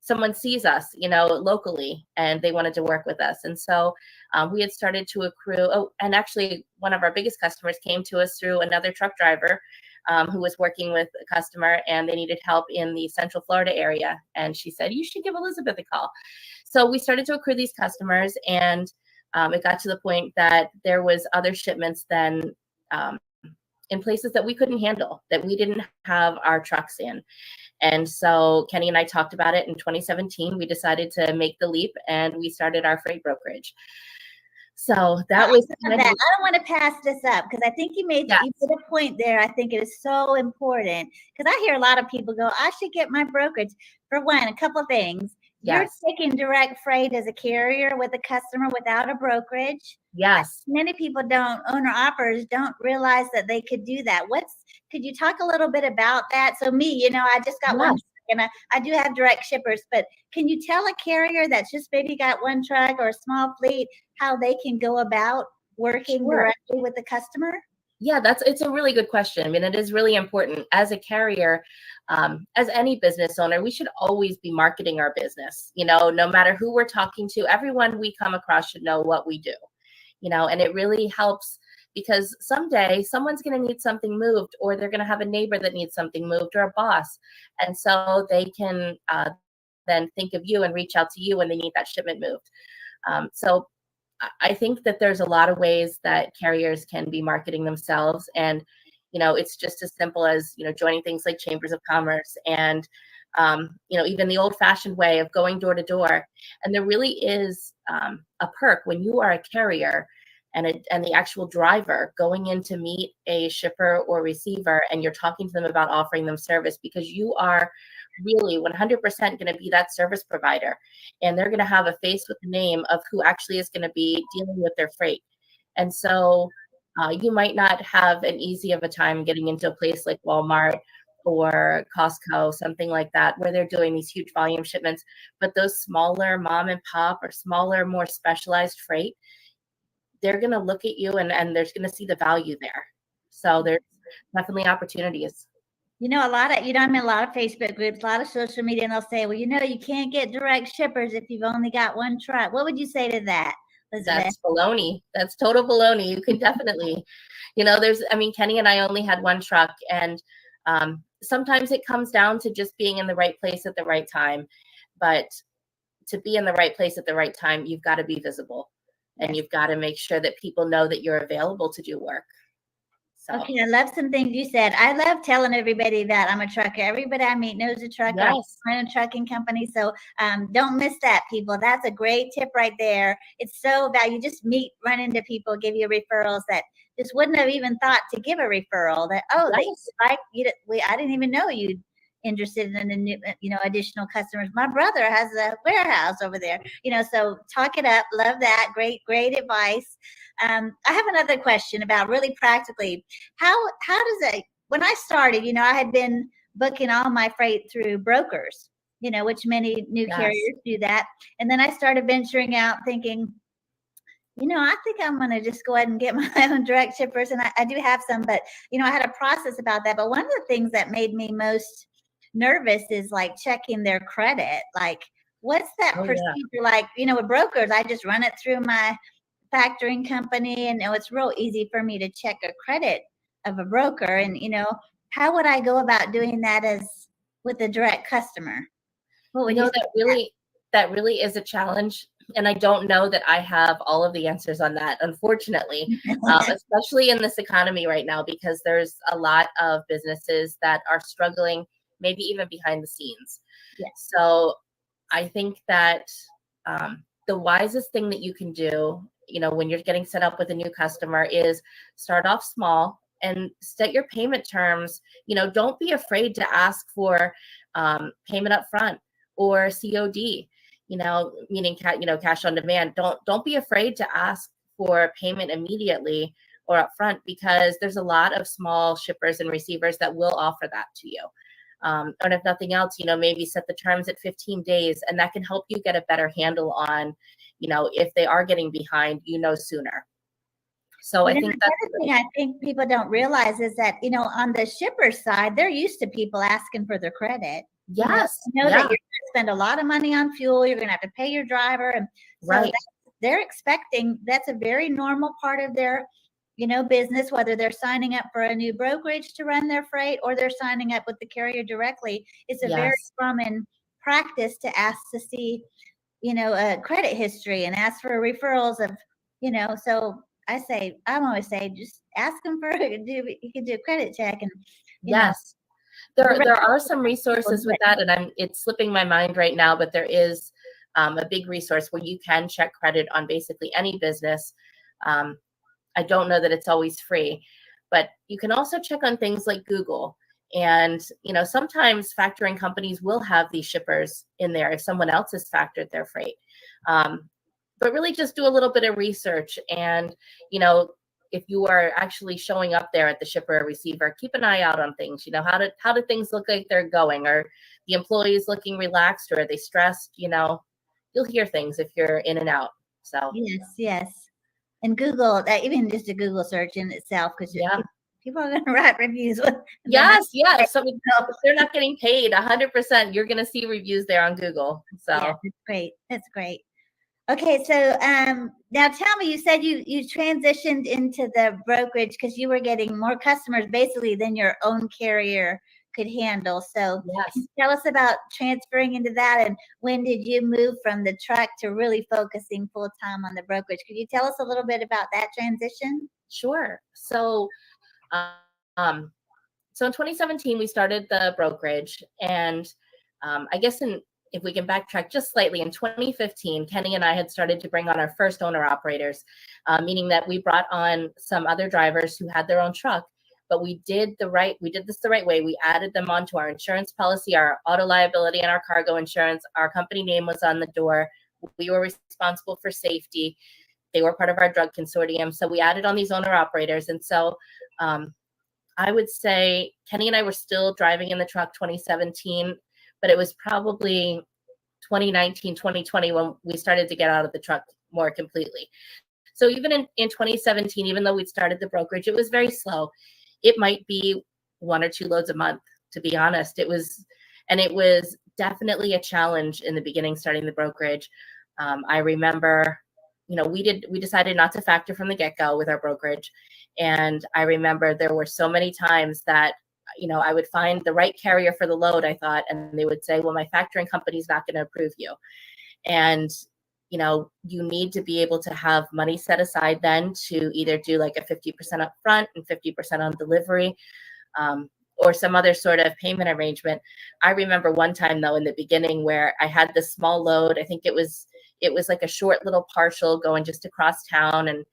S: someone sees us, locally, and they wanted to work with us. And so we had started to accrue. Oh, and actually one of our biggest customers came to us through another truck driver who was working with a customer, and they needed help in the Central Florida area. And she said, you should give Elizabeth a call. So we started to accrue these customers, and it got to the point that there was other shipments then in places that we couldn't handle, that we didn't have our trucks in. And so Kenny and I talked about it in 2017. We decided to make the leap, and we started our freight brokerage. So that was
R: I don't want to pass this up, because I think you made you put a point there. I think it is so important, because I hear a lot of people go, I should get my brokerage. For one, a couple of things. You're taking direct freight as a carrier with a customer without a brokerage.
S: Yes.
R: Many people owner-operators don't realize that they could do that. Could you talk a little bit about that? So me, I just got one, and I do have direct shippers, but can you tell a carrier that's just maybe got one truck or a small fleet how they can go about working directly with the customer?
S: Yeah, it's a really good question. I mean, it is really important as a carrier, as any business owner, we should always be marketing our business, no matter who we're talking to. Everyone we come across should know what we do, and it really helps, because someday someone's going to need something moved, or they're going to have a neighbor that needs something moved, or a boss. And so they can then think of you and reach out to you when they need that shipment moved. So I think that there's a lot of ways that carriers can be marketing themselves. And, it's just as simple as, joining things like chambers of commerce, and, even the old fashioned way of going door to door. And there really is a perk when you are a carrier and the actual driver going in to meet a shipper or receiver, and you're talking to them about offering them service, because you are really 100% going to be that service provider, and they're going to have a face with the name of who actually is going to be dealing with their freight. And so You might not have an easy of a time getting into a place like Walmart or Costco, something like that, where they're doing these huge volume shipments. But those smaller mom and pop or smaller, more specialized freight, they're going to look at you and they're going to see the value there. So there's definitely opportunities.
R: You know, I'm in a lot of Facebook groups, a lot of social media, and they'll say, well, you can't get direct shippers if you've only got one truck. What would you say to that, Elizabeth?
S: That's baloney. That's total baloney. You could definitely, Kenny and I only had one truck, and sometimes it comes down to just being in the right place at the right time. But to be in the right place at the right time, you've got to be visible, and you've got to make sure that people know that you're available to do work. So.
R: Okay, I love some things you said. I love telling everybody that I'm a trucker. Everybody I meet knows a trucker.
S: Yes.
R: I run a trucking company, so don't miss that, people. That's a great tip right there. It's so valuable. You just run into people, give you referrals that just wouldn't have even thought to give a referral. That I didn't even know you'd interested in a new, additional customers. My brother has a warehouse over there, so talk it up. Love that. Great advice. I have another question about really practically, how does it, when I started, I had been booking all my freight through brokers, which many new carriers do that. And then I started venturing out thinking, I think I'm going to just go ahead and get my own direct shippers. And I do have some, but, I had a process about that. But one of the things that made me most nervous is like checking their credit. Like, what's that procedure like? With brokers, I just run it through my factoring company, and it's real easy for me to check a credit of a broker. And, how would I go about doing that as with a direct customer? What would
S: that really is a challenge. And I don't know that I have all of the answers on that, unfortunately, especially in this economy right now, because there's a lot of businesses that are struggling, maybe even behind the scenes.
R: Yes.
S: So I think that the wisest thing that you can do, when you're getting set up with a new customer, is start off small and set your payment terms. Don't be afraid to ask for payment up front or COD. Meaning cash on demand. Don't be afraid to ask for payment immediately or upfront, because there's a lot of small shippers and receivers that will offer that to you. And if nothing else, maybe set the terms at 15 days, and that can help you get a better handle on, if they are getting behind, sooner. So I think that's
R: the thing I think people don't realize is that, on the shipper side, they're used to people asking for their credit.
S: Yes.
R: That you're going to spend a lot of money on fuel. You're going to have to pay your driver. And so they're expecting, that's a very normal part of their, business, whether they're signing up for a new brokerage to run their freight or they're signing up with the carrier directly. It's a very common practice to ask to see, a credit history and ask for referrals of, so I'm always say, just ask them you can do a credit check. And
S: yes. There are some resources with that, and it's slipping my mind right now, but there is a big resource where you can check credit on basically any business. I don't know that it's always free, but you can also check on things like Google. And, sometimes factoring companies will have these shippers in there if someone else has factored their freight. But really just do a little bit of research, and, if you are actually showing up there at the shipper or receiver, keep an eye out on things. How do things look like they're going? Are the employees looking relaxed, or are they stressed? You'll hear things if you're in and out. So
R: yes. And Google, even just a Google search in itself, because people are going to write reviews.
S: Yes. If they're not getting paid 100%, you're going to see reviews there on Google. So
R: That's great. Okay, so now tell me, you said you transitioned into the brokerage because you were getting more customers basically than your own carrier could handle. So can you tell us about transferring into that, and when did you move from the truck to really focusing full time on the brokerage? Could you tell us a little bit about that transition?
S: Sure. So in 2017, we started the brokerage, and I guess if we can backtrack just slightly, in 2015, Kenny and I had started to bring on our first owner operators, meaning that we brought on some other drivers who had their own truck, but we did this the right way. We added them onto our insurance policy, our auto liability and our cargo insurance. Our company name was on the door. We were responsible for safety. They were part of our drug consortium. So we added on these owner operators. And so I would say Kenny and I were still driving in the truck 2017, but it was probably 2019, 2020 when we started to get out of the truck more completely. So even in 2017, even though we'd started the brokerage, it was very slow. It might be 1 or 2 loads a month, to be honest. It was definitely a challenge in the beginning starting the brokerage. I remember, we decided not to factor from the get-go with our brokerage. And I remember there were so many times that, I would find the right carrier for the load, I thought, and they would say, well, my factoring company's not going to approve you. And, you need to be able to have money set aside then to either do like a 50% up front and 50% on delivery, or some other sort of payment arrangement. I remember one time though, in the beginning where I had this small load, I think it was like a short little partial going just across town. And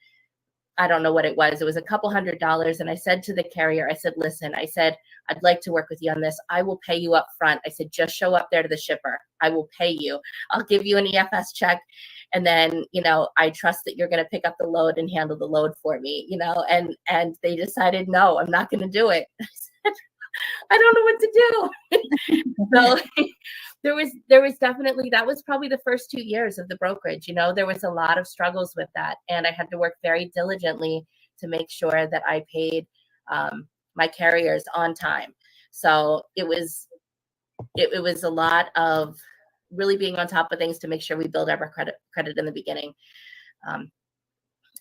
S: I don't know what it was. It was a couple $100. And I said to the carrier, I said, listen, I said, I'd like to work with you on this. I will pay you up front. I said, just show up there to the shipper. I will pay you. I'll give you an EFS check. And then, I trust that you're going to pick up the load and handle the load for me, and they decided, no, I'm not going to do it. I said, I don't know what to do. So there was definitely, that was probably the first 2 years of the brokerage. There was a lot of struggles with that. And I had to work very diligently to make sure that I paid my carriers on time. So it was a lot of really being on top of things to make sure we build our credit in the beginning.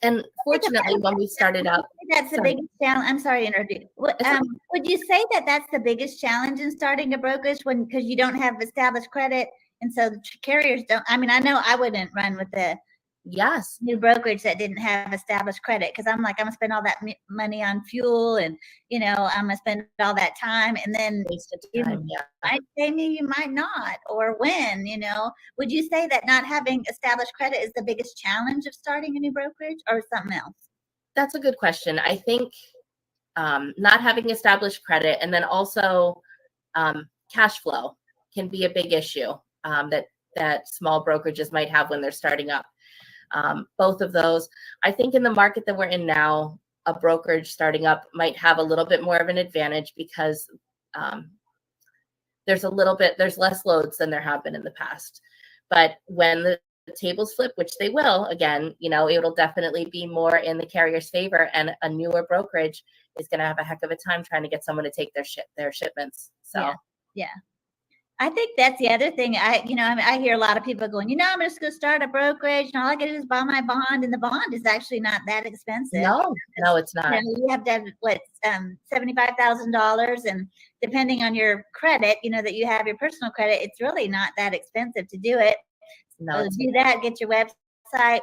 S: And fortunately, when we started out,
R: that's the biggest challenge. I'm sorry to interrupt you. Would you say that that's the biggest challenge in starting a brokerage because you don't have established credit, and so the carriers don't? I mean, I know I wouldn't run with the new brokerage that didn't have established credit because I'm like, I'm gonna spend all that money on fuel, and I'm gonna spend all that time, and then might pay me, you might not, or when. Would you say that not having established credit is the biggest challenge of starting a new brokerage, or something else?
S: That's a good question. I think not having established credit, and then also cash flow can be a big issue that small brokerages might have when they're starting up. Both of those, I think in the market that we're in now, a brokerage starting up might have a little bit more of an advantage because there's less loads than there have been in the past. But when the tables flip, which they will, again, it'll definitely be more in the carrier's favor, and a newer brokerage is going to have a heck of a time trying to get someone to take their shipments. So
R: yeah. I think that's the other thing. I hear a lot of people going, I'm just going to start a brokerage, and all I got to do is buy my bond, and the bond is actually not that expensive.
S: No, it's not.
R: You have to have $75,000, and depending on your credit, that you have your personal credit, it's really not that expensive to do it.
S: No,
R: so do that. Get your website.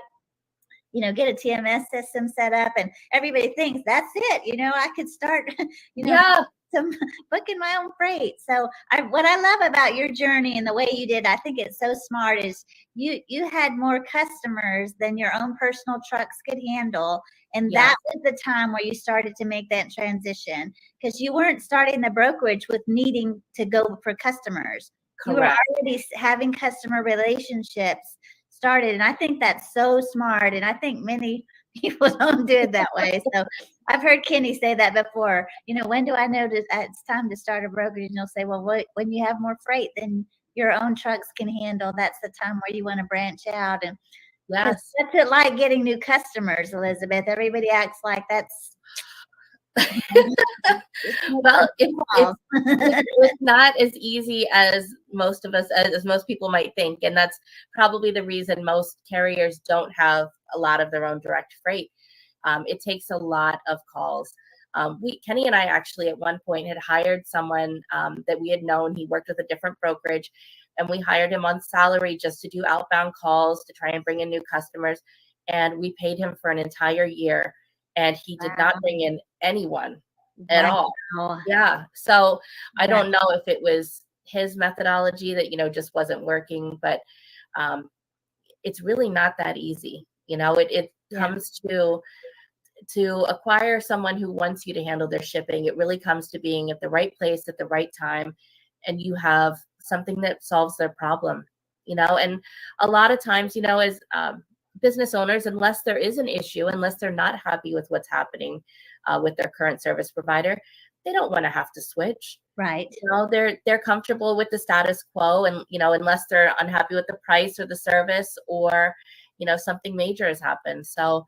R: Get a TMS system set up, and everybody thinks that's it. I could start. Some booking my own freight. So what I love about your journey and the way you did, I think it's so smart, is you had more customers than your own personal trucks could handle. And that was the time where you started to make that transition, because you weren't starting the brokerage with needing to go for customers.
S: Correct.
R: You were already having customer relationships started. And I think that's so smart. And I think many people don't do it that way. So I've heard Kenny say that before. When do I know it's time to start a brokerage? And you'll say, well, when you have more freight than your own trucks can handle, that's the time where you want to branch out. And
S: yes,
R: that's it, like getting new customers, Elizabeth. Everybody acts like that's
S: well, it's not as easy as most people might think. And that's probably the reason most carriers don't have a lot of their own direct freight. It takes a lot of calls. Kenny and I actually at one point had hired someone that we had known. He worked with a different brokerage, and we hired him on salary just to do outbound calls to try and bring in new customers. And we paid him for an entire year, and he did not bring in anyone at all. Yeah. So I don't know if it was his methodology that, just wasn't working, but it's really not that easy. It comes to acquire someone who wants you to handle their shipping. It really comes to being at the right place at the right time, and you have something that solves their problem, and a lot of times, as business owners, unless there is an issue, unless they're not happy with what's happening with their current service provider, they don't want to have to switch.
R: Right.
S: You know, they're comfortable with the status quo, and you know, unless they're unhappy with the price or the service, or you know, something major has happened. So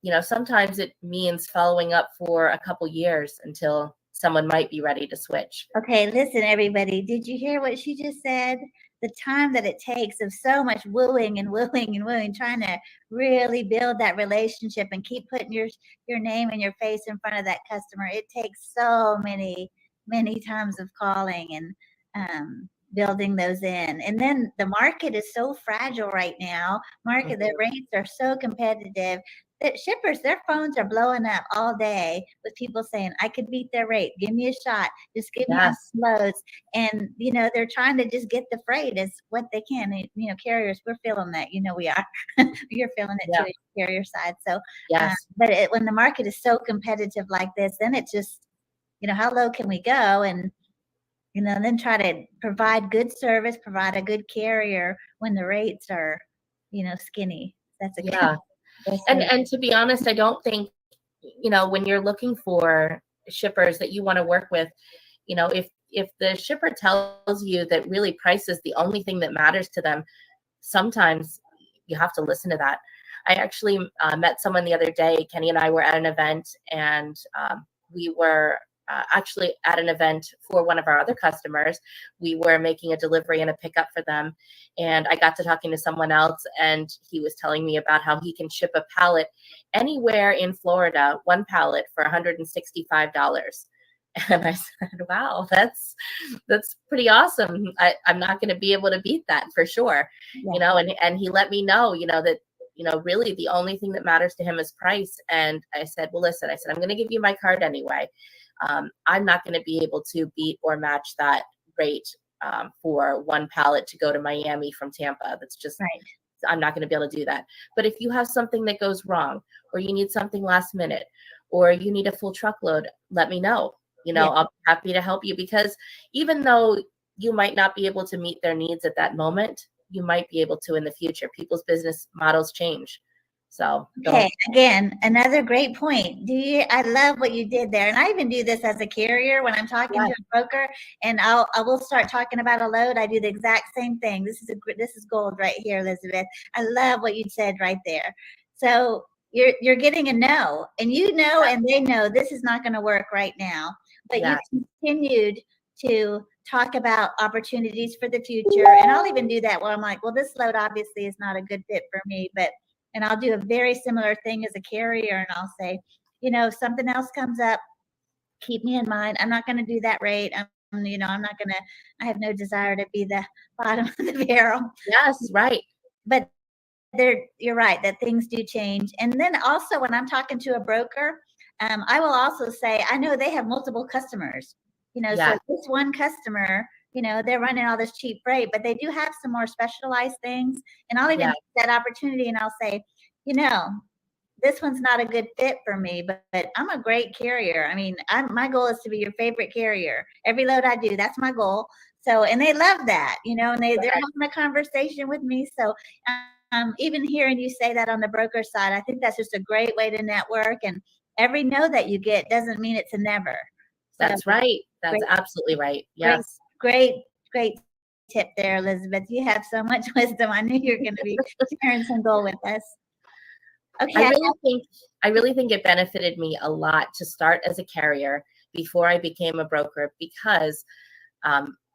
S: you know, sometimes it means following up for a couple years until someone might be ready to switch.
R: Okay, listen, everybody. Did you hear what she just said? The time that it takes of so much wooing and wooing and wooing, trying to really build that relationship and keep putting your name and your face in front of that customer. It takes so many times of calling and building those in. And then the market is so fragile right now. The rates are so competitive that shippers, their phones are blowing up all day with people saying, I could beat their rate. Give me a shot. Just give me loads. And, you know, they're trying to just get the freight as what they can. And, you know, carriers, we're feeling that. You know, we are. You're feeling it too, carrier side. So, but when the market is so competitive like this, then it just, you know, how low can we go? And, you know, then try to provide good service, provide a good carrier when the rates are, you know, skinny. That's a
S: And to be honest, I don't think, you know, when you're looking for shippers that you want to work with, you know, if the shipper tells you that really price is the only thing that matters to them, sometimes you have to listen to that. I actually met someone the other day. Kenny and I were at an event, and we were actually at an event for one of our other customers. We were making a delivery and a pickup for them. And I got to talking to someone else, and he was telling me about how he can ship a pallet anywhere in Florida, one pallet for $165. And I said, wow, that's pretty awesome. I'm not going to be able to beat that for sure. You know, and he let me know, you know, that, you know, really the only thing that matters to him is price. And I said, well, listen, I said, I'm going to give you my card anyway. I'm not going to be able to beat or match that rate for one pallet to go to Miami from Tampa. That's just, I'm not going to be able to do that. But if you have something that goes wrong, or you need something last minute, or you need a full truckload, let me know. You know, I'll be happy to help you, because even though you might not be able to meet their needs at that moment, you might be able to in the future. People's business models change. So
R: okay, again, another great point. I love what you did there. And I even do this as a carrier when I'm talking to a broker, and I will start talking about a load. I do the exact same thing. This is gold right here, Elizabeth. I love what you said right there. So you're getting a no, and you know, and they know this is not going to work right now, but you continued to talk about opportunities for the future. And I'll even do that where I'm like, well, this load obviously is not a good fit for me, and I'll do a very similar thing as a carrier, and I'll say, you know, if something else comes up, keep me in mind. I'm not going to do that rate. You know, I have no desire to be the bottom of the barrel.
S: Yes, right.
R: But you're right that things do change. And then also when I'm talking to a broker, I will also say, I know they have multiple customers, you know, so this one customer, you know, they're running all this cheap freight, but they do have some more specialized things. And I'll even take that opportunity and I'll say, you know, this one's not a good fit for me, but I'm a great carrier. I mean, my goal is to be your favorite carrier. Every load I do, that's my goal. So, and they love that, you know, and they're having a conversation with me. So, even hearing you say that on the broker side, I think that's just a great way to network. And every no that you get doesn't mean it's a never. So,
S: that's right. That's absolutely right. Yes.
R: Great tip there, Elizabeth. You have so much wisdom. I knew you were going to be sharing some gold with us. Okay.
S: I really think it benefited me a lot to start as a carrier before I became a broker, because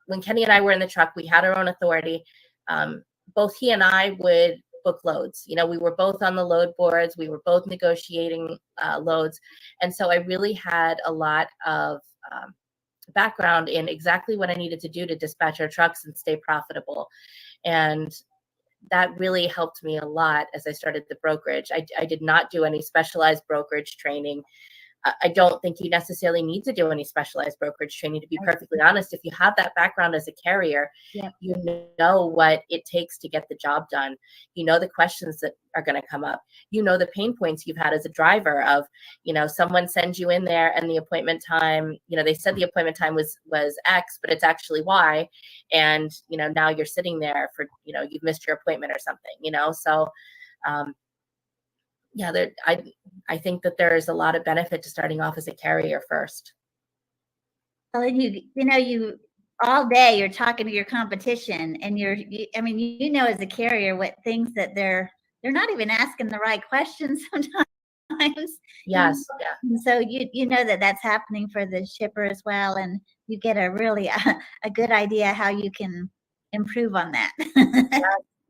S: when Kenny and I were in the truck, we had our own authority. Both he and I would book loads. You know, we were both on the load boards. We were both negotiating loads. And so I really had a lot of background in exactly what I needed to do to dispatch our trucks and stay profitable. And that really helped me a lot as I started the brokerage. I did not do any specialized brokerage training. I don't think you necessarily need to do any specialized brokerage training. To be perfectly honest, if you have that background as a carrier, you know what it takes to get the job done. You know the questions that are going to come up. You know the pain points you've had as a driver of, someone sends you in there and the appointment time, they said the appointment time was X, but it's actually Y. And, now you're sitting there for, you've missed your appointment or something, so I think that there is a lot of benefit to starting off as a carrier first.
R: Well, you all day you're talking to your competition, and as a carrier what things that they're not even asking the right questions sometimes.
S: Yes,
R: And so you know that that's happening for the shipper as well, and you get a really a good idea how you can improve on that.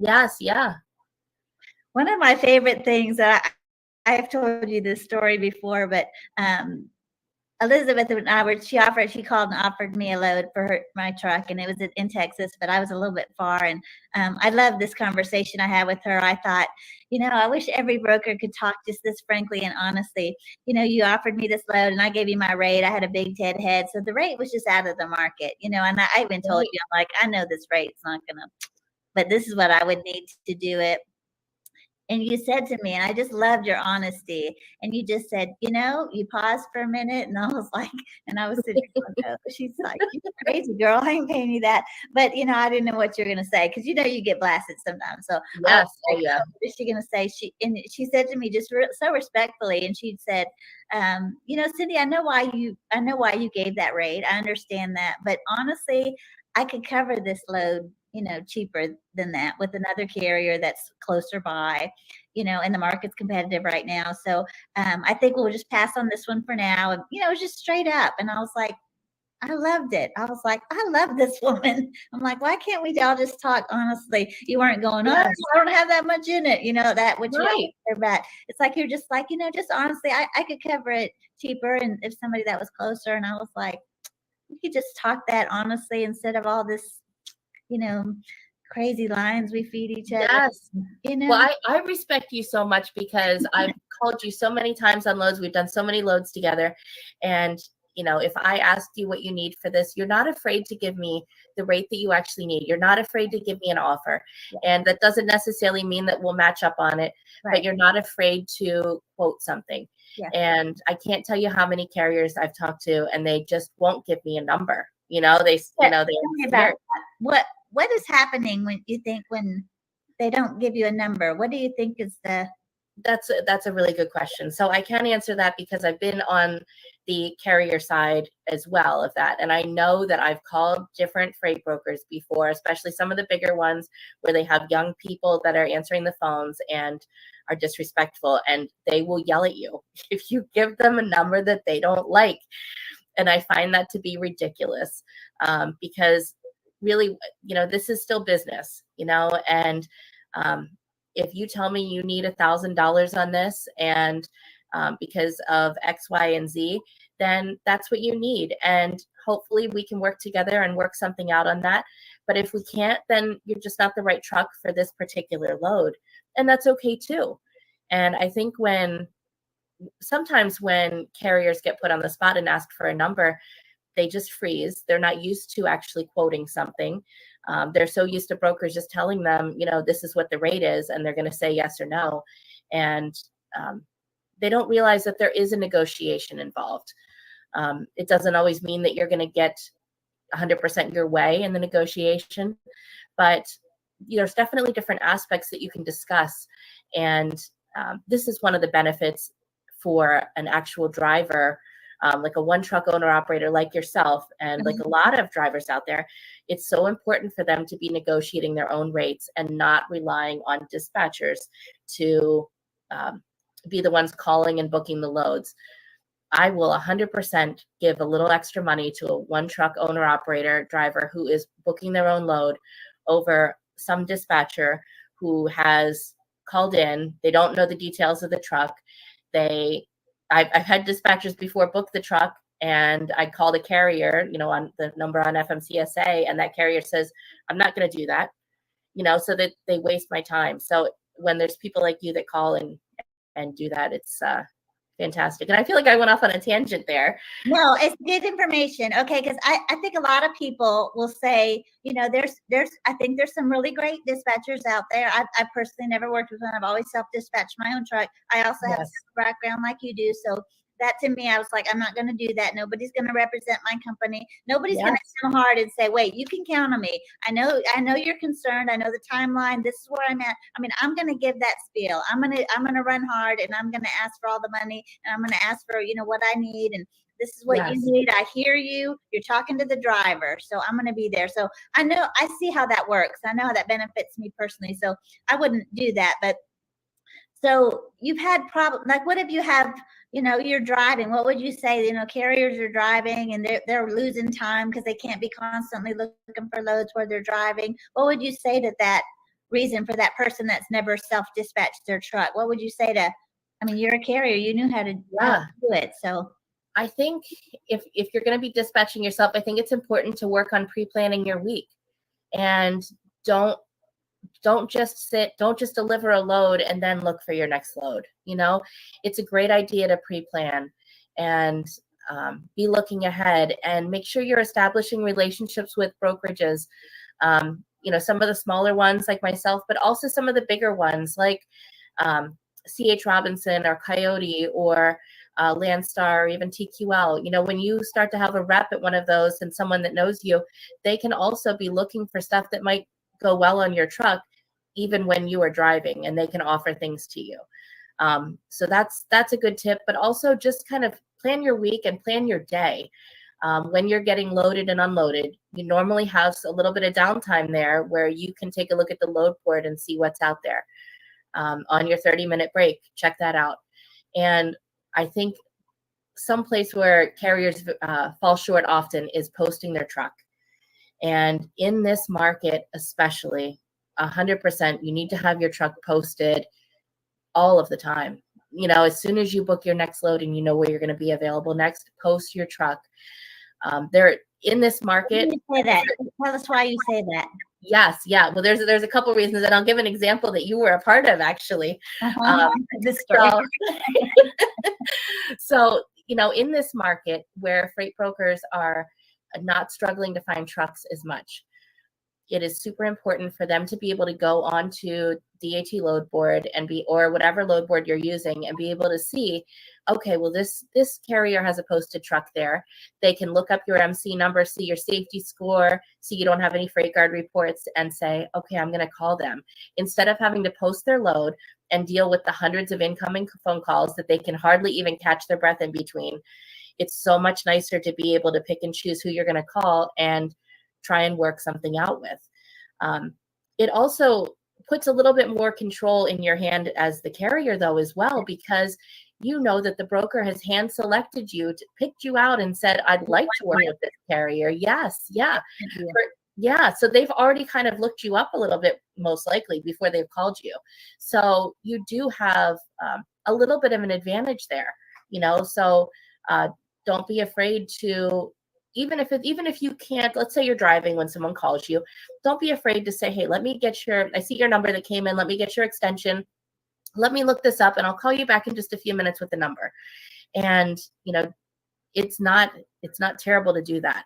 S: Yes, yeah.
R: One of my favorite things that I've told you this story before, but Elizabeth and I she called and offered me a load for my truck, and it was in Texas, but I was a little bit far. And I love this conversation I had with her. I thought, I wish every broker could talk just this frankly and honestly. You offered me this load, and I gave you my rate. I had a big dead head, so the rate was just out of the market. And I even told you, I'm like, I know this rate's not gonna, but this is what I would need to do it. And you said to me, and I just loved your honesty, and you just said, you paused for a minute, and I was like, and I was sitting there, she's like, you're crazy, girl, I ain't paying you that. But, I didn't know what you were going to say, because, you get blasted sometimes. So
S: yes,
R: what is she going to say? She said to me just so respectfully, and she said, Cindy, I know why you gave that rate. I understand that. But honestly, I could cover this load, cheaper than that with another carrier that's closer by, and the market's competitive right now. So I think we'll just pass on this one for now. And, it was just straight up. And I was like, I loved it. I was like, I love this woman. I'm like, why can't we all just talk honestly? You weren't going, I don't have that much in it. That which right. It's like, you're just like, just honestly, I could cover it cheaper. And if somebody that was closer, and I was like, we could just talk that honestly instead of all this, crazy lines we feed each other.
S: Yes. Well, I respect you so much, because I've called you so many times on loads. We've done so many loads together. And, if I asked you what you need for this, you're not afraid to give me the rate that you actually need. You're not afraid to give me an offer. Yeah. And that doesn't necessarily mean that we'll match up on it, right. But you're not afraid to quote something. Yeah. And I can't tell you how many carriers I've talked to, and they just won't give me a number. Tell me
R: about that. What is happening when they don't give you a number? What do you think is the?
S: That's a really good question. So I can answer that because I've been on the carrier side as well of that. And I know that I've called different freight brokers before, especially some of the bigger ones where they have young people that are answering the phones and are disrespectful, and they will yell at you if you give them a number that they don't like. And I find that to be ridiculous, because really, this is still business, and if you tell me you need $1,000 on this, and because of X, Y, and Z, then that's what you need. And hopefully we can work together and work something out on that. But if we can't, then you're just not the right truck for this particular load. And that's okay too. And I think sometimes when carriers get put on the spot and ask for a number, they just freeze. They're not used to actually quoting something. They're so used to brokers just telling them, this is what the rate is, and they're going to say yes or no. And they don't realize that there is a negotiation involved. It doesn't always mean that you're going to get 100% your way in the negotiation, but there's definitely different aspects that you can discuss. And this is one of the benefits for an actual driver, like a one truck owner operator like yourself, and like a lot of drivers out there. It's so important for them to be negotiating their own rates and not relying on dispatchers to be the ones calling and booking the loads. I will 100% give a little extra money to a one truck owner operator driver who is booking their own load over some dispatcher who has called in. They don't know the details of the truck. I've had dispatchers before book the truck, and I call the carrier, on the number on FMCSA, and that carrier says, I'm not going to do that, so that they waste my time. So when there's people like you that call and do that, it's Fantastic. And I feel like I went off on a tangent there.
R: No, it's good information. Okay, because I think a lot of people will say, you know, I think there's some really great dispatchers out there. I personally never worked with one. I've always self-dispatched my own truck. I also have a background like you do. So that to me, I was like, I'm not going to do that. Nobody's going to represent my company. Nobody's going to come hard and say, wait, you can count on me. I know you're concerned. I know the timeline. This is where I'm at. I mean, I'm going to give that spiel. I'm going to run hard, and I'm going to ask for all the money, and I'm going to ask for, you know, what I need. And this is what you need. I hear you. You're talking to the driver. So I'm going to be there. So I see how that works. I know how that benefits me personally. So I wouldn't do that. But so you've had problems, like what if you have, you know, you're driving, what would you say, you know, carriers are driving and they're losing time because they can't be constantly looking for loads where they're driving. What would you say to that reason for that person that's never self-dispatched their truck? What would you say to, I mean, you're a carrier, you knew how to do it. So
S: I think if you're going to be dispatching yourself, I think it's important to work on pre-planning your week, and don't just deliver a load and then look for your next load. You know, it's a great idea to pre-plan and be looking ahead, and make sure you're establishing relationships with brokerages. You know, some of the smaller ones like myself, but also some of the bigger ones like C.H. Robinson or Coyote or Landstar or even TQL. You know, when you start to have a rep at one of those and someone that knows you, they can also be looking for stuff that might go well on your truck even when you are driving, and they can offer things to you. So that's a good tip. But also just kind of plan your week and plan your day. When you're getting loaded and unloaded, you normally have a little bit of downtime there where you can take a look at the load board and see what's out there. On your 30-minute break, check that out. And I think some place where carriers fall short often is posting their truck. And in this market, especially, 100%, you need to have your truck posted all of the time. You know, as soon as you book your next load and you know where you're going to be available next, post your truck. They're in this market.
R: Say that. Tell us why you say that.
S: Yes, yeah. Well, there's a couple reasons, and I'll give an example that you were a part of, actually.
R: This story.
S: So, you know, in this market where freight brokers are not struggling to find trucks as much, it is super important for them to be able to go onto DAT load board or whatever load board you're using and be able to see, okay, well, this carrier has a posted truck there. They can look up your MC number, see your safety score, see you don't have any freight guard reports, and say, okay, I'm going to call them. Instead of having to post their load and deal with the hundreds of incoming phone calls that they can hardly even catch their breath in between, it's so much nicer to be able to pick and choose who you're going to call and try and work something out with. It also puts a little bit more control in your hand as the carrier, though, as well, because you know that the broker has hand selected you, picked you out and said, I'd like to work with this carrier. Yes. Yeah. Yeah. So they've already kind of looked you up a little bit, most likely, before they've called you. So you do have a little bit of an advantage there, you know, so don't be afraid to, even if you can't, let's say you're driving when someone calls you, don't be afraid to say, hey, let me get I see your number that came in. Let me get your extension. Let me look this up and I'll call you back in just a few minutes with the number. And, you know, it's not terrible to do that,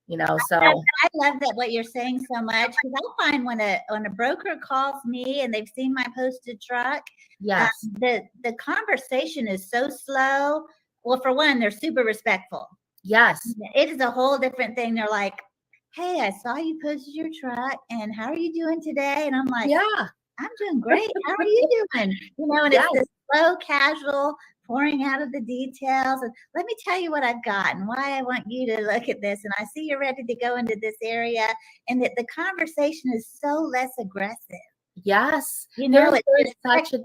S: you know, so.
R: I love that what you're saying so much, because I find when a broker calls me and they've seen my posted truck,
S: yes,
R: the conversation is so slow. Well, for one, they're super respectful.
S: Yes.
R: It is a whole different thing. They're like, hey, I saw you posted your truck and how are you doing today? And I'm like,
S: yeah,
R: I'm doing great. How are you doing? You know, and it's this slow, casual pouring out of the details. And let me tell you what I've got and why I want you to look at this. And I see you're ready to go into this area. And that the conversation is so less aggressive.
S: Yes.
R: You know,
S: it's such a,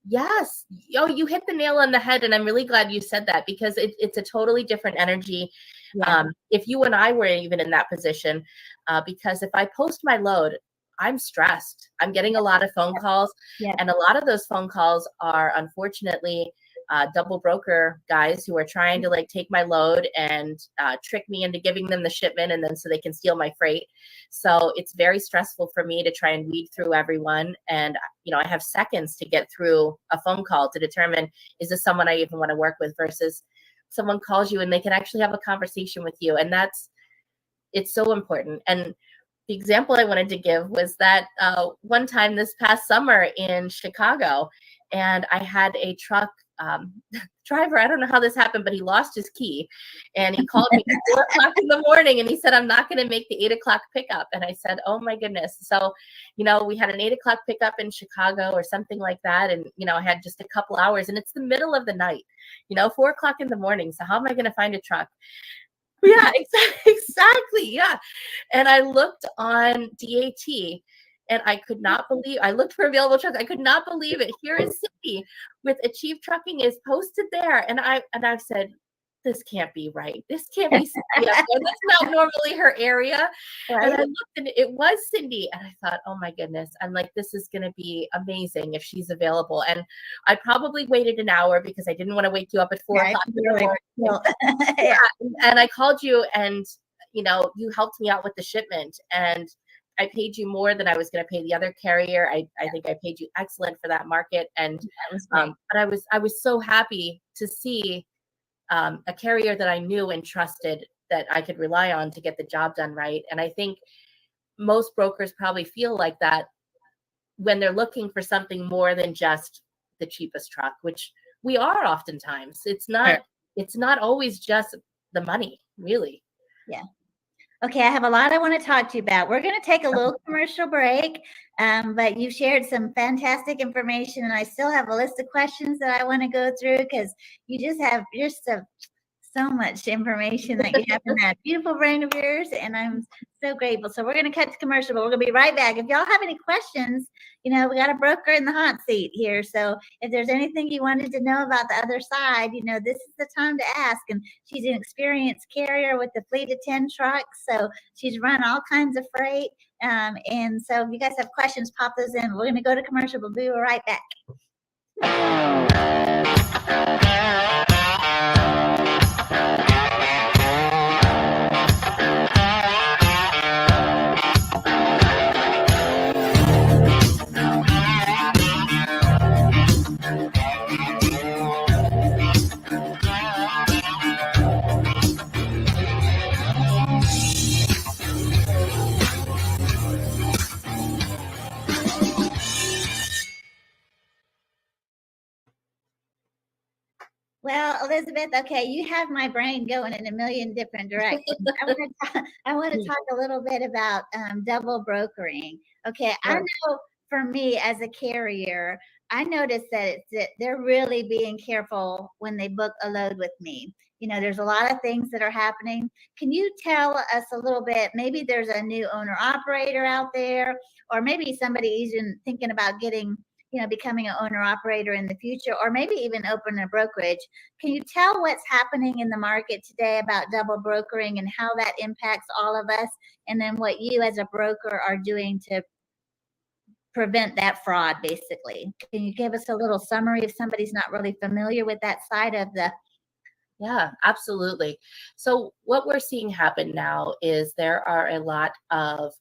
S: yes. Oh, you hit the nail on the head. And I'm really glad you said that, because it's a totally different energy. Yeah. If you and I were even in that position, because if I post my load, I'm stressed. I'm getting a lot of phone calls, and a lot of those phone calls are unfortunately double broker guys who are trying to like take my load and trick me into giving them the shipment, and then so they can steal my freight. So it's very stressful for me to try and weed through everyone. And, you know, I have seconds to get through a phone call to determine, is this someone I even want to work with, versus someone calls you and they can actually have a conversation with you. And it's so important. And the example I wanted to give was that one time this past summer in Chicago, and I had a truck driver. I don't know how this happened, but he lost his key, and he called me at 4 o'clock in the morning, and he said, "I'm not going to make the 8 o'clock pickup." And I said, "Oh my goodness!" So, you know, we had an 8 o'clock pickup in Chicago or something like that, and you know, I had just a couple hours, and it's the middle of the night, you know, 4 o'clock in the morning. So how am I going to find a truck? Yeah, exactly. Yeah. And I looked on DAT and I could not believe, I looked for available trucks. I could not believe it. Here is Cindy with Achieve Trucking is posted there. And I said, this can't be right. This can't be Cindy. That's not normally her area.
R: Right.
S: And I looked and it was Cindy. And I thought, oh my goodness. I'm like, this is going to be amazing if she's available. And I probably waited an hour because I didn't want to wake you up at 4 o'clock in the morning. Yeah. And I called you and, you know, you helped me out with the shipment, and I paid you more than I was going to pay the other carrier. I think I paid you excellent for that market. And, but I was so happy to see a carrier that I knew and trusted that I could rely on to get the job done right. And I think most brokers probably feel like that when they're looking for something more than just the cheapest truck, which we are oftentimes. It's not always just the money, really.
R: Yeah. Okay, I have a lot I want to talk to you about. We're going to take a little commercial break, but you shared some fantastic information, and I still have a list of questions that I want to go through because you're so much information that you have in that beautiful brain of yours, and I'm so grateful. So we're going to cut to commercial, but we're going to be right back. If y'all have any questions, you know, we got a broker in the hot seat here. So if there's anything you wanted to know about the other side, you know, this is the time to ask. And she's an experienced carrier with a fleet of 10 trucks. So she's run all kinds of freight. And so if you guys have questions, pop those in. We're going to go to commercial, but we'll be right back. Well, Elizabeth, okay, you have my brain going in a million different directions. I want to talk a little bit about double brokering. Okay, I know for me as a carrier, I noticed that they're really being careful when they book a load with me. You know, there's a lot of things that are happening. Can you tell us a little bit? Maybe there's a new owner operator out there, or maybe somebody even thinking about getting, you know, becoming an owner operator in the future, or maybe even open a brokerage. Can you tell what's happening in the market today about double brokering and how that impacts all of us? And then what you as a broker are doing to prevent that fraud, basically. Can you give us a little summary if somebody's not really familiar with that side of the?
S: Yeah, absolutely. So what we're seeing happen now is there are a lot of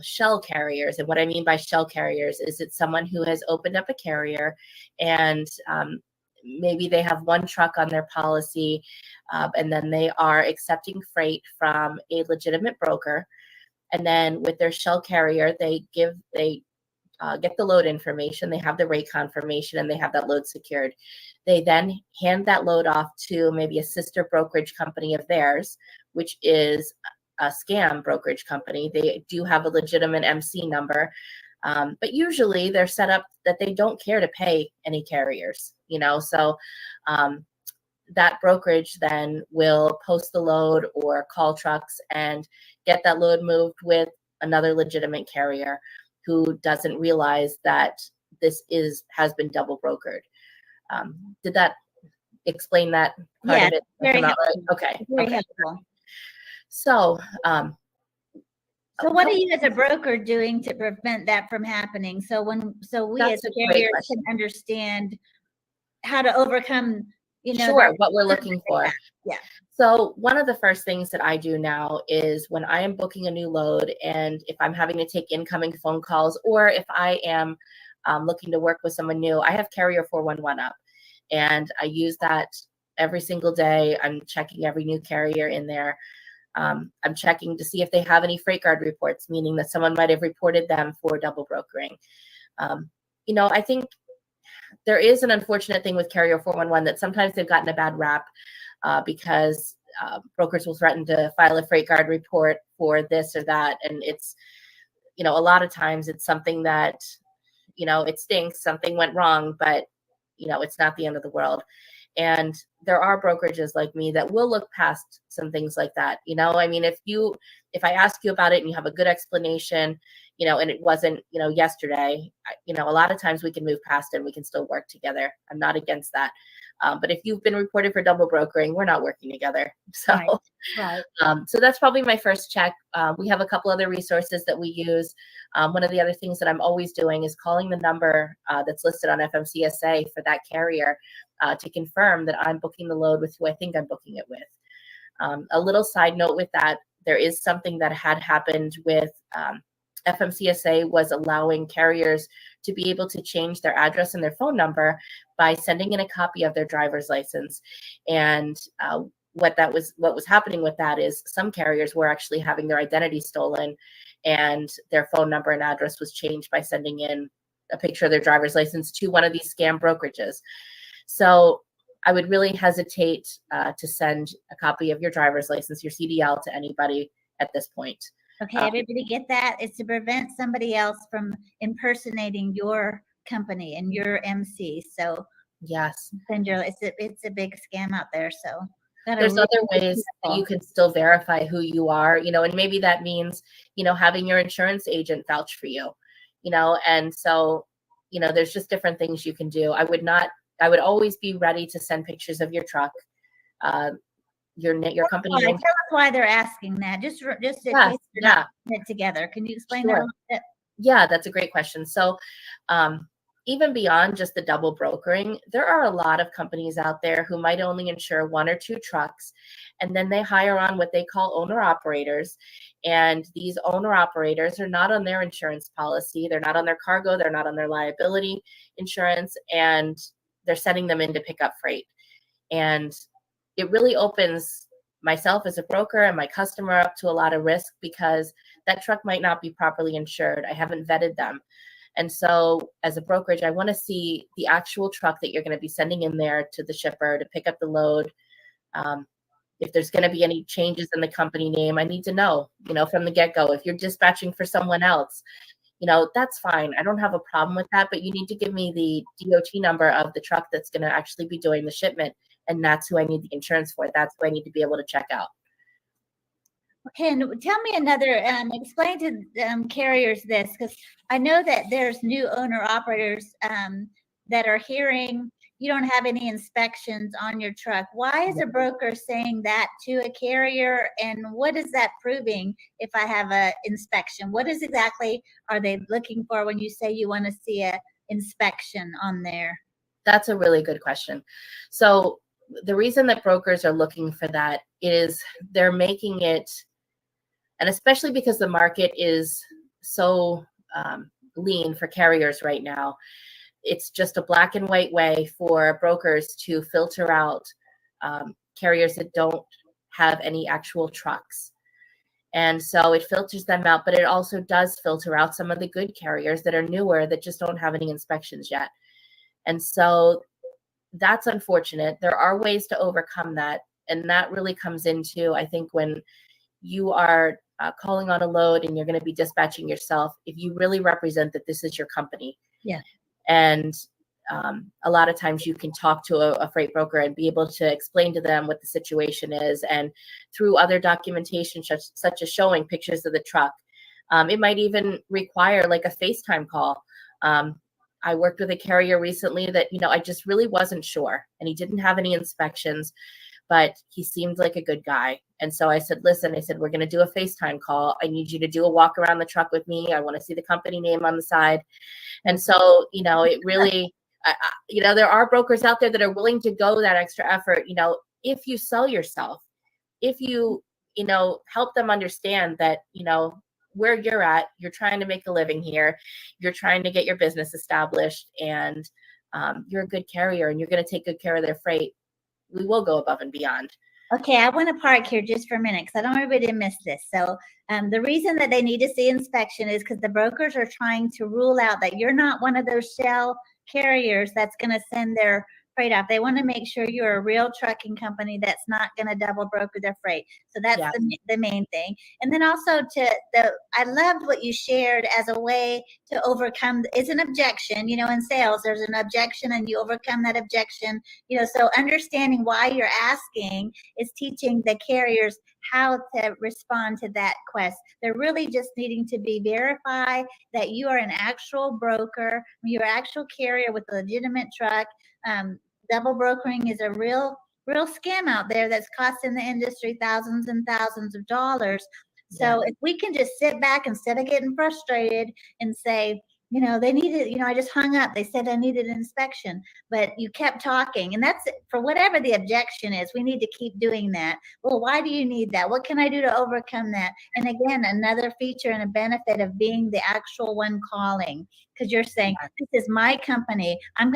S: shell carriers. And what I mean by shell carriers is it's someone who has opened up a carrier and maybe they have one truck on their policy and then they are accepting freight from a legitimate broker. And then with their shell carrier, they get the load information, they have the rate confirmation, and they have that load secured. They then hand that load off to maybe a sister brokerage company of theirs, which is a scam brokerage company. They do have a legitimate MC number, but usually they're set up that they don't care to pay any carriers, you know, so that brokerage then will post the load or call trucks and get that load moved with another legitimate carrier who doesn't realize that this has been double brokered. Did that explain that part of it?
R: Very helpful.
S: Right? Okay.
R: Very helpful.
S: So,
R: so what are you as a broker doing to prevent that from happening? So we as carriers can understand how to overcome,
S: Sure, what we're looking for.
R: Yeah.
S: So one of the first things that I do now is when I am booking a new load, and if I'm having to take incoming phone calls, or if I am looking to work with someone new, I have Carrier 411 up, and I use that every single day. I'm checking every new carrier in there. I'm checking to see if they have any freight guard reports, meaning that someone might have reported them for double brokering. I think there is an unfortunate thing with Carrier 411 that sometimes they've gotten a bad rap because brokers will threaten to file a freight guard report for this or that. And it's, a lot of times it's something that, it stinks, something went wrong, but, it's not the end of the world. And there are brokerages like me that will look past some things like that. If I ask you about it and you have a good explanation, and it wasn't, yesterday, a lot of times we can move past it and we can still work together. I'm not against that. But if you've been reported for double brokering, we're not working together. So,
R: right.
S: So that's probably my first check. We have a couple other resources that we use. One of the other things that I'm always doing is calling the number that's listed on FMCSA for that carrier to confirm that I'm booking the load with who I think I'm booking it with. A little side note with that, there is something that had happened with FMCSA was allowing carriers to be able to change their address and their phone number by sending in a copy of their driver's license. And what was happening with that is some carriers were actually having their identity stolen, and their phone number and address was changed by sending in a picture of their driver's license to one of these scam brokerages. So I would really hesitate to send a copy of your driver's license, your CDL, to anybody at this point.
R: Okay, everybody get that? It's to prevent somebody else from impersonating your company and your MC. So
S: yes,
R: it's a big scam out there. So
S: there's other ways that you can still verify who you are, and maybe that means, having your insurance agent vouch for you, and so, there's just different things you can do. I would always be ready to send pictures of your truck, your company name.
R: Tell us why they're asking that. Just in case they're not putting it together. Can you explain that a little bit?
S: Yeah, that's a great question. So, even beyond just the double brokering, there are a lot of companies out there who might only insure one or two trucks, and then they hire on what they call owner operators. And these owner operators are not on their insurance policy. They're not on their cargo. They're not on their liability insurance, and they're sending them in to pick up freight. And it really opens myself as a broker and my customer up to a lot of risk because that truck might not be properly insured. I haven't vetted them. And so as a brokerage, I want to see the actual truck that you're going to be sending in there to the shipper to pick up the load. If there's going to be any changes in the company name, I need to know, from the get-go. If you're dispatching for someone else, that's fine. I don't have a problem with that, but you need to give me the DOT number of the truck that's going to actually be doing the shipment. And that's who I need the insurance for. That's who I need to be able to check out.
R: Okay, and tell me another, explain to carriers this, because I know that there's new owner operators that are hearing you don't have any inspections on your truck. Why is a broker saying that to a carrier, and what is that proving if I have an inspection? What is exactly are they looking for when you say you want to see a inspection on there?
S: That's a really good question. So the reason that brokers are looking for that is they're making it, and especially because the market is so lean for carriers right now, it's just a black and white way for brokers to filter out carriers that don't have any actual trucks. And so it filters them out, but it also does filter out some of the good carriers that are newer that just don't have any inspections yet. And so that's unfortunate. There are ways to overcome that. And that really comes into, I think, when you are calling on a load and you're going to be dispatching yourself, if you really represent that this is your company.
R: Yeah.
S: And a lot of times you can talk to a freight broker and be able to explain to them what the situation is. And through other documentation, such as showing pictures of the truck, it might even require like a FaceTime call. I worked with a carrier recently that, I just really wasn't sure, and he didn't have any inspections, but he seemed like a good guy. And so I said, listen, we're going to do a FaceTime call. I need you to do a walk around the truck with me. I want to see the company name on the side. And so, it really There are brokers out there that are willing to go that extra effort, if you sell yourself, if you, help them understand that, where you're at, you're trying to make a living here, you're trying to get your business established, and you're a good carrier and you're going to take good care of their freight. We will go above and beyond.
R: Okay, I want to park here just for a minute because I don't want everybody to miss this. So the reason that they need to see inspection is because the brokers are trying to rule out that you're not one of those shell carriers that's going to send their freight off. They want to make sure you're a real trucking company that's not going to double broker their freight. So that's the main thing. And then also I loved what you shared as a way to overcome, it's an objection, in sales, there's an objection and you overcome that objection, so understanding why you're asking is teaching the carriers how to respond to that quest. They're really just needing to be verified that you are an actual broker, you're an actual carrier with a legitimate truck. Double brokering is a real scam out there that's costing the industry thousands and thousands of dollars. So if we can just sit back instead of getting frustrated and say, they needed, I just hung up. They said I needed an inspection, but you kept talking. And that's for whatever the objection is. We need to keep doing that. Well, why do you need that? What can I do to overcome that? And again, another feature and a benefit of being the actual one calling, because you're saying, this is my company. I'm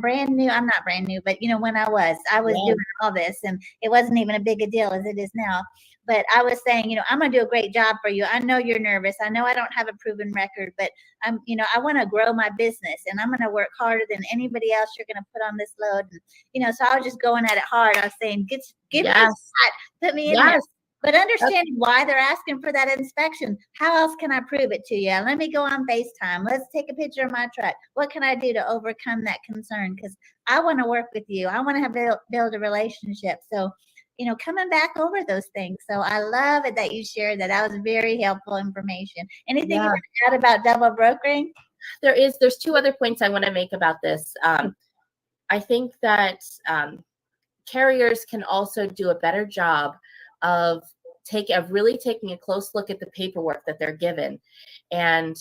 R: brand new. I'm not brand new, but when I was doing all this, and it wasn't even a big a deal as it is now. But I was saying, I'm going to do a great job for you. I know you're nervous. I know I don't have a proven record, but I want to grow my business and I'm going to work harder than anybody else you're going to put on this load. And, so I was just going at it hard. I was saying, give me a shot, put me in there. But understanding why they're asking for that inspection, how else can I prove it to you? Let me go on FaceTime. Let's take a picture of my truck. What can I do to overcome that concern? Because I want to work with you. I want to build a relationship. So, coming back over those things. So I love it that you shared that. That was very helpful information. Anything you want to add about double brokering?
S: There's two other points I want to make about this. I think that carriers can also do a better job of really taking a close look at the paperwork that they're given and,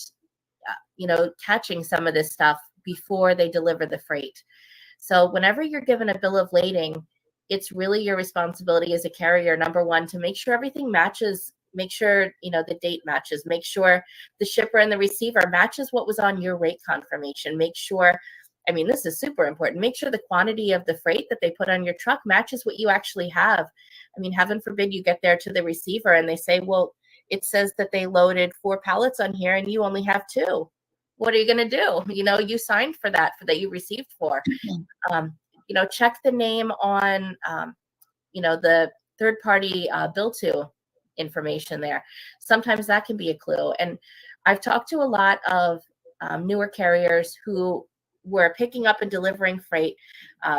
S: catching some of this stuff before they deliver the freight. So whenever you're given a bill of lading, it's really your responsibility as a carrier, number one, to make sure everything matches, make sure, the date matches, make sure the shipper and the receiver matches what was on your rate confirmation, make sure, this is super important, make sure the quantity of the freight that they put on your truck matches what you actually have. Heaven forbid you get there to the receiver and they say, well, it says that they loaded 4 pallets on here and you only have 2. What are you going to do? You signed for that you received for. Check the name on, the third party bill to information there. Sometimes that can be a clue. And I've talked to a lot of newer carriers who were picking up and delivering freight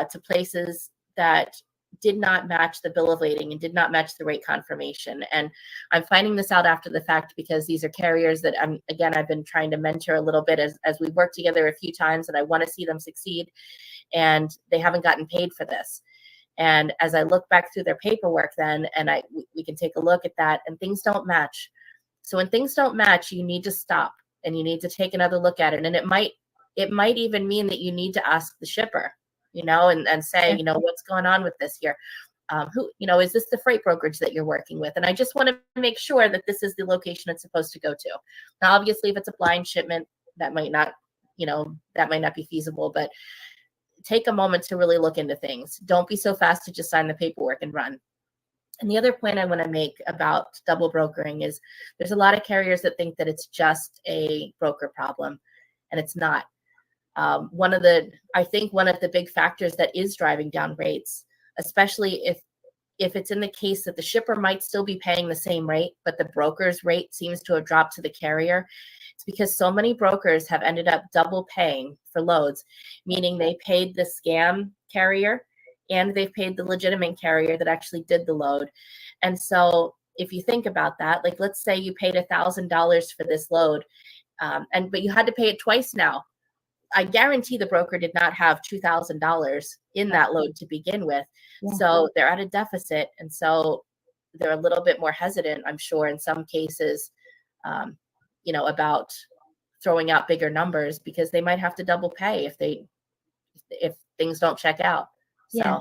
S: to places that did not match the bill of lading and did not match the rate confirmation. And I'm finding this out after the fact because these are carriers that I've been trying to mentor a little bit as we work together a few times, and I want to see them succeed. And they haven't gotten paid for this. And as I look back through their paperwork then, and we can take a look at that, and things don't match. So when things don't match, you need to stop and you need to take another look at it. And it might even mean that you need to ask the shipper, and say, what's going on with this here? Is this the freight brokerage that you're working with? And I just want to make sure that this is the location it's supposed to go to. Now, obviously, if it's a blind shipment, that might not be feasible, but take a moment to really look into things. Don't be so fast to just sign the paperwork and run. And the other point I want to make about double brokering is there's a lot of carriers that think that it's just a broker problem, and it's not. One of the big factors that is driving down rates, especially if it's in the case that the shipper might still be paying the same rate, but the broker's rate seems to have dropped to the carrier, it's because so many brokers have ended up double paying for loads, meaning they paid the scam carrier and they've paid the legitimate carrier that actually did the load. And so if you think about that, like let's say you paid $1,000 for this load, but you had to pay it twice now. I guarantee the broker did not have $2,000 in that load to begin with. Yeah. So they're at a deficit. And so they're a little bit more hesitant, I'm sure, in some cases, about throwing out bigger numbers because they might have to double pay if they if things don't check out. So.
R: Yeah.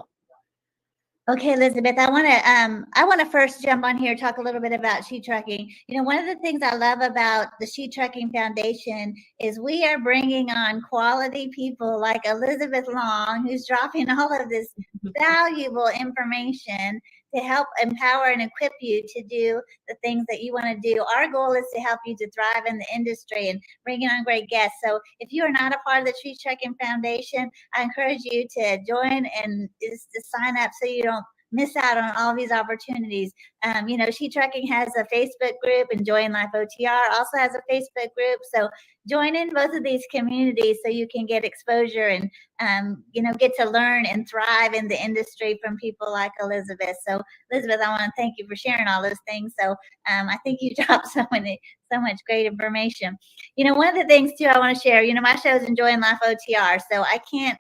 R: Okay, Elizabeth, I want to first jump on here, talk a little bit about She Trucking. You know, one of the things I love about the She Trucking Foundation is we are bringing on quality people like Elizabeth Long, who's dropping all of this valuable information to help empower and equip you to do the things that you want to do. Our goal is to help you to thrive in the industry and bringing on great guests. So if you are not a part of the She Trucking Foundation, I encourage you to join and just to sign up so you don't miss out on all these opportunities. You know, She Trucking has a Facebook group, and Join Life OTR also has a Facebook group. So join in both of these communities so you can get exposure and, you know, get to learn and thrive in the industry from people like Elizabeth. So Elizabeth, I want to thank you for sharing all those things. So I think you dropped so much great information. You know, one of the things too I want to share, you know, my show is Enjoying Life OTR, so I can't,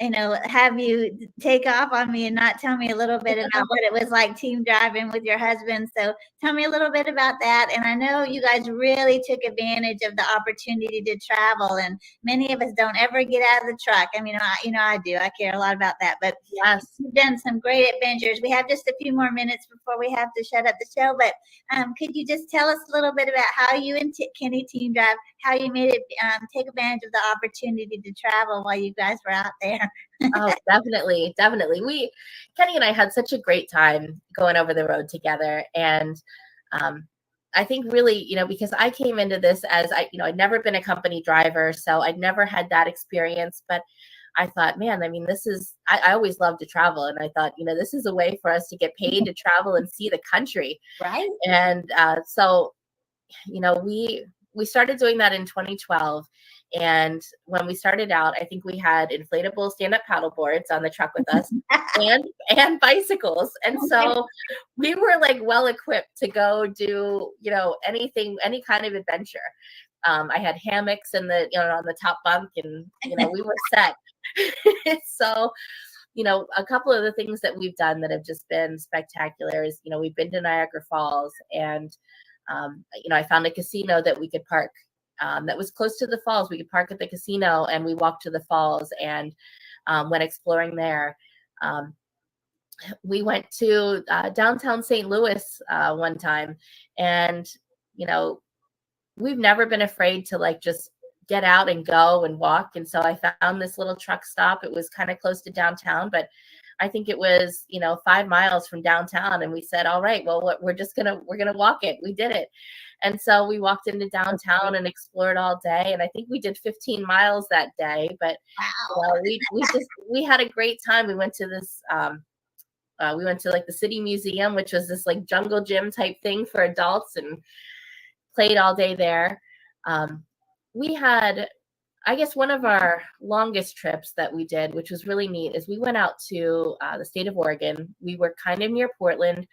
R: you know, have you take off on me and not tell me a little bit about what it was like team driving with your husband. So tell me a little bit about that. And I know you guys really took advantage of the opportunity to travel, and many of us don't ever get out of the truck. I mean, I do. I care a lot about that. But
S: yes,
R: you've done some great adventures. We have just a few more minutes before we have to shut up the show. But could you just tell us a little bit about how you and Kenny team drive, how you made it take advantage of the opportunity to travel while you guys were out there?
S: Oh, definitely. Kenny and I had such a great time going over the road together. And I think really, you know, because I came into this as I'd never been a company driver, so I'd never had that experience. But I thought, man, I mean, I always loved to travel. And I thought, you know, this is a way for us to get paid to travel and see the country.
R: Right.
S: And so, you know, we started doing that in 2012. And when we started out, I think we had inflatable stand-up paddle boards on the truck with us and bicycles. And so we were like well equipped to go do, you know, anything, any kind of adventure. I had hammocks on the top bunk, and, you know, we were set. So, you know, a couple of the things that we've done that have just been spectacular is, you know, we've been to Niagara Falls, and you know, I found a casino that we could park that was close to the falls. We could park at the casino, and we walked to the falls and went exploring there. We went to downtown St. Louis one time, and, you know, we've never been afraid to like just get out and go and walk. And so I found this little truck stop. It was kind of close to downtown, but I think it was, you know, 5 miles from downtown. And we said, all right, well, we're going to walk it. We did it. And so we walked into downtown and explored all day. And I think we did 15 miles that day, but
R: wow.
S: We had a great time. We went to this, we went to like the City Museum, which was this like jungle gym type thing for adults, and played all day there. We had, I guess, one of our longest trips that we did, which was really neat, is we went out to the state of Oregon. We were kind of near Portland.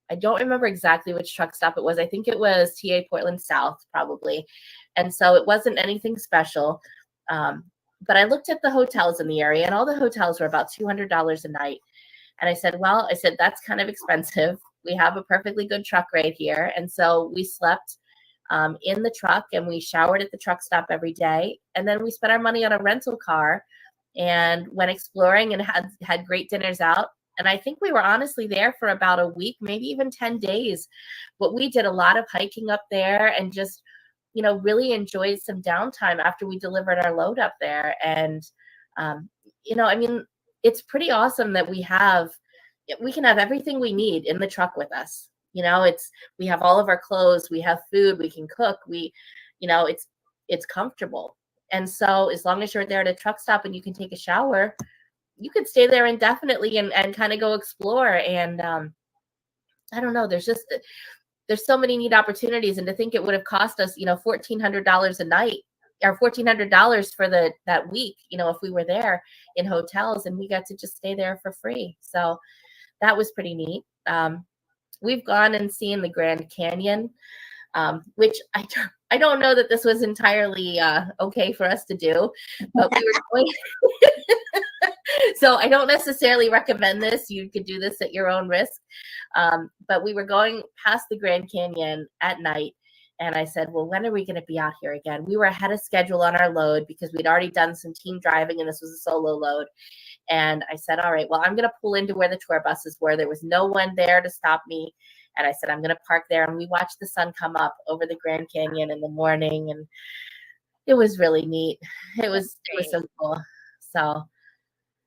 S: I don't remember exactly which truck stop it was. I think it was TA Portland South, probably. And so it wasn't anything special. But I looked at the hotels in the area, and all the hotels were about $200 a night. And I said, that's kind of expensive. We have a perfectly good truck right here. And so we slept in the truck, and we showered at the truck stop every day. And then we spent our money on a rental car and went exploring and had great dinners out. And I think we were honestly there for about a week, maybe even 10 days. But we did a lot of hiking up there, and just, you know, really enjoyed some downtime after we delivered our load up there. And, you know, I mean, it's pretty awesome that we can have everything we need in the truck with us. You know, we have all of our clothes, we have food, we can cook, you know, it's comfortable. And so as long as you're there at a truck stop and you can take a shower, you could stay there indefinitely and kind of go explore. And I don't know, there's so many neat opportunities. And to think it would have cost us, you know, $1,400 a night, or $1,400 for that week, you know, if we were there in hotels, and we got to just stay there for free. So that was pretty neat. We've gone and seen the Grand Canyon, which I don't know that this was entirely okay for us to do, but we were going. So I don't necessarily recommend this. You could do this at your own risk. But we were going past the Grand Canyon at night, And I said, well, when are we going to be out here again? We were ahead of schedule on our load because we'd already done some team driving and this was a solo load. And I said, all right, well, I'm going to pull into where the tour buses were. There was no one there to stop me. And I said, I'm going to park there. And we watched the sun come up over the Grand Canyon in the morning. And it was really neat. It was so cool. So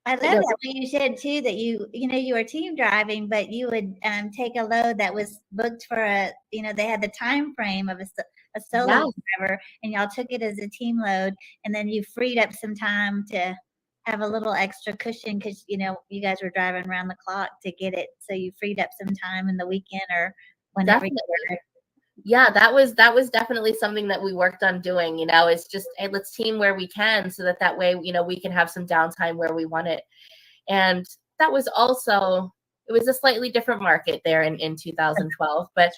R: I love that when you said too that you were team driving, but you would take a load that was booked for they had the time frame of a solo driver, and y'all took it as a team load, and then you freed up some time to have a little extra cushion because you guys were driving around the clock to get it, so you freed up some time in the weekend or whenever.
S: Yeah, that was definitely something that we worked on doing. It's just, hey, let's team where we can so that way, we can have some downtime where we want it. And that was also, it was a slightly different market there in 2012. But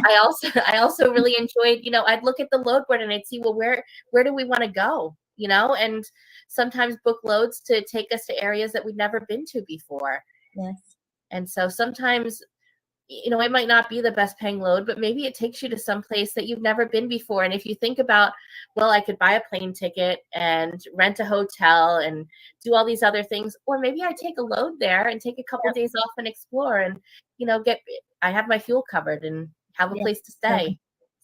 S: I also really enjoyed, I'd look at the load board and I'd see, well, where do we want to go? And sometimes book loads to take us to areas that we'd never been to before.
R: Yes.
S: And so sometimes, it might not be the best paying load, but maybe it takes you to some place that you've never been before. And if you think about, well, I could buy a plane ticket and rent a hotel and do all these other things, or maybe I take a load there and take a couple of days off and explore and, I have my fuel covered and have a place to stay.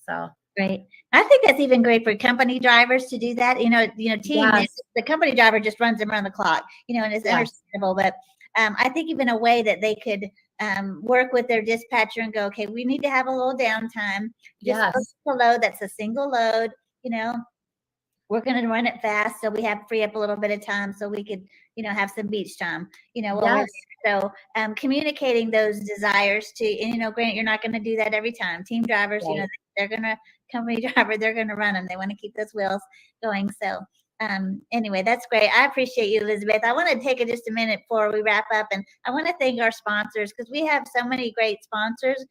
S: So.
R: Great. I think that's even great for company drivers to do that. Team, the company driver just runs them around the clock, and it's understandable, but I think even a way that they could work with their dispatcher and go, okay, we need to have a little downtime. Just book a load that's a single load, we're going to run it fast so we have free up a little bit of time so we could, have some beach time, So communicating those desires to, and, Grant, you're not going to do that every time. Team drivers, they're going to, company driver, they're going to run them. They want to keep those wheels going. So anyway, that's great. I appreciate you, Elizabeth. I want to take just a minute before we wrap up, and I want to thank our sponsors because we have so many great sponsors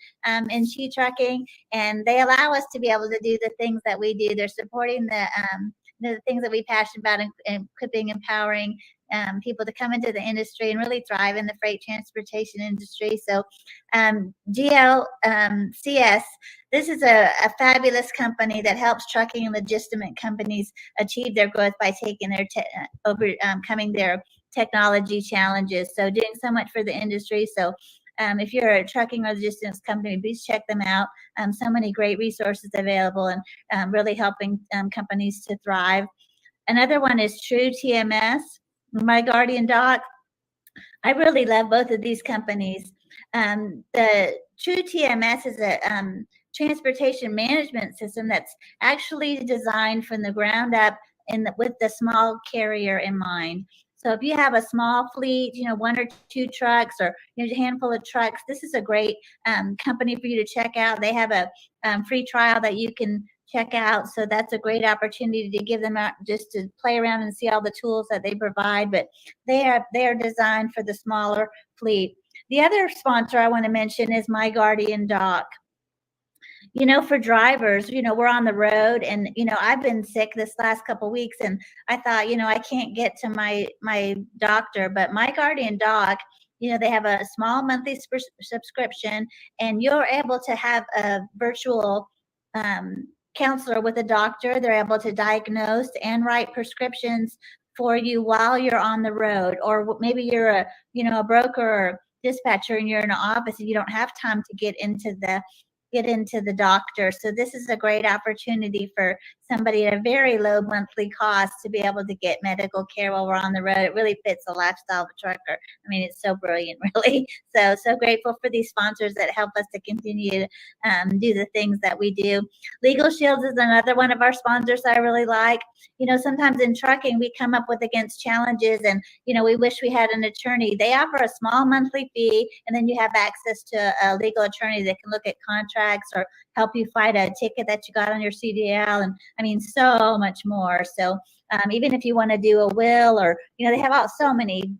R: in She Trucking, and they allow us to be able to do the things that we do. They're supporting the things that we passionate about and equipping, empowering people to come into the industry and really thrive in the freight transportation industry. So GLCS, this is a fabulous company that helps trucking and logistic companies achieve their growth by taking overcoming their technology challenges. So doing so much for the industry. So if you're a trucking or logistics company, please check them out. So many great resources available and really helping companies to thrive. Another one is True TMS, My Guardian Doc. I really love both of these companies. The True TMS is a transportation management system that's actually designed from the ground up with the small carrier in mind. So if you have a small fleet, 1 or 2 trucks or a handful of trucks, this is a great company for you to check out. They have a free trial that you can check out. So that's a great opportunity to give them out just to play around and see all the tools that they provide. But they are designed for the smaller fleet. The other sponsor I want to mention is My Guardian Doc. For drivers, we're on the road and, I've been sick this last couple of weeks and I thought, I can't get to my doctor, but My Guardian Doc, they have a small monthly subscription and you're able to have a virtual counselor with a doctor. They're able to diagnose and write prescriptions for you while you're on the road, or maybe you're a broker or dispatcher and you're in an office and you don't have time to get into the doctor. So this is a great opportunity for somebody at a very low monthly cost to be able to get medical care while we're on the road. It really fits the lifestyle of a trucker. I mean, it's so brilliant, really. So grateful for these sponsors that help us to continue to do the things that we do. Legal Shields is another one of our sponsors I really like. Sometimes in trucking, we come up against challenges and, we wish we had an attorney. They offer a small monthly fee and then you have access to a legal attorney that can look at contracts or help you fight a ticket that you got on your CDL. And I mean, so much more. So even if you want to do a will or, they have so many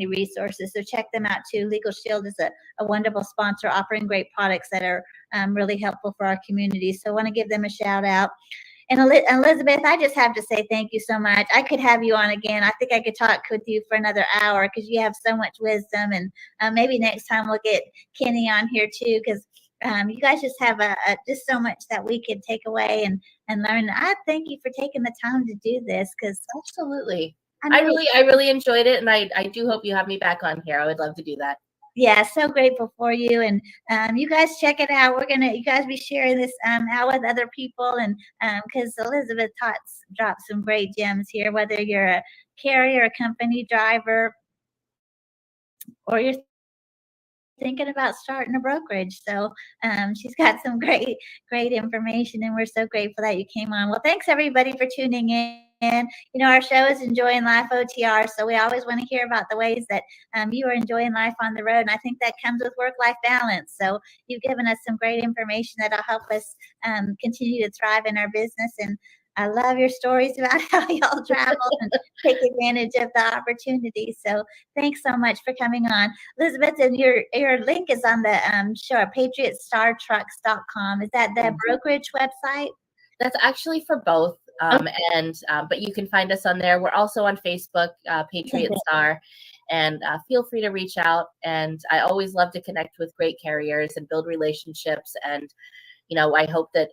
R: resources. So check them out too. Legal Shield is a wonderful sponsor offering great products that are really helpful for our community. So I want to give them a shout out. And Elizabeth, I just have to say thank you so much. I could have you on again. I think I could talk with you for another hour because you have so much wisdom. And maybe next time we'll get Kenny on here too because you guys just have just so much that we could take away and learn. I thank you for taking the time to do this, because
S: absolutely. I really enjoyed it, and I do hope you have me back on here. I would love to do that.
R: Yeah, so grateful for you, and you guys check it out. You guys be sharing this out with other people, and because Elizabeth dropped some great gems here. Whether you're a carrier, a company driver, or you're thinking about starting a brokerage. So she's got some great information, and we're so grateful that you came on. Well, thanks everybody for tuning in. Our show is Enjoying Life OTR, so we always want to hear about the ways that you are enjoying life on the road, and I think that comes with work-life balance. So you've given us some great information that'll help us continue to thrive in our business, and I love your stories about how y'all travel and take advantage of the opportunity. So thanks so much for coming on. Elizabeth, and your link is on the show, patriotstartrucks.com. Is that the brokerage website?
S: That's actually for both. But you can find us on there. We're also on Facebook, Patriot Star, and feel free to reach out. And I always love to connect with great carriers and build relationships. And, I hope that,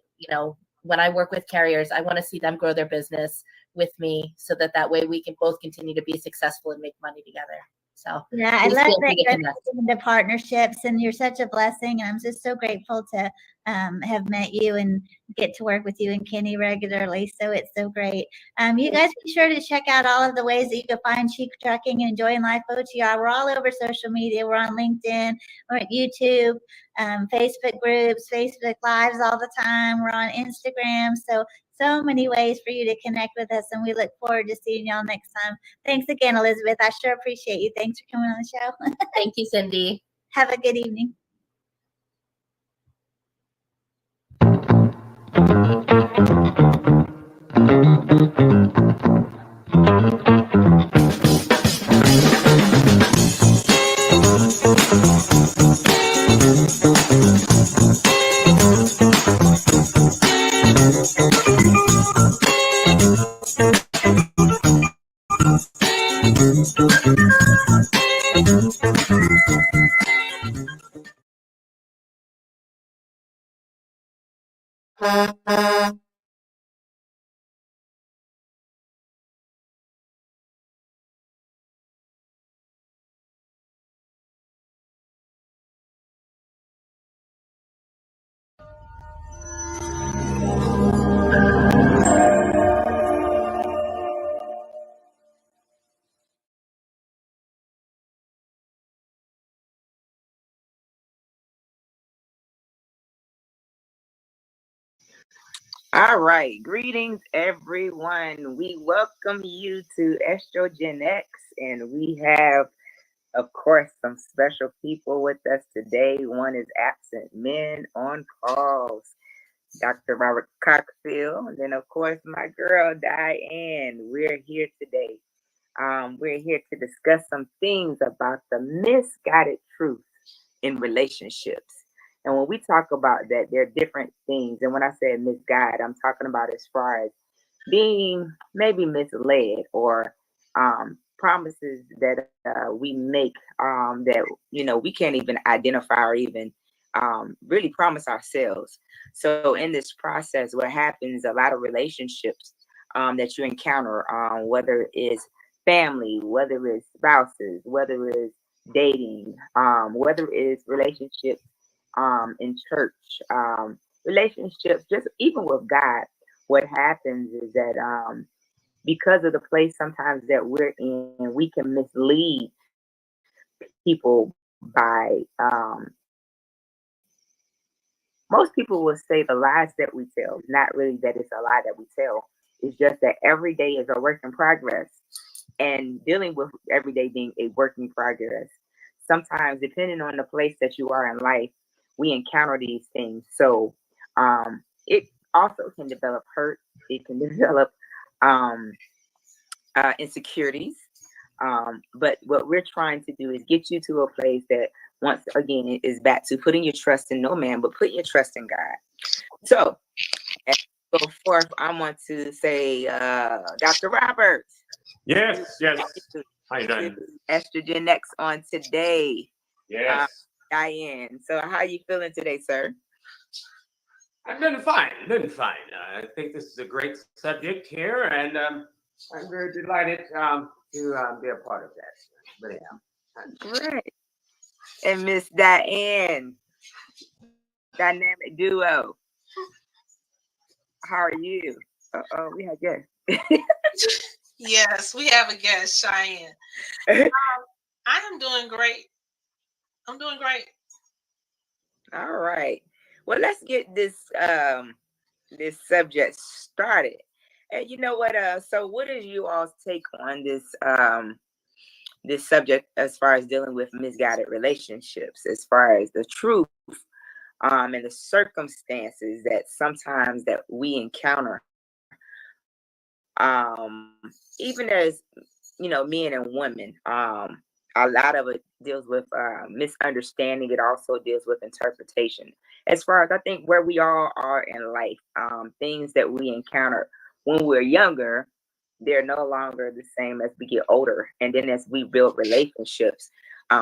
S: when I work with carriers, I want to see them grow their business with me, so that way we can both continue to be successful and make money together. So
R: yeah, I love that you're into partnerships, and you're such a blessing. And I'm just so grateful to have met you and get to work with you and Kenny regularly. So it's so great. You guys be sure to check out all of the ways that you can find Chic Trucking and Enjoying Life OTR. We're all over social media. We're on LinkedIn, we're at YouTube, Facebook groups, Facebook Lives all the time. We're on Instagram. So many ways for you to connect with us, and we look forward to seeing y'all next time. Thanks again, Elizabeth. I sure appreciate you. Thanks for coming on the show.
S: Thank you, Cindy.
R: Have a good evening.
T: All right. Greetings, everyone. We welcome you to Estrogen X, and we have, of course, some special people with us today. One is absent men on calls, Dr. Robert Coxfield, and then, of course, my girl, Diane. We're here today. We're here to discuss some things about the misguided truth in relationships. And when we talk about that, there are different things. And when I say misguide, I'm talking about as far as being maybe misled, or promises that we make that, we can't even identify or even really promise ourselves. So in this process, what happens, a lot of relationships that you encounter, whether it's family, whether it's spouses, whether it's dating, whether it's relationships in church, relationships, just even with God, what happens is that because of the place sometimes that we're in, we can mislead people by most people will say the lies that we tell, not really that it's a lie that we tell. It's just that every day is a work in progress. And dealing with every day being a work in progress, sometimes depending on the place that you are in life, we encounter these things. So it also can develop hurt. It can develop insecurities. But what we're trying to do is get you to a place that, once again, is back to putting your trust in no man, but put your trust in God. So, as we go forth, I want to say, Dr. Roberts.
U: Yes. How you doing?
T: Estrogen X on today.
U: Yes.
T: Diane. So how are you feeling today, sir?
U: I'm doing fine. I think this is a great subject here, and I'm very delighted to be a part of that. But yeah.
T: Great. And Miss Diane, dynamic duo. How are you? We had guests.
C: Yes, we have a guest, Cheyenne. I am doing great. I'm doing great.
T: All right. Well, let's get this this subject started. And you know what? So what is you all's take on this this subject as far as dealing with misguided relationships, as far as the truth and the circumstances that sometimes that we encounter, even as men and women. A lot of it deals with misunderstanding. It also deals with interpretation. As far as I think where we all are in life, things that we encounter when we're younger, they're no longer the same as we get older. And then as we build relationships,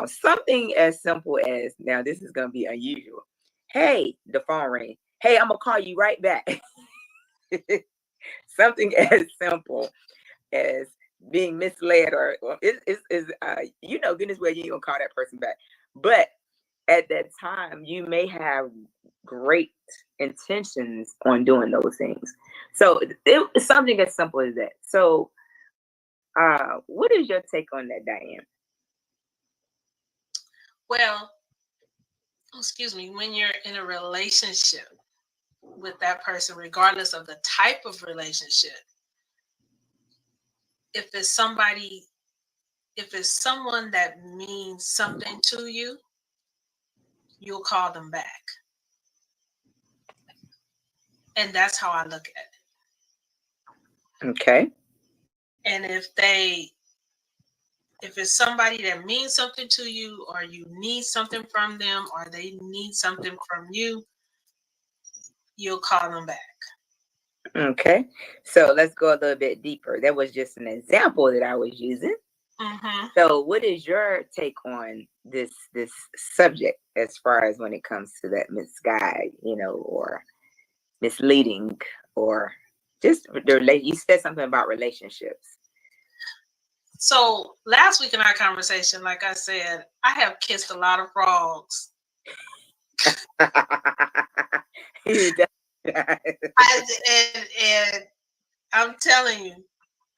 T: something as simple as, now this is going to be unusual. Hey, the phone ring. Hey, I'm going to call you right back. Something as simple as being misled or goodness well, you ain't gonna call that person back. But at that time, you may have great intentions on doing those things. So it's something as simple as that. So what is your take on that, Diane?
C: Well, excuse me, when you're in a relationship with that person, regardless of the type of relationship, if it's someone that means something to you, you'll call them back. And that's how I look at it.
T: Okay.
C: And if it's somebody that means something to you, or you need something from them, or they need something from you, you'll call them back.
T: Okay. So let's go a little bit deeper. That was just an example that I was using.
C: Mm-hmm.
T: So what is your take on this subject as far as when it comes to that misguide, or misleading, or just you said something about relationships.
C: So last week in our conversation, like I said, I have kissed a lot of frogs. And I'm telling you,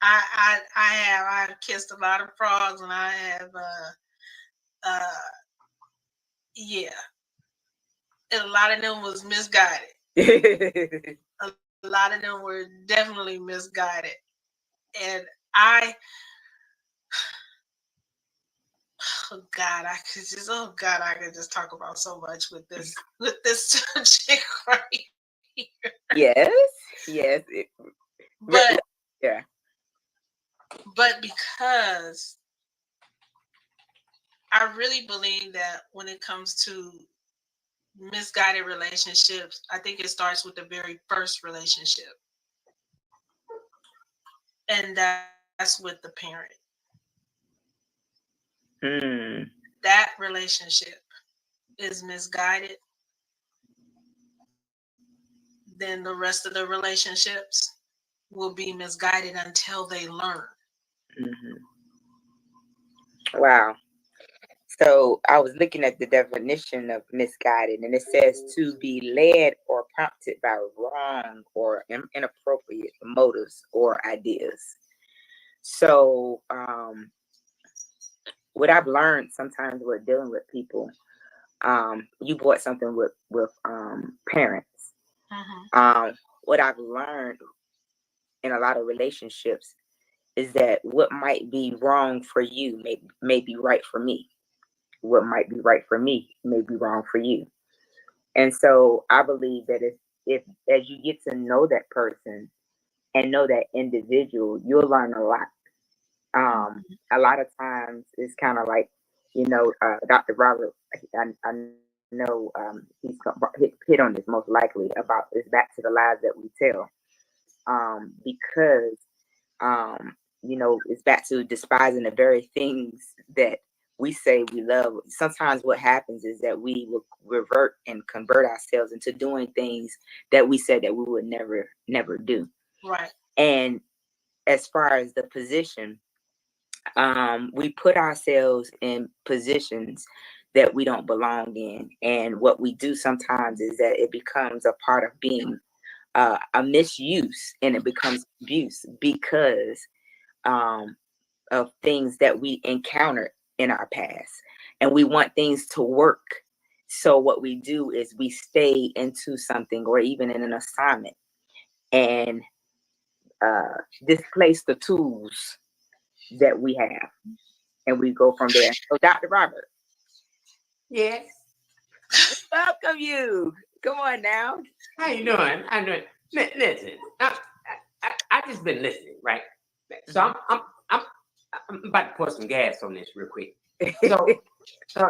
C: I've kissed a lot of frogs, and I have and a lot of them was misguided. A lot of them were definitely misguided, and I could just talk about so much with this subject right here.
T: Yes.
C: But
T: yeah.
C: But because I really believe that when it comes to misguided relationships, I think it starts with the very first relationship. And that's with the parent. That relationship is misguided. Then the rest of the relationships will be misguided until they learn.
T: Wow. So I was looking at the definition of misguided, and it says to be led or prompted by wrong or inappropriate motives or ideas. So what I've learned sometimes with dealing with people, you brought something with parents. What I've learned in a lot of relationships is that what might be wrong for you may be right for me. What might be right for me may be wrong for you. And so I believe that if as you get to know that person and know that individual, you'll learn a lot. A lot of times it's kind of like, Dr. Robert, I know he's hit on this most likely about it's back to the lies that we tell. Because it's back to despising the very things that we say we love, sometimes what happens is that we will revert and convert ourselves into doing things that we said that we would never do.
C: Right.
T: And as far as the position, we put ourselves in positions that we don't belong in. And what we do sometimes is that it becomes a part of being a misuse, and it becomes abuse because of things that we encountered in our past, and we want things to work. So what we do is we stay into something or even in an assignment and displace the tools that we have, and we go from there. So Dr. Robert. Yes. Welcome you. Come on now.
U: How you doing? I know. Listen, I just been listening, right? So I'm about to pour some gas on this real quick. So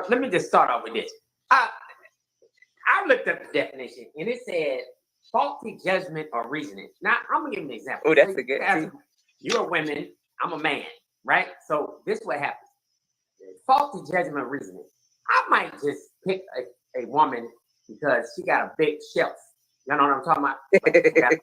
U: let me just start off with this. I looked up the definition, and it said faulty judgment or reasoning. Now I'm gonna give you an example.
T: Oh, that's a good.
U: You're a woman. I'm a man, right? So this is what happens. Faulty judgment or reasoning. I might just pick a woman because she got a big shelf. You know what I'm talking about? Like, she got a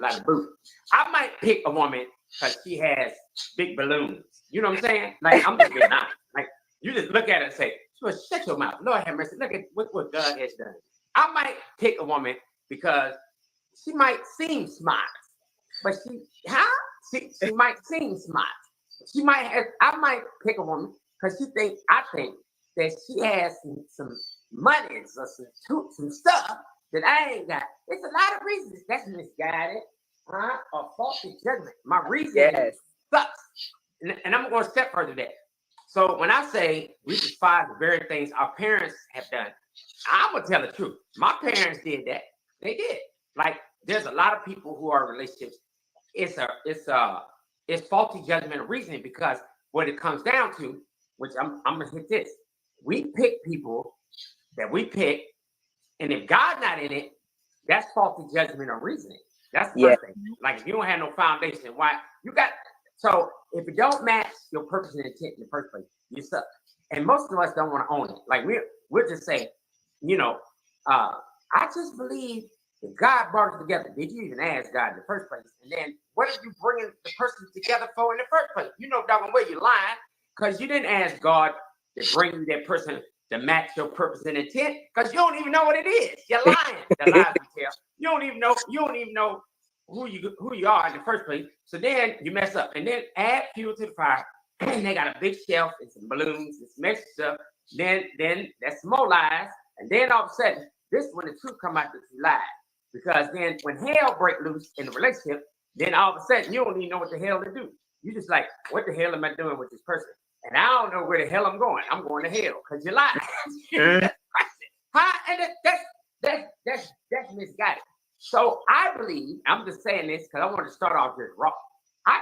U: lot of boots. I might pick a woman because she has big balloons. You know what I'm saying? Like, I'm just being honest. Like, you just look at her and say, shut your mouth. Lord have mercy. Look at what God has done. I might pick a woman because she might seem smart, but she might seem smart. I might pick a woman because I think that she has some money or some stuff that I ain't got. It's a lot of reasons. That's misguided, or faulty judgment. My reason sucks. And I'm going to step further there. So when I say we despise the very things our parents have done, I'm going to tell the truth. My parents did that. They did. Like, there's a lot of people who are in relationships. It's faulty judgment and reasoning, because what it comes down to, which I'm going to hit this. We pick people that we pick, and if God's not in it, that's faulty judgment or reasoning. That's the first thing. Like, if you don't have no foundation, why you got? So if it don't match your purpose and intent in the first place, you suck. And most of us don't want to own it. Like, we'll just say, I just believe that God brought us together. Did you even ask God in the first place? And then what are you bringing the person together for in the first place? You know, doggone way you're lying, because you didn't ask God to bring you that person to match your purpose and intent, because you don't even know what it is. You're lying. The lies you tell. You don't even know who you are in the first place. So then you mess up, and then add fuel to the fire. And they got a big shelf and some balloons and some extra stuff. Then that's some more lies, and then all of a sudden, this is when the truth come out that you lied. Because then when hell break loose in the relationship, then all of a sudden you don't even know what the hell to do. You just like, what the hell am I doing with this person? And I don't know where the hell I'm going. I'm going to hell because you lied. And that's misguided. So I believe, I'm just saying this because I want to start off here raw.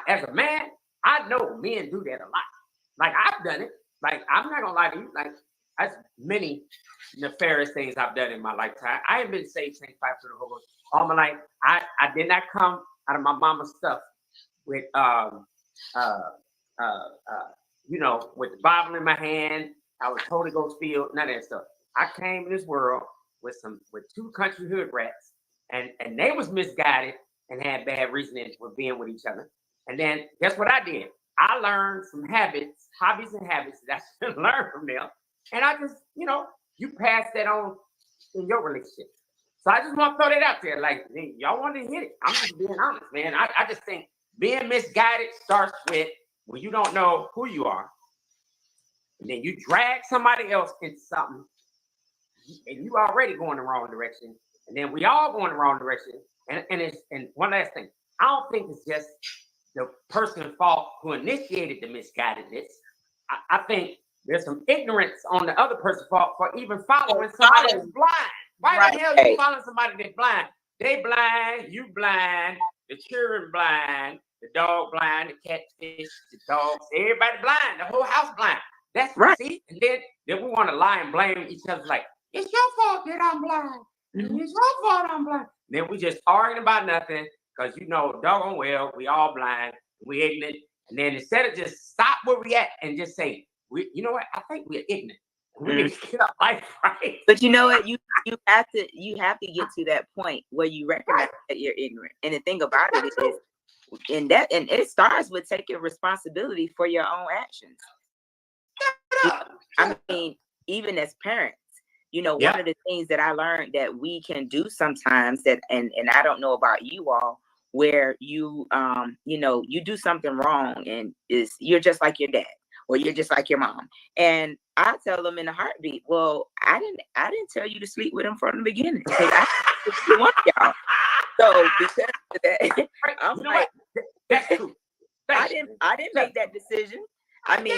U: As a man, I know men do that a lot. Like, I've done it. Like, I'm not gonna lie to you. Like, that's many nefarious things I've done in my lifetime. I ain't been saved since 5 to the Holy Ghost all my life. I did not come out of my mama's stuff with with the Bible in my hand. I was Holy Ghost filled, none of that stuff. I came in this world with 2 country hood rats, and they was misguided and had bad reasoning for being with each other. And then guess what I did? I learned some hobbies and habits that I should learn from them. And I just, you pass that on in your relationship. So I just want to throw that out there. Like, y'all want to hit it. I'm just being honest, man. I just think being misguided starts with when you don't know who you are. And then you drag somebody else into something, and you already going the wrong direction. And then we all going the wrong direction. And one last thing. I don't think it's just the person's fault who initiated the misguidedness. I think there's some ignorance on the other person's fault for even following somebody that's blind. Why the hell are you following somebody that's blind? They blind, you blind, the children blind, the dog blind, the catfish, the dogs, everybody blind, the whole house blind. That's right. See? And then we want to lie and blame each other like, it's your fault that I'm blind. It's your fault I'm blind. Then we just arguing about nothing because doggone well, we all blind, we ignorant. And then instead of just stop where we at and just say, you know what? I think we're ignorant. We need to get our life right.
T: But you know what? You have to get to that point where you recognize that you're ignorant. And the thing about it is, and it starts with taking responsibility for your own actions. I mean, even as parents, one of the things that I learned that we can do sometimes that, and I don't know about you all, where you do something wrong and you're just like your dad or you're just like your mom. And I tell them in a heartbeat, well, I didn't tell you to sleep with him from the beginning because I didn't want y'all. So because of that, I'm like,
U: that's true.
T: I didn't make that decision. I mean,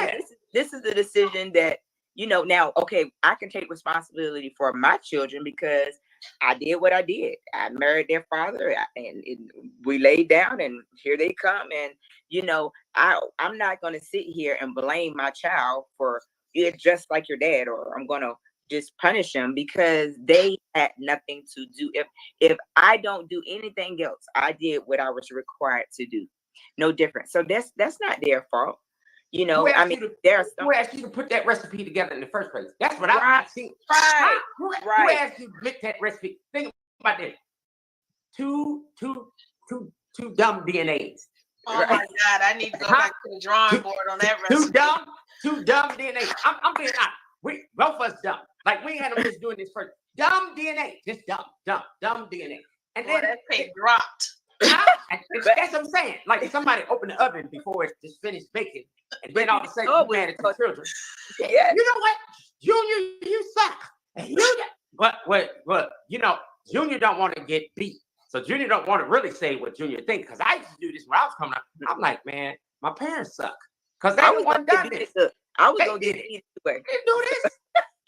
T: this is the decision that, now, okay, I can take responsibility for my children because I did what I did. I married their father and we laid down and here they come. And, I'm not going to sit here and blame my child for it just like your dad, or I'm going to just punish them because they had nothing to do. If I don't do anything else, I did what I was required to do. No different. So that's not their fault.
U: Who asked you to put that recipe together in the first place? That's what I see.
T: Right.
U: Who asked you to make that recipe? Think about this. Two dumb DNAs.
C: Oh my God! I need to go back to the drawing board on that recipe.
U: Two dumb DNAs. I'm being honest. Both of us dumb. Like we had them just doing this first. Dumb DNA, just dumb DNA. And then
C: that thing dropped.
U: That's what I'm saying. Like somebody opened the oven before it just finished baking, and then all of a sudden you mad at the children.
T: Yeah.
U: You know what, Junior, you suck. And but Junior don't want to get beat, so Junior don't want to really say what Junior thinks. Because I used to do this when I was coming up. I'm like, man, my parents suck. Because they the one done this.
T: I was gonna get it either way.
U: They do this.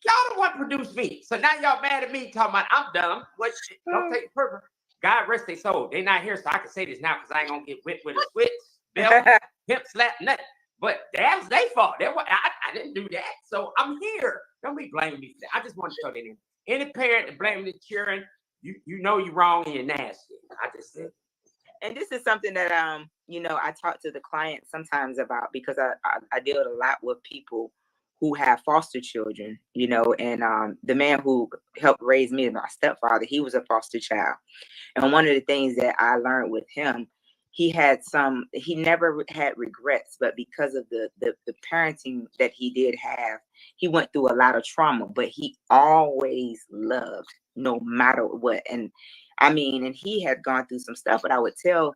U: Y'all the one produced me. So now y'all mad at me talking about I'm dumb. What? Don't take the purpose. God rest their soul. They not here, so I can say this now because I ain't gonna get whipped with a switch, belt, hip slap, nothing. But that's their fault. I didn't do that. So I'm here. Don't be blaming me for that. I just want to throw that in. Any parent that blaming the children, you know you're wrong and you're nasty. I just said.
T: And this is something that I talk to the clients sometimes about because I deal a lot with people who have foster children, and the man who helped raise me, my stepfather, he was a foster child. And one of the things that I learned with him, he never had regrets, but because of the parenting that he did have, he went through a lot of trauma, but he always loved no matter what. And I mean, and he had gone through some stuff, but I would tell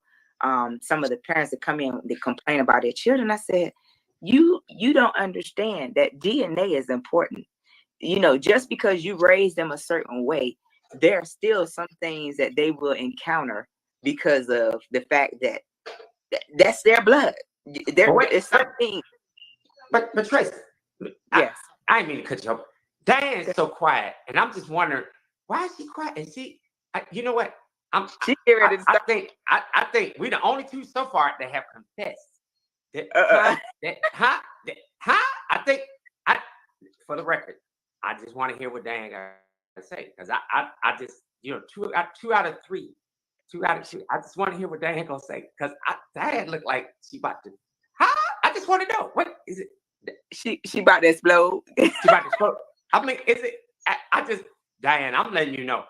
T: some of the parents that come in, they complain about their children. I said, you don't understand that DNA is important. Just because you raise them a certain way, there are still some things that they will encounter because of the fact that that's their blood. It's something.
U: But Tracy, yes, I didn't mean to cut you off. Diane's so quiet, and I'm just wondering why is she quiet? And you know what? I think we're the only two so far that have confessed. I think for the record, I just want to hear what Diane got to say because I just two out of three. I just want to hear what Diane gonna say because Diane looked like she about to. I just want to know what is it.
T: She about to explode.
U: She about to explode. I mean, is it? I just Diane, I'm letting you know.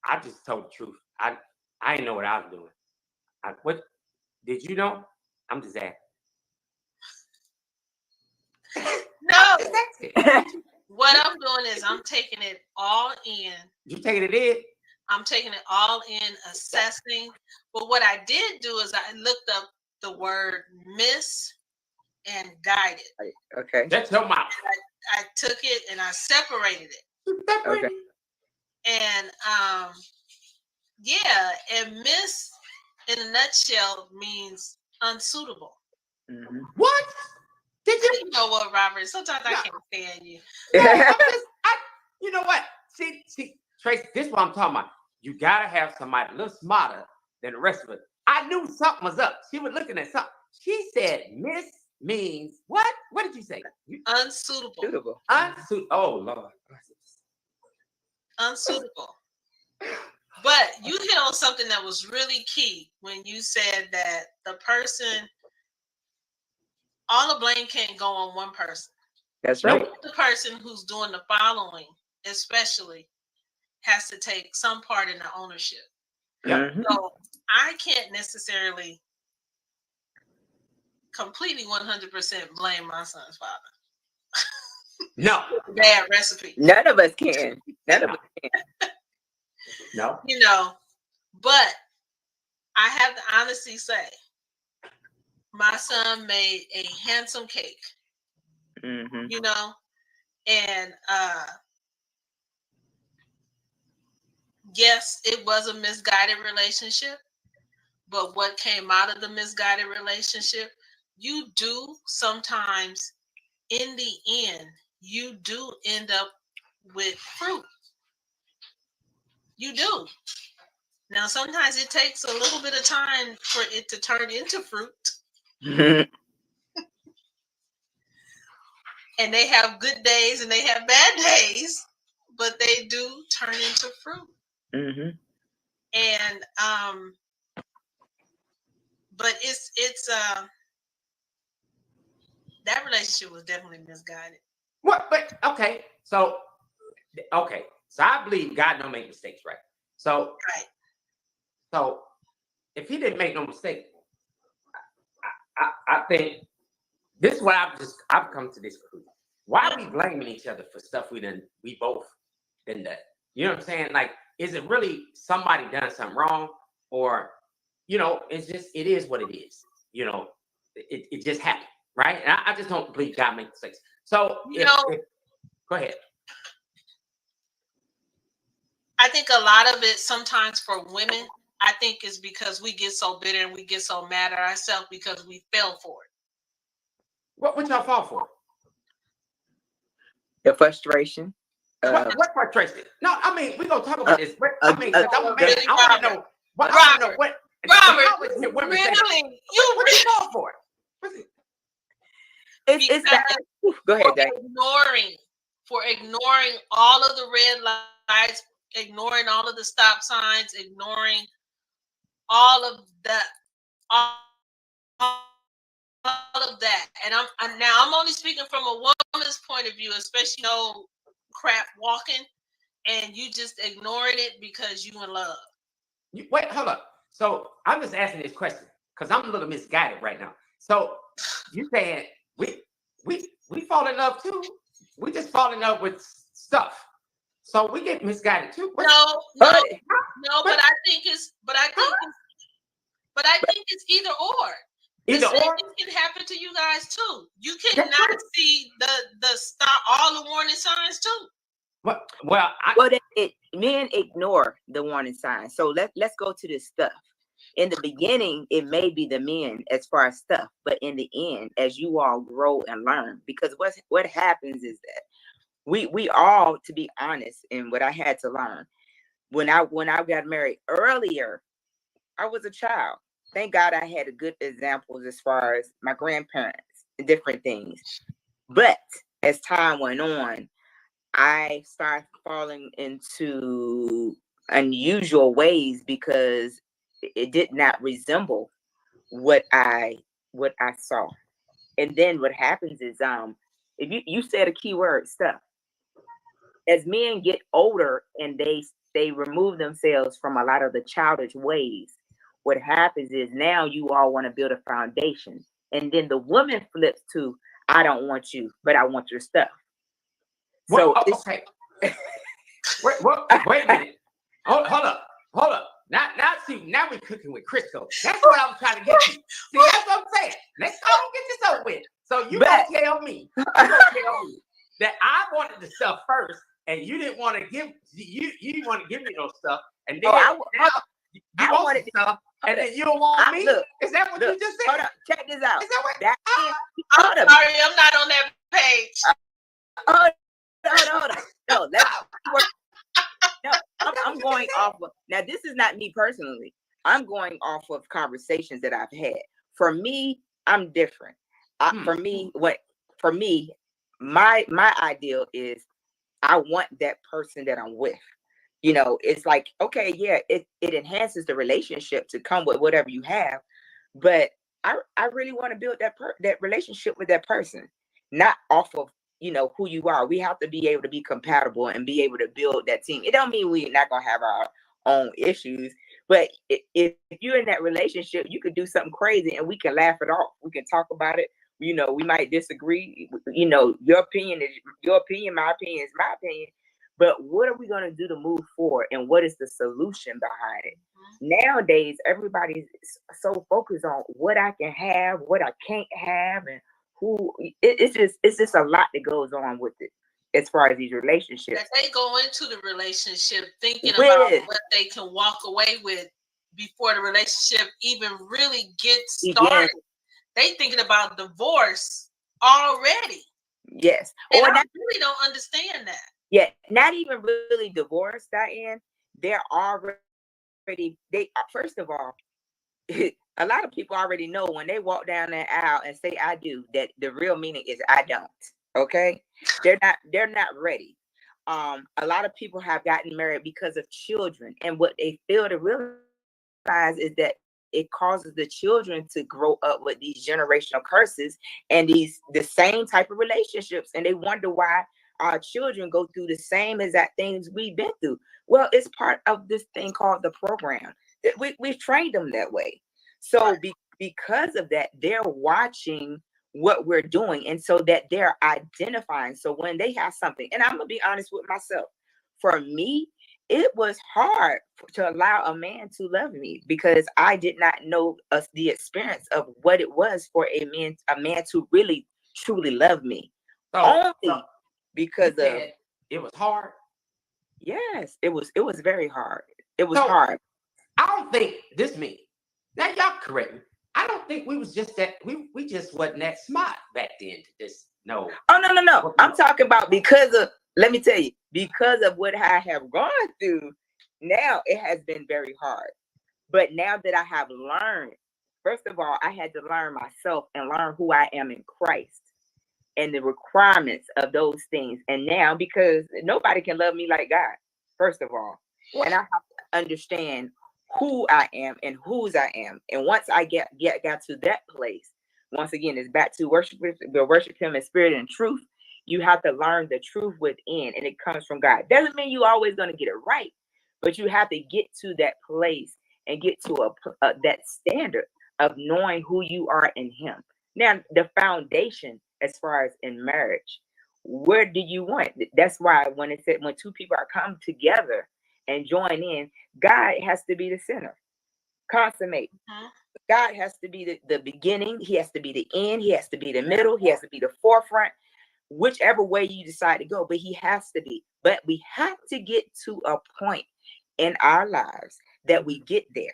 U: I just told the truth. I didn't know what I was doing. What did you know? I'm just asking.
C: No. What I'm doing is I'm taking it all in.
U: You taking it in?
C: I'm taking it all in, assessing. But what I did do is I looked up the word miss and guided.
T: Okay.
U: That's your mouth.
C: I took it and I separated it.
T: Okay.
C: And and miss in a nutshell means unsuitable.
T: Mm-hmm.
U: What? Did
C: you know what, Robert? Sometimes I can't stand you.
U: You know what? See, Tracy, this is what I'm talking about. You gotta have somebody a little smarter than the rest of us. I knew something was up. She was looking at something. She said miss means what? What did you say?
C: Unsuitable.
U: Unsuitable. Oh, Lord.
C: Unsuitable. But you hit on something that was really key when you said that the person, all the blame can't go on one person.
T: That's right.
C: The person who's doing the following, especially, has to take some part in the ownership.
T: Mhm.
C: So I can't necessarily completely 100% blame my son's father.
U: No.
C: Bad recipe.
T: None of us can. None of us can.
U: No.
C: You know, but I have to honestly say, my son made a handsome cake.
T: Mhm.
C: You know, and yes, it was a misguided relationship, but what came out of the misguided relationship, you do sometimes, in the end, you do end up with fruit. You do. Now, sometimes it takes a little bit of time for it to turn into fruit. And they have good days and they have bad days, but they do turn into fruit.
T: Mm-hmm.
C: And but it's that relationship was definitely misguided.
U: What? But okay, so I believe God don't make mistakes, right? So
C: right.
U: So if he didn't make no mistake, I think this is what I've come to this conclusion. Why are we blaming each other for stuff we both done that? You know what I'm saying? Like, is it really somebody done something wrong, or it's just it is what it is. It just happened, right? And I just don't believe God makes mistakes. So go ahead.
C: I think a lot of it sometimes for women, I think is because we get so bitter and we get so mad at ourselves because we fell for it.
U: What y'all fall for?
T: The frustration.
U: What frustration? No, I mean we're gonna talk about this. But, I mean, I'm a man.
C: Really,
U: I want to know. I want to know what.
C: Robert,
U: women say,
C: really?
U: what you fall for?
T: It's that. Go ahead, Dave.
C: For ignoring all of the red lights, ignoring all of the stop signs, ignoring all of that, all of that. And I'm only speaking from a woman's point of view, especially crap walking, and you just ignoring it because you in love.
U: Wait, hold up. So I'm just asking this question because I'm a little misguided right now. So you saying we fall in love too? We just fall in love with stuff. So we get misguided too.
C: But I think it's either or.
U: Either
C: the same
U: or?
C: thing can happen to you guys too. You cannot see the stop all the warning signs too.
T: Men ignore the warning signs. So let's go to this stuff. In the beginning, it may be the men as far as stuff, but in the end, as you all grow and learn, because what happens is that we all, to be honest, and what I had to learn when I got married earlier, I was a child. Thank God I had a good examples as far as my grandparents and different things. But as time went on, I started falling into unusual ways because it did not resemble what I saw. And then what happens is if you said a keyword stuff. As men get older and they remove themselves from a lot of the childish ways, what happens is now you all want to build a foundation. And then the woman flips to, I don't want you, but I want your stuff. So
U: okay. Wait a minute. Hold up. Now we're cooking with Crisco. That's what I'm trying to get to. See, that's what I'm saying. Let's go and get this over with. So you gonna tell me that I wanted the stuff first, and you didn't want to give you didn't want to give me no stuff, and then you want the stuff, and then you don't want me. Is that what you just said?
T: Hold on, check this out.
U: Is that what?
C: I'm sorry, I'm not on that page.
T: Hold on. No, I'm going off of, now this is not me personally. I'm going off of conversations that I've had. For me, I'm different. For me, my ideal is I want that person that I'm with. It's like, okay, yeah, it enhances the relationship to come with whatever you have, but I really want to build that relationship with that person, not off of who you are. We have to be able to be compatible and be able to build that team. It don't mean we're not gonna have our own issues, but if you're in that relationship, you could do something crazy and we can laugh it off. We can talk about it. We might disagree. Your opinion is your opinion, my opinion is my opinion. But what are we going to do to move forward? And what is the solution behind it? Nowadays, everybody's so focused on what I can have, what I can't have, and it's just a lot that goes on with it as far as these relationships.
C: That they go into the relationship thinking about what they can walk away with before the relationship even really gets started. They thinking about divorce already.
T: Yes.
C: And I really don't understand that.
T: Yeah, not even really divorced, Diane. They're already, first of all, a lot of people already know when they walk down that aisle and say I do, that the real meaning is I don't. Okay? They're not ready. A lot of people have gotten married because of children, and what they fail to realize is that it causes the children to grow up with these generational curses and the same type of relationships, and they wonder why our children go through the same exact things we've been through. Well, it's part of this thing called the program. We've trained them that way. So because of that, they're watching what we're doing, and so that they're identifying. So when they have something, and I'm gonna be honest with myself, for me, it was hard to allow a man to love me because I did not know the experience of what it was for a man to really truly love me. Only because of
U: it was hard.
T: Yes, it was very hard. It was hard.
U: I don't think this me. Now y'all correct me. I don't think we was just that we just wasn't that smart back then to just know.
T: Oh no. I'm talking about let me tell you, because of what I have gone through, now it has been very hard. But now that I have learned, first of all, I had to learn myself and learn who I am in Christ and the requirements of those things. And now, because nobody can love me like God, first of all, and I have to understand who I am and whose I am. And once I got to that place, once again, it's back to worship Him in spirit and truth. You have to learn the truth within, and it comes from God. Doesn't mean you're always going to get it right, but you have to get to that place and get to that standard of knowing who you are in Him. Now, the foundation, as far as in marriage, where do you want? That's why when it said when two people are come together and join in, God has to be the center. Consummate. God has to be the beginning. He has to be the end. He has to be the middle. He has to be the forefront. Whichever way you decide to go, but He has to be. But we have to get to a point in our lives that we get there.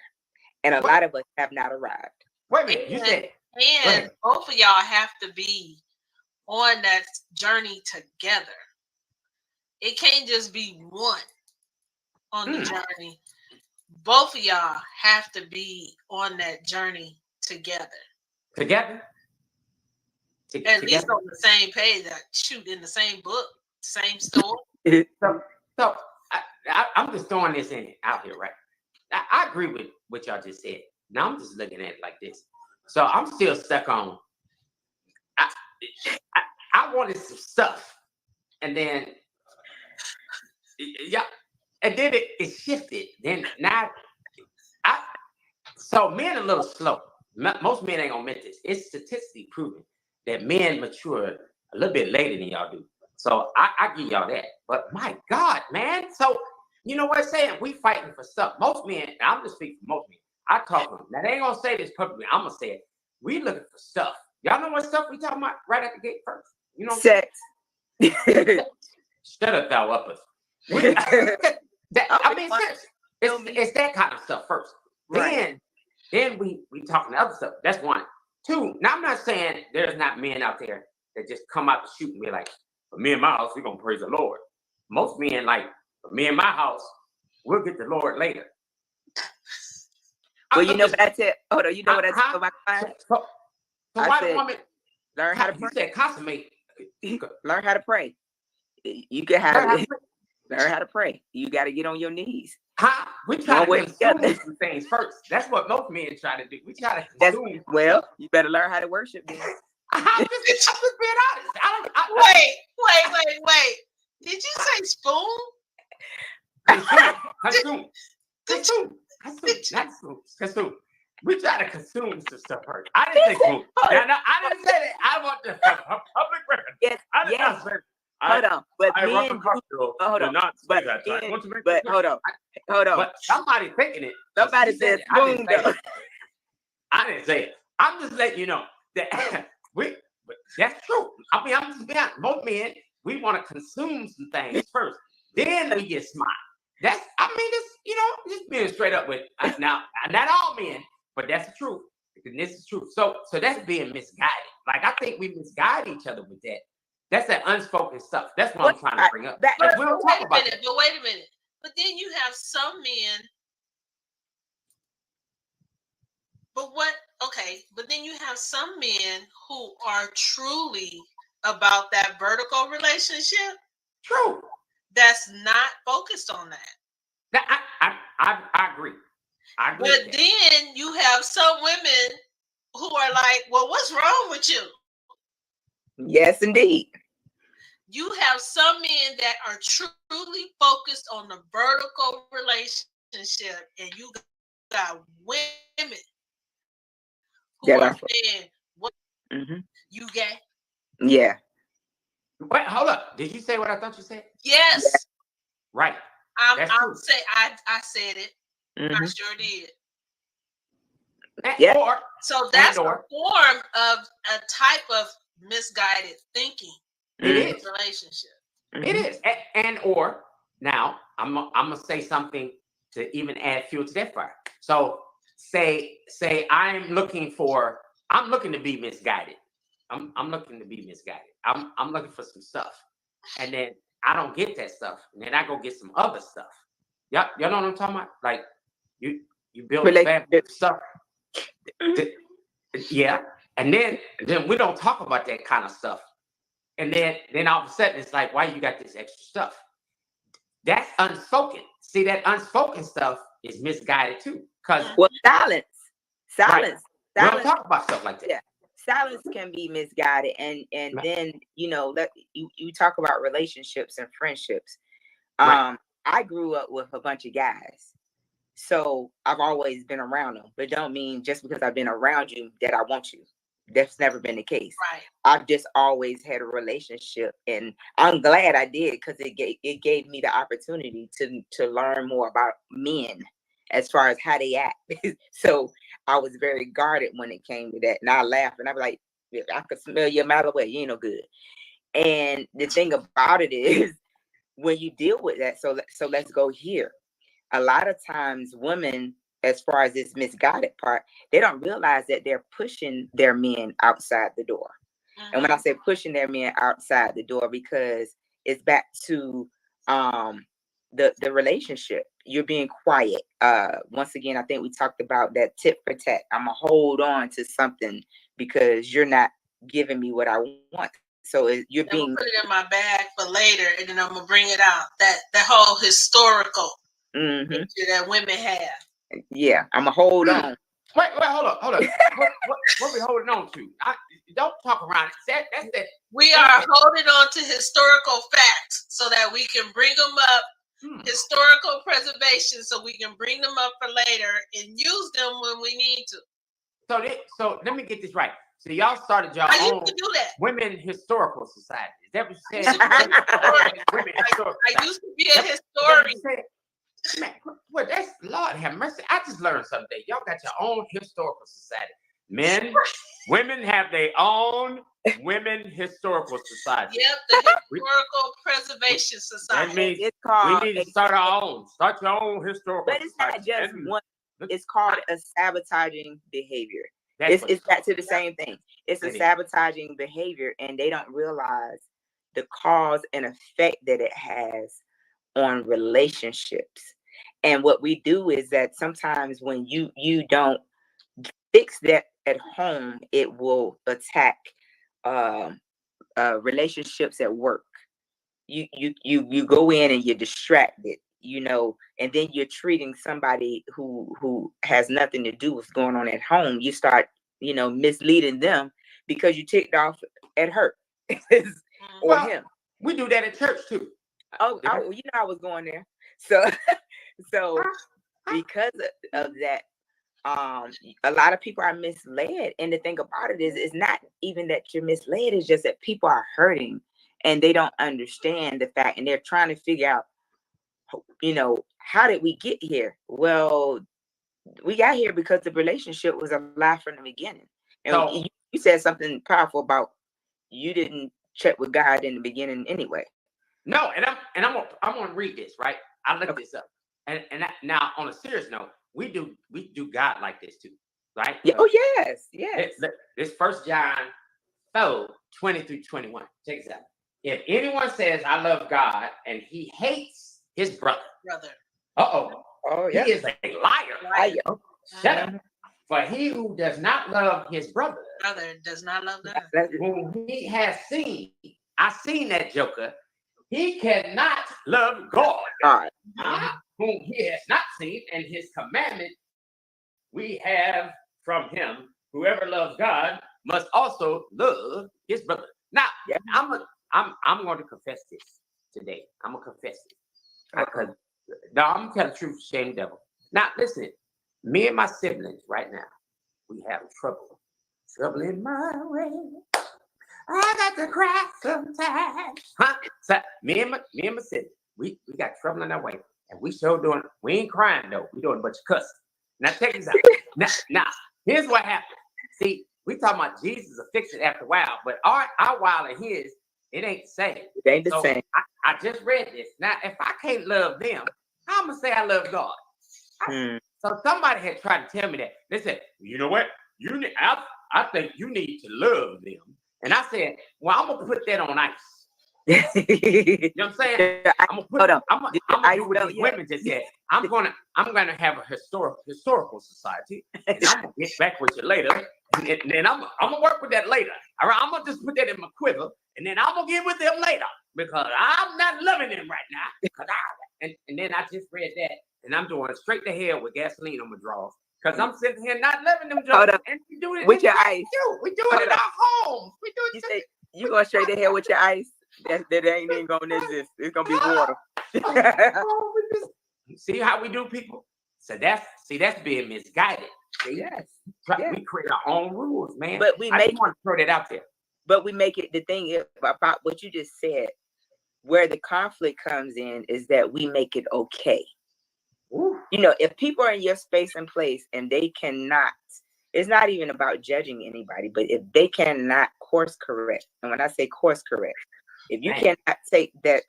T: And a lot of us have not arrived.
U: Wait a minute, you said.
C: And both of y'all have to be on that journey together. It can't just be one on the journey. Both of y'all have to be on that journey together.
U: Together?
C: At least on the same page, shoot, in the same book, same story.
U: So I'm just throwing this out here, right? I agree with what y'all just said. Now I'm just looking at it like this. So I'm still stuck on. I wanted some stuff, and then and then it shifted. Then now, so men a little slow. Most men ain't gonna admit this. It's statistically proven that men mature a little bit later than y'all do. So I give y'all that. But my God, man. So you know what I'm saying? We fighting for stuff. Most men, and I'm just speaking for most men. I talk to them. Now they ain't gonna say this publicly. I'm gonna say it. We looking for stuff. Y'all know what stuff we talking about right at the gate first. You know,
T: sex.
U: Shut up, thou uppers. I mean, it's that kind of stuff first. Right. Then we talking other stuff. That's one. Two. Now I'm not saying there's not men out there that just come out to shoot and be like, for me and my house, we're gonna praise the Lord. Most men like, for me and my house, we'll get the Lord later.
T: Well, you know what I said. Hold on, you know what I said. My client.
U: So why the woman
T: learn how to pray?
U: You said consummate.
T: Learn how to pray. You can have learn how to pray. You got to get on your knees.
U: We try to consume some things first. That's what most men try to do. We try to consume.
T: Well, you better learn how to worship then.
U: I'm just being honest.
C: Wait. Did you say spoon?
U: Consume. We try to consume some stuff first. I didn't say spoon. Now, I didn't say that. I want the public record.
T: Yes,
U: I did not say.
T: Hold on, but
U: I
T: men do. Hold on, but hold on.
U: But somebody thinking it.
T: Somebody said spoon though.
U: I didn't say it. I'm just letting you know that that's true. I mean, I'm just being honest. Most men, we want to consume some things first, then we get smart. That's just being straight up with now. Not all men, but that's the truth. And this is true. So that's being misguided. Like I think we misguide each other with that. That's that unspoken stuff. That's what I'm trying to bring up.
C: But
U: We don't talk about it.
C: But wait a minute. But then you have some men. But then you have some men who are truly about that vertical relationship.
U: True.
C: That's not focused on that.
U: I agree.
C: But then you have some women who are like, well, what's wrong with you?
T: Yes, indeed.
C: You have some men that are truly focused on the vertical relationship, and you got women who are saying, "What you gay?"
T: Yeah.
U: Wait, hold up. Did you say what I thought you said?
C: Yes.
U: Yeah. Right.
C: I said it. I sure did.
T: Yeah.
C: So that's a form of a type of misguided thinking.
U: It is
C: relationship.
U: It is, or now I'm gonna say something to even add fuel to that fire. So say I'm looking to be misguided. I'm looking to be misguided. I'm looking for some stuff, and then I don't get that stuff, and then I go get some other stuff. Y'all know what I'm talking about? Like you build family stuff. Yeah, and then we don't talk about that kind of stuff. And then all of a sudden it's like, why you got this extra stuff? That's unspoken. See, that unspoken stuff is misguided too.
T: Silence.
U: Right. We don't talk about stuff like that.
T: Yeah. Silence can be misguided, and then that you talk about relationships and friendships. I grew up with a bunch of guys, so I've always been around them. But don't mean just because I've been around you that I want you. That's never been the case.
C: Right.
T: I've just always had a relationship, and I'm glad I did because it gave me the opportunity to learn more about men as far as how they act. So I was very guarded when it came to that, and I laugh and I'm like, I could smell you a mile away. You ain't no good. And the thing about it is, when you deal with that, so let's go here. A lot of times, women, as far as this misguided part, they don't realize that they're pushing their men outside the door. And when I say pushing their men outside the door, because it's back to the relationship. You're being quiet. Once again, I think we talked about that tit for tat. I'm gonna hold on to something because you're not giving me what I want. So you're being.
C: I'm gonna put it in my bag for later, and then I'm gonna bring it out. That whole historical picture that women have.
T: Yeah, I'm gonna hold on.
U: Wait, hold up. what we holding on to? Don't talk around it. That's that.
C: We are holding on to historical facts so that we can bring them up. Historical preservation, so we can bring them up for later and use them when we need to.
U: So let me get this right. So y'all started your own women historical society. Is that what you said?
C: I used to be a historian.
U: Man, well, that's Lord have mercy. I just learned something. Y'all got your own historical society. Women have their own women historical society.
C: Yep, the historical preservation society.
U: That means we need to start our own. Start your own historical society.
T: But it's not just one. It's called a sabotaging behavior. It's back to the same thing. It's a sabotaging behavior, and they don't realize the cause and effect that it has on relationships. And what we do is that sometimes when you don't fix that at home, it will attack relationships at work. You go in and you're distracted, and then you're treating somebody who has nothing to do with what's going on at home. You start misleading them because you ticked off at her or him.
U: We do that at church too.
T: Oh, I was going there. So because of that, a lot of people are misled. And the thing about it is, it's not even that you're misled, it's just that people are hurting and they don't understand the fact, and they're trying to figure out, how did we get here? Well, we got here because the relationship was a lie from the beginning. And you said something powerful about you didn't check with God in the beginning anyway.
U: No, and I'm gonna read this, right? I looked this up, and now on a serious note, we do God like this too, right?
T: Yeah. Oh yes.
U: This 1 John 4:20-21. Check this out. If anyone says I love God and he hates his brother, he is a liar. Shut up. For he who does not love his brother
C: does not love God.
U: Whom he has seen, I seen that joker. He cannot love God, whom he has not seen, and his commandment we have from him. Whoever loves God must also love his brother. Now, I'm going to confess this today. I'm gonna confess it because I'm gonna tell the truth, shame the devil. Now, listen, me and my siblings right now, we have trouble in my way. I got to cry sometimes. So me and my sister, we got trouble in our way. And we we ain't crying though. We doing a bunch of cussing. Now check this out. Now, here's what happened. See, we talking about Jesus will fix it after a while, but our while and his, it ain't the same.
T: It ain't the same.
U: I just read this. Now, if I can't love them, how am I gonna say I love God? So somebody had tried to tell me that. They said, you know what? I think you need to love them. And I said, well, I'm gonna put that on ice. You know what I'm saying? I'm gonna do what these women just said. I'm gonna have a historical society, and I'm gonna get back with you later. And then I'm gonna work with that later. All right, I'm gonna just put that in my quiver, and then I'm gonna get with them later because I'm not loving them right now. And then I just read that, and I'm doing straight to hell with gasoline on my drawers. Because I'm sitting here not loving them jokes. And we do it
T: with your ice.
U: We do it in our homes. We do it.
T: You say you going straight to hell with your ice? That ain't even gonna exist. It's gonna be water.
U: See how we do, people? So that's being misguided. See?
T: Yes.
U: We create our own rules, man.
T: But
U: I just want to throw that out there.
T: But we make it the thing about what you just said, where the conflict comes in is that we make it okay.
U: Ooh.
T: If people are in your space and place and they cannot, it's not even about judging anybody, but if they cannot course correct, and when I say course correct, if you cannot take that,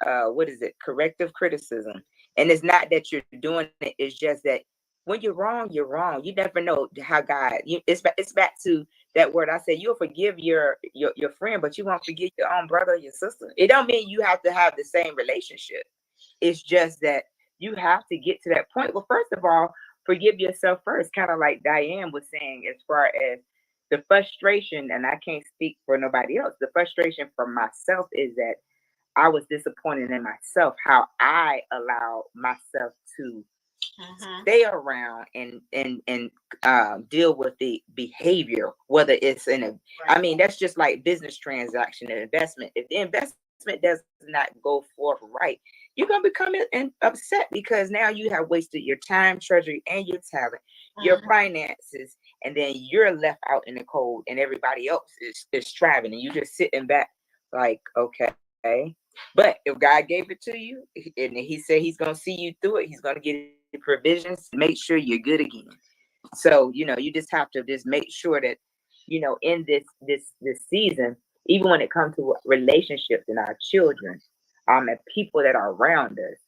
T: corrective criticism, and it's not that you're doing it, it's just that when you're wrong, you're wrong. You never know how God, it's back to that word I said, you'll forgive your friend, but you won't forgive your own brother or your sister. It don't mean you have to have the same relationship. It's just that you have to get to that point. Well, first of all, forgive yourself first, kind of like Diane was saying, as far as the frustration, and I can't speak for nobody else. The frustration for myself is that I was disappointed in myself, how I allowed myself to stay around and deal with the behavior, whether it's that's just like business transaction and investment. If the investment does not go forth right, you're going to become upset because now you have wasted your time, treasury, and your talent, your finances, and then you're left out in the cold and everybody else is striving and you're just sitting back like, okay. But if God gave it to you and he said he's going to see you through it, he's going to give you provisions, make sure you're good again. So, you just have to just make sure that, in this season, even when it comes to relationships and our children, and people that are around us,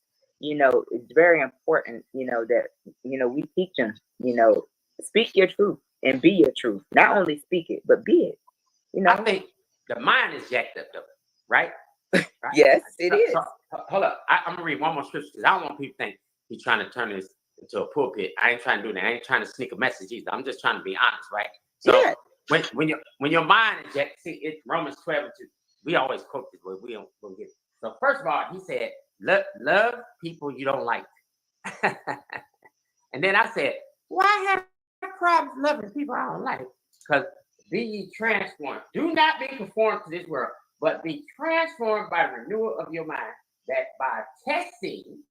T: it's very important, that, we teach them, speak your truth and be your truth. Not only speak it, but be it.
U: I think the mind is jacked up, though, right?
T: Yes, it is.
U: So, hold up. I'm going to read one more scripture because I don't want people to think he's trying to turn this into a pulpit. I ain't trying to do that. I ain't trying to sneak a message either. I'm just trying to be honest, right? So when your mind is jacked, see, it's Romans 12:2. We always quote this, but we don't get it. So first of all, he said, love people you don't like. And then I said, why have problems loving people I don't like? Because be ye transformed. Do not be conformed to this world, but be transformed by renewal of your mind, that by testing,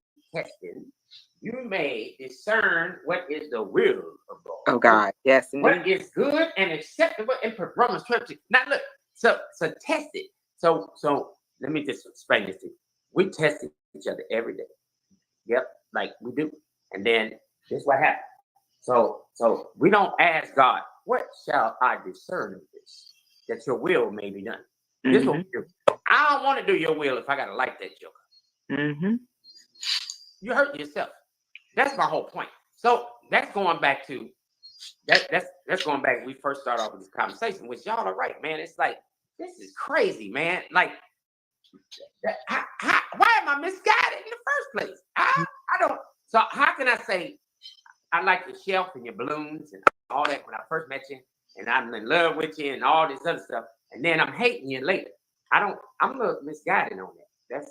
U: you may discern what is the will of God.
T: Oh God, yes,
U: What
T: indeed.
U: is good and acceptable in Romans 12. Now look, so test it. So let me just explain this to you. We test each other every day. Yep, like we do. And then this is what happens. So we don't ask God, what shall I discern of this? That your will may be done. This is what we do. I don't want to do your will if I gotta like that joker.
T: Mm-hmm.
U: You hurt yourself. That's my whole point. So that's going back to that's going back. We first started off with this conversation, which y'all are right, man. It's like, this is crazy, man. Like, why am I misguided in the first place? I don't. So how can I say I like the shelf and your balloons and all that when I first met you, and I'm in love with you and all this other stuff, and then I'm hating you later? I'm a little misguided on that.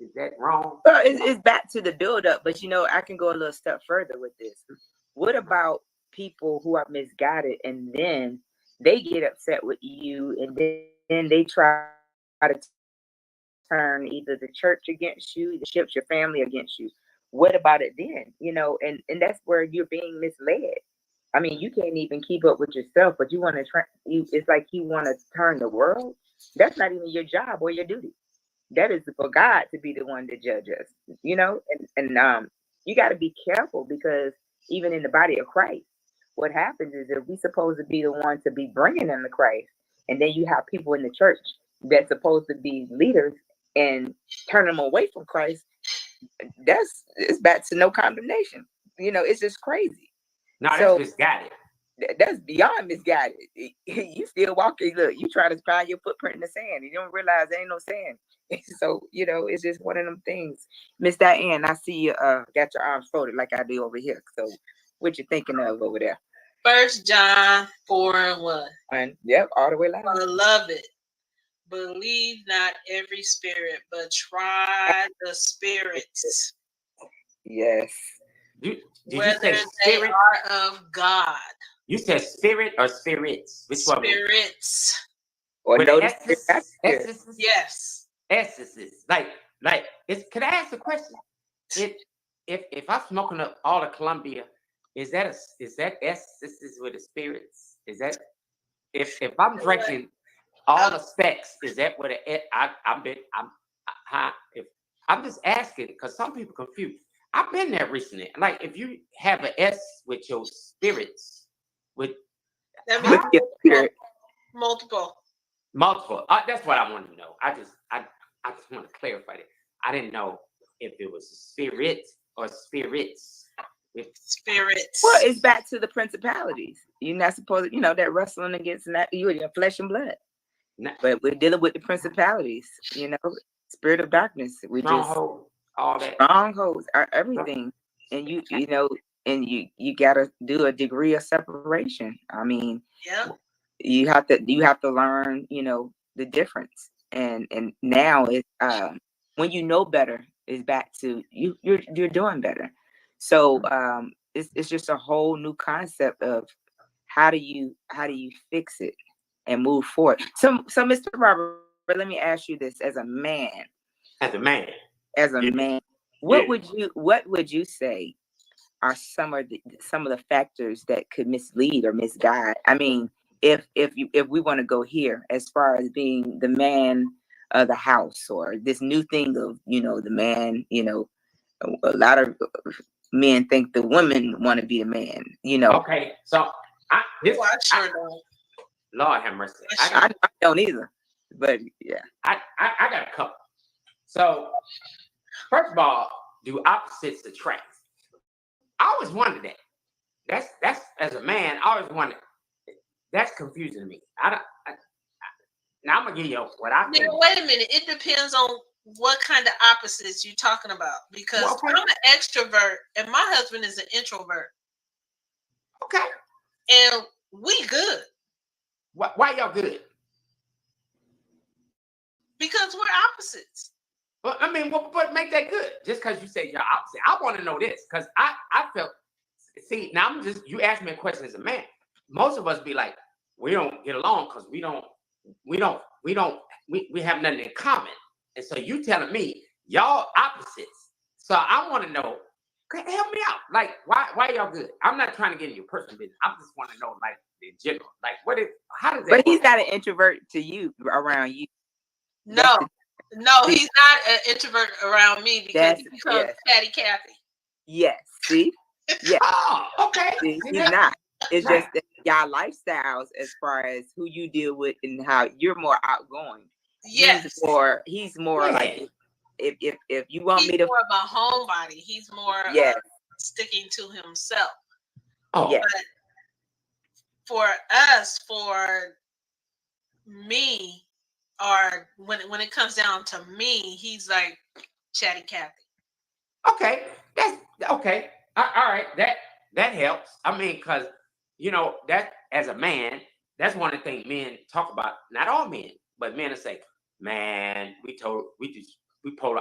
U: Is that wrong?
T: Well, it's back to the build-up, but I can go a little step further with this. What about people who are misguided and then they get upset with you, and then they try to turn either the church against you, the ships, your family against you? What about it then? And that's where you're being misled. I mean, you can't even keep up with yourself, but you want to it's like you want to turn the world. That's not even your job or your duty. That is for God to be the one to judge us, and you got to be careful, because even in the body of Christ, what happens is that we're supposed to be the one to be bringing them to Christ, and then you have people in the church that's supposed to be leaders and turn them away from Christ. It's back to no condemnation. It's just crazy.
U: No, that's misguided.
T: That's beyond misguided. You still walking. Look, you try to find your footprint in the sand, and you don't realize there ain't no sand. So it's just one of them things. Miss Diane, I see you got your arms folded like I do over here. So what you thinking of over there?
A: 1 John 4:1.
T: And yep, all the way loud.
A: Beloved, believe not every spirit, but try the spirits.
T: Yes.
U: Did
A: whether
U: you say
A: they
U: spirit?
A: are of God.
U: You said spirit or spirits? Which one?
A: Spirits.
T: Or
U: with
T: notice
U: S's?
A: Yes.
U: S's. Like can I ask a question? If I'm smoking up all of Columbia, is that S's with the spirits? Is that if I'm drinking all the specs, is that what I'm just asking, because some people confuse. I've been there recently. Like, if you have an S with your spirits, with
A: your spirit. Multiple.
U: That's what I want to know. I just want to clarify it. I didn't know if it was spirit or spirits.
A: Spirits.
T: Well, it's back to the principalities. You're not supposed to, that wrestling against your flesh and blood. But we're dealing with the principalities, spirit of darkness. We
U: Stronghold, all that.
T: Strongholds are everything. And you gotta do a degree of separation. I mean, you have to learn, the difference. And now it's when you know better, it's back to you're doing better. So it's just a whole new concept of how do you fix it and move forward. So Mr. Robert, let me ask you this: as a man, what would you say are some of the factors that could mislead or misguide? I mean, if we want to go here as far as being the man of the house, or this new thing of the man, a lot of men think the women want to be the man.
U: Okay, so I sure don't. Lord have mercy.
T: I don't either, but yeah,
U: I got a couple. So first of all, do opposites attract? I always wondered that. That's as a man, I always wondered. That's confusing to me. Now I'm gonna give you what I think.
A: Now, wait a minute. It depends on what kind of opposites you're talking about, because I'm an extrovert and my husband is an introvert.
U: Okay.
A: And we good.
U: Why y'all good?
A: Because we're opposites.
U: Well, I mean, but make that good. Just because you say you're opposite, I want to know this, because I felt. See, now you asked me a question as a man. most of us be like, we don't get along because we have nothing in common. And so you telling me y'all opposites. So I want to know, help me out. Like, why y'all good? I'm not trying to get in your personal business. I just want to know, like, in general, like, how does that
T: But
U: work?
T: he's not an introvert to you, around you.
A: No, he's not an introvert around me because he becomes Patty Cathy.
T: Yes. See? Yeah.
U: Oh, okay.
T: See, he's not. It's just that y'all lifestyles as far as who you deal with and how you're more outgoing.
A: Yes.
T: He's more like if you want me to,
A: he's more of a homebody. He's more sticking to himself.
U: Oh,
A: but for us, for me, or when it comes down to me, he's like Chatty Cathy.
U: Okay, that's okay. All right, that helps. I mean, because that as a man, that's one of the things men talk about. Not all men, but men will say, "Man, we polar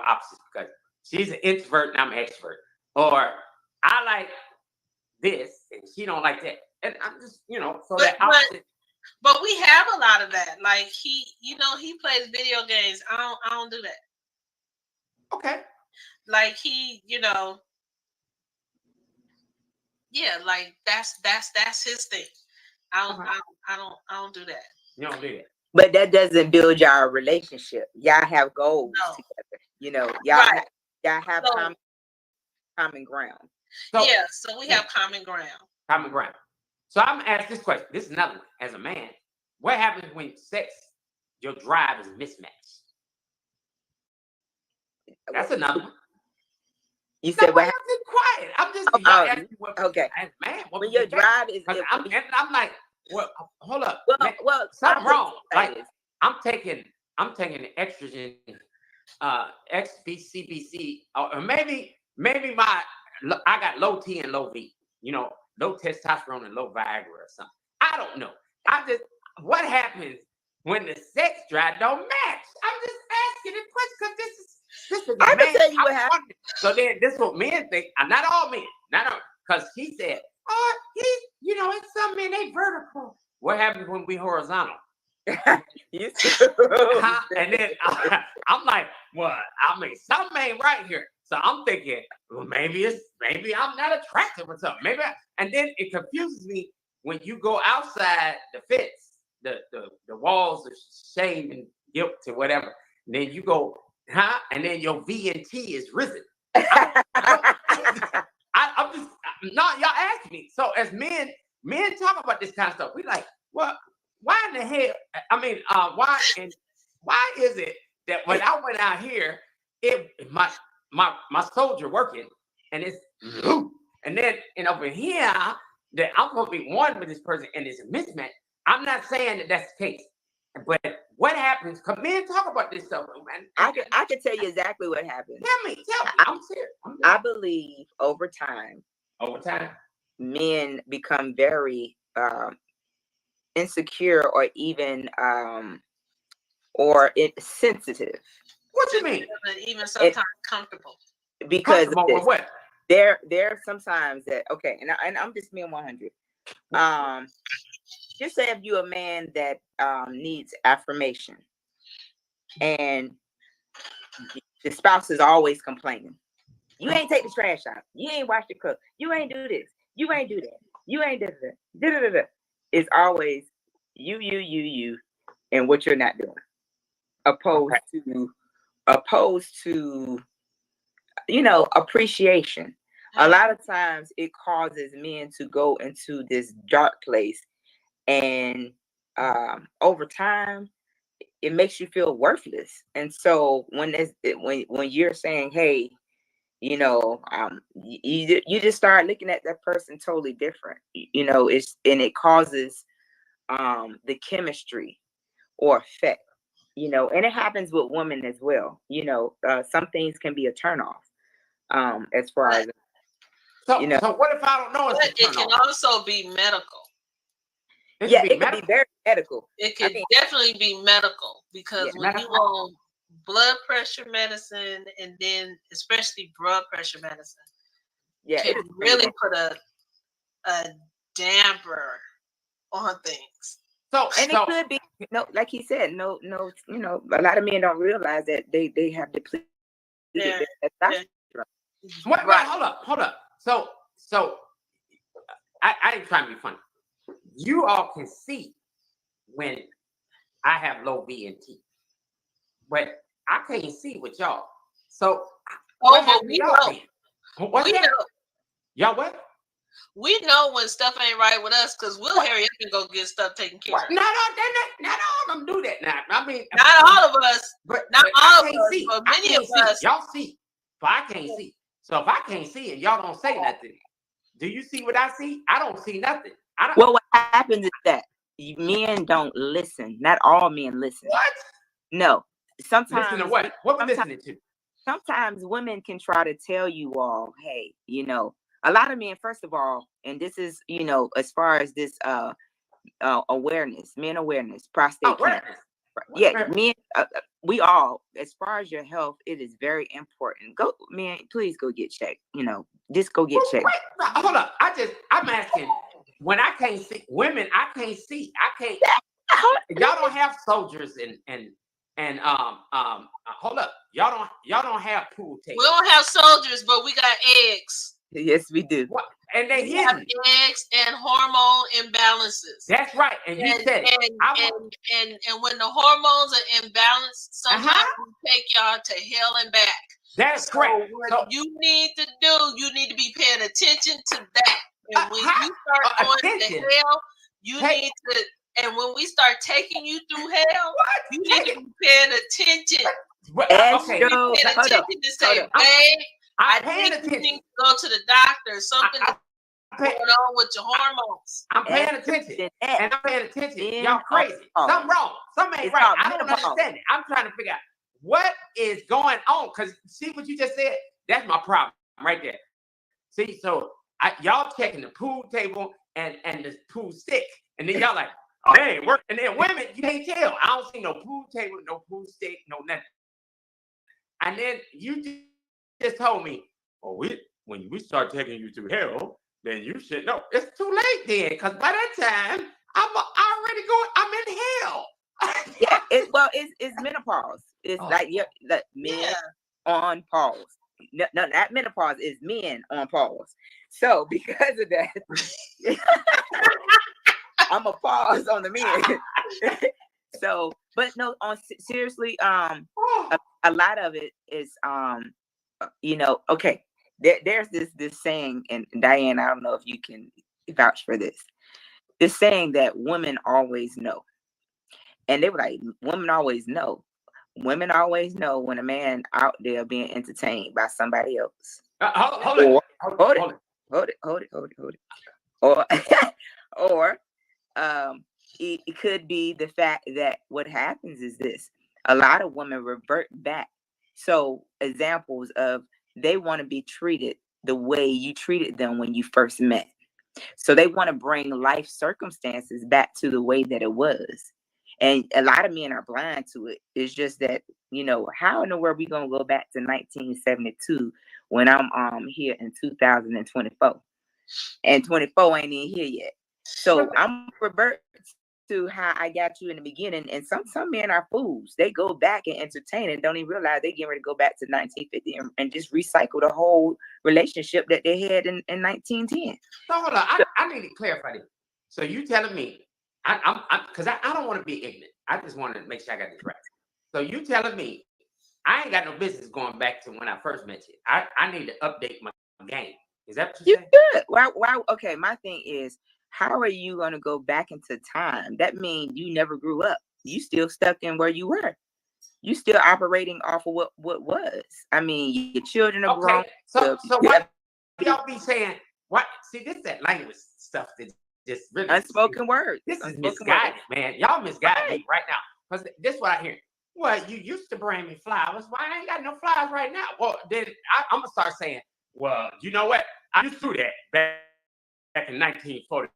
U: opposites because she's an introvert and I'm an extrovert," or "I like this and she don't like that," and I'm just so that opposite.
A: But we have a lot of that. Like he plays video games. I don't do that.
U: Okay.
A: Like he, like that's his thing. I don't do that.
U: You don't do that.
T: But that doesn't build y'all relationship. Y'all have goals together. Y'all have common ground.
A: So we have common ground.
U: Common ground. So I'm gonna ask this question. This is another one. As a man, what happens when your drive is mismatched? That's another one.
T: You said what?
U: I'm just quiet. I'm just asking what.
T: Okay.
U: As man, what
T: when your drive is,
U: I'm like, well, hold up.
T: Well,
U: something wrong. Like I'm taking the estrogen, XBCBC, or maybe I got low T and low V. Low testosterone and low Viagra or something. I don't know. What happens when the sex drive don't match? I'm just asking this question because this is
T: I can tell you what happened.
U: So then this is what men think. Not all men. Because he said, it's some men, they vertical. What happens when we horizontal? And then I'm like, well, something ain't right here. So I'm thinking, well, maybe I'm not attractive or something. And then it confuses me when you go outside the fence, the walls of shame and guilt or whatever. And then you go, and then your V and T is risen. I'm just not. Y'all ask me. So as men talk about this kind of stuff. We like, well, why in the hell? I mean, why is it that when I went out here, my soldier working, and it's and then over here that I'm supposed to be one with this person, and it's a mismatch. I'm not saying that that's the case, but what happens? Because men talk about this stuff, man.
T: I can tell you exactly what happens.
U: Tell me. I'm serious.
T: I believe over time, men become very insecure or even sensitive.
U: What you mean?
A: Even sometimes comfortable.
T: Because
U: what?
T: There are sometimes that and I'm just being 100. Just say if you're a man that needs affirmation, and the spouse is always complaining. You ain't take the trash out. You ain't wash the cook. You ain't do this. You ain't do that. You ain't do that. It's always you, and what you're not doing. Opposed to appreciation. A lot of times it causes men to go into this dark place, and over time it makes you feel worthless. And so when you're saying, hey, you just start looking at that person totally different. It causes the chemistry or effect. And it happens with women as well. Some things can be a turnoff. As far as
U: so what if I don't know?
A: It can also be medical.
T: It can be very medical.
A: It can definitely be medical because when you on blood pressure medicine, and then especially blood pressure medicine, can really put a damper on things.
T: And it could be, like he said, a lot of men don't realize that they have depleted their testosterone.
U: Wait, hold up. So I ain't trying to be funny. You all can see when I have low V and T, but I can't see with y'all. So
A: but we know.
U: What's that? Y'all what?
A: We know when stuff ain't right with us because we'll hurry up and go get stuff taken care of.
U: No, not all of them do that now. I mean,
A: not all of us,
U: but
A: not all of us,
U: see.
A: but many of us.
U: Y'all see, but I can't see. So if I can't see and y'all don't say nothing, do you see what I see? I don't see nothing.
T: Well, what happens is that men don't listen. Not all men listen.
U: What?
T: No. Sometimes.
U: Listen to what? What we listening to?
T: Sometimes women can try to tell you all, hey, a lot of men, first of all, and this is, as far as this awareness, prostate cancer. Yeah, men, we all, as far as your health, it is very important. Go, man, please go get checked. Just go get checked.
U: Wait, hold up. I'm asking, when I can't see, women, I can't see. I can't. Y'all don't have soldiers and hold up. Y'all don't have pool tables.
A: We don't have soldiers, but we got eggs.
T: Yes, we do.
U: What? And they
A: have eggs and hormone imbalances.
U: That's right. And you said it.
A: And when the hormones are imbalanced, sometimes we take y'all to hell and back.
U: That's correct.
A: What you need to do, you need to be paying attention to that. And when you start going to hell, you need to. And when we start taking you through hell, you need to be paying attention.
U: Okay.
A: You need to pay attention to say, babe, I think you need to go to the doctor. Something going on with your hormones.
U: I'm paying attention. And I'm paying attention. Y'all crazy. Something wrong. Something ain't right. I don't understand it. I'm trying to figure out what is going on. Because see what you just said? That's my problem right there. See, so y'all checking the pool table and the pool stick. And then y'all like, they ain't working. And then women, you can't tell. I don't see no pool table, no pool stick, no nothing. And then you just told me, when we start taking you through hell, then you should know. It's too late then, because by that time, I'm in hell.
T: Yeah, it's menopause. It's like men on pause. No, not menopause, it's men on pause. So because of that, I'm a pause on the men. So, but no, seriously, a lot of it is, okay. There's this saying, and Diane, I don't know if you can vouch for this. This saying that women always know, and they were like, women always know. Women always know when a man out there being entertained by somebody else.
U: Hold
T: it. Or it could be the fact that what happens is this: a lot of women revert back. So examples of they want to be treated the way you treated them when you first met. So they want to bring life circumstances back to the way that it was. And a lot of men are blind to it. It's just that, how in the world are we going to go back to 1972 when I'm here in 2024? And 24 ain't even here yet. So I'm revert to how I got you in the beginning. And some men are fools. They go back and entertain and don't even realize they getting ready to go back to 1950 and just recycle the whole relationship that they had in 1910.
U: So hold on, I need to clarify this. So you telling me, because I don't want to be ignorant. I just want to make sure I got this right. So you telling me I ain't got no business going back to when I first met you. I need to update my game. Is that what you're saying?
T: Good. Why? Okay, my thing is, how are you going to go back into time? That means you never grew up. You still stuck in where you were. You still operating off of what was. I mean, your children are grown.
U: So what y'all be saying? What? See, this is that language stuff that just really
T: unspoken words.
U: This is misguided, man. Y'all misguided me right now. Because this is what I hear. Well, you used to bring me flowers. Why I ain't got no flowers right now? Well, then I'm gonna start saying, well, you know what? I used to do that back in 1940.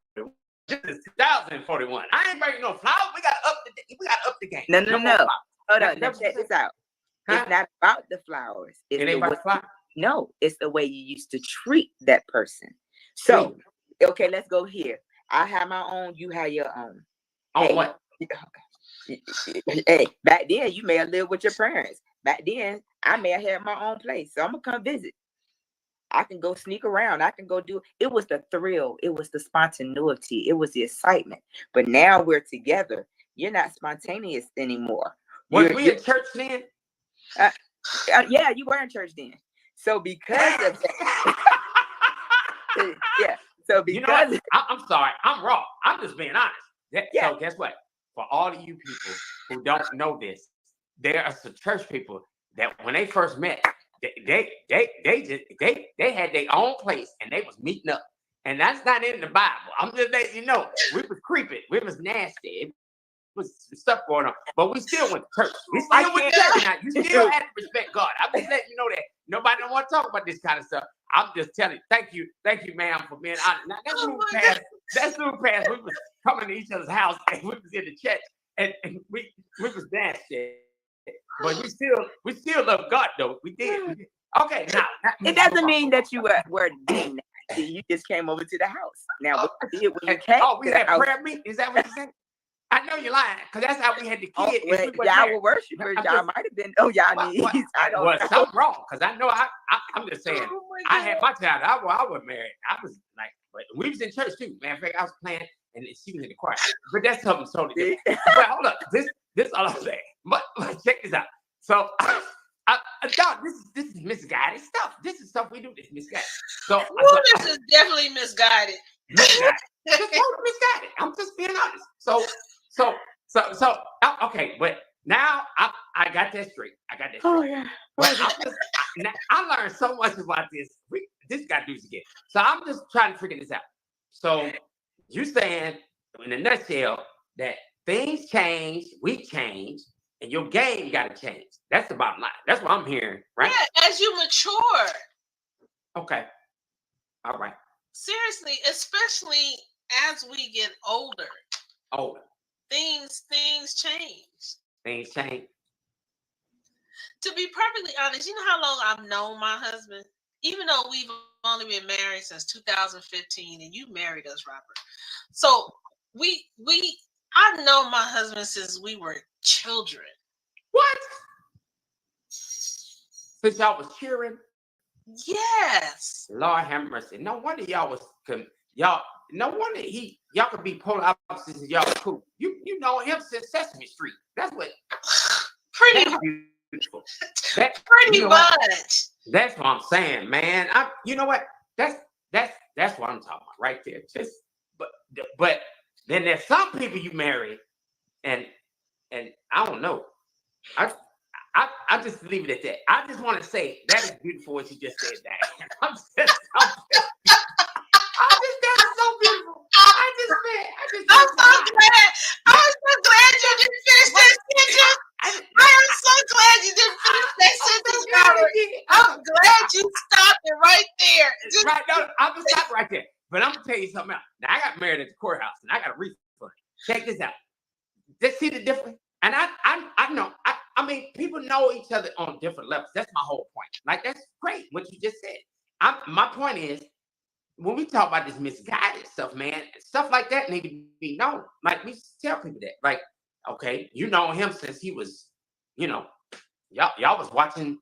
U: This is 2041. I ain't bringing no flowers. We got up the game.
T: No. Hold on. Now check this out. It's not about the flowers.
U: It ain't about the flowers.
T: No, it's the way you used to treat that person. So, okay, let's go here. I have my own, you have your own.
U: On what?
T: Hey, back then you may have lived with your parents. Back then I may have had my own place. So I'm gonna come visit. I can go sneak around. I can go do it. Was the thrill. It was the spontaneity. It was the excitement. But now we're together. You're not spontaneous anymore.
U: Was we in church then?
T: Yeah, you were in church then. So because of that, yeah. So because
U: you know what? I'm sorry, I'm wrong. I'm just being honest. So guess what? For all of you people who don't know this, there are some church people that when they first met, they had their own place and they was meeting up. And that's not in the Bible. I'm just letting you know. We was creeping. We was nasty. It was stuff going on. But we still went to church. We still went to church now. You still had to respect God. I'm just letting you know that nobody don't want to talk about this kind of stuff. I'm just telling you. Thank you, ma'am, for being honest. Now, that's moved past. We was coming to each other's house and we was in the church and we was nasty. But we still love God though. We did. Okay, now
T: it doesn't mean that you were being nasty. You just came over to the house. Now what you did when you came?
U: Oh, we had prayer meeting. Is that what you're saying? I know you're lying, because that's how we had the kids.
T: Y'all were worshipers. Y'all might have been. Oh, y'all need. I don't know.
U: Something wrong, because I know I'm just saying. I had my child. I was married. I was like, but we was in church too. Man, in fact, I was playing, and she was in the choir. But that's something totally different. But hold up, this all I'm saying. But check this out. So, dog, this is misguided stuff. This is stuff we do. This misguided. So,
A: this is definitely misguided.
U: Misguided. Just totally misguided. I'm just being honest. So, okay, but now I got that straight. I got that straight.
T: Oh yeah.
U: But I learned so much about this. This got to do this again. So I'm just trying to figure this out. So you saying, in a nutshell, that things change, we change, and your game got to change. That's the bottom line. That's what I'm hearing, right?
A: Yeah, as you mature.
U: Okay. All right.
A: Seriously, especially as we get older.
U: Older.
A: Things change.
U: Things change.
A: To be perfectly honest, you know how long I've known my husband? Even though we've only been married since 2015, and you married us, Robert. So I've known my husband since we were children.
U: What? Since y'all was cheering?
A: Yes.
U: Lord have mercy. No wonder y'all was no wonder y'all could be polar opposites and y'all cool. You know him since Sesame Street. That's what
A: pretty
U: beautiful.
A: Pretty much.
U: That's what I'm saying, man. You know what? That's what I'm talking about right there. But then there's some people you marry and I don't know. I just leave it at that. I just want to say that is beautiful what you just said. That I'm just that is so beautiful. I'm so glad you didn't finish that sentence.
A: I am so glad you didn't finish that sentence, Robert. I'm glad you stopped it right there.
U: Right, no, I'm gonna stop right there. But I'm gonna tell you something else. Now I got married at the courthouse, and I got a refund. Check this out. Just see the difference. And I know. I mean, people know each other on different levels. That's my whole point. Like, that's great what you just said. My point is, when we talk about this misguided stuff, man, stuff like that need to be known. Like, we tell people that. Like, okay, you know him since he was, y'all was watching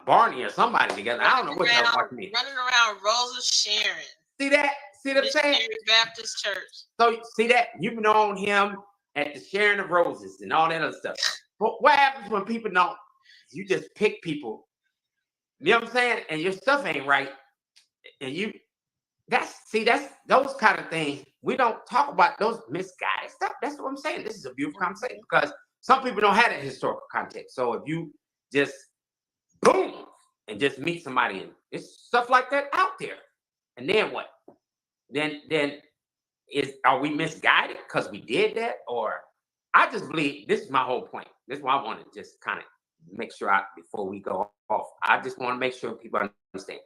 U: Barney or somebody together. I don't know what y'all was watching.
A: Running around Rosa Sharon.
U: See that? See what I'm saying?
A: Baptist Church.
U: So, see that? You've known him at the sharing of roses and all that other stuff. But what happens when people don't? You just pick people. You know what I'm saying? And your stuff ain't right. And that's those kind of things. We don't talk about those misguided stuff. That's what I'm saying. This is a beautiful conversation because some people don't have that historical context. So if you just boom and just meet somebody and it's stuff like that out there. And then what? Then are we misguided because we did that? Or I just believe this is my whole point. This is why I want to just kind of make sure before we go off. I just want to make sure people understand.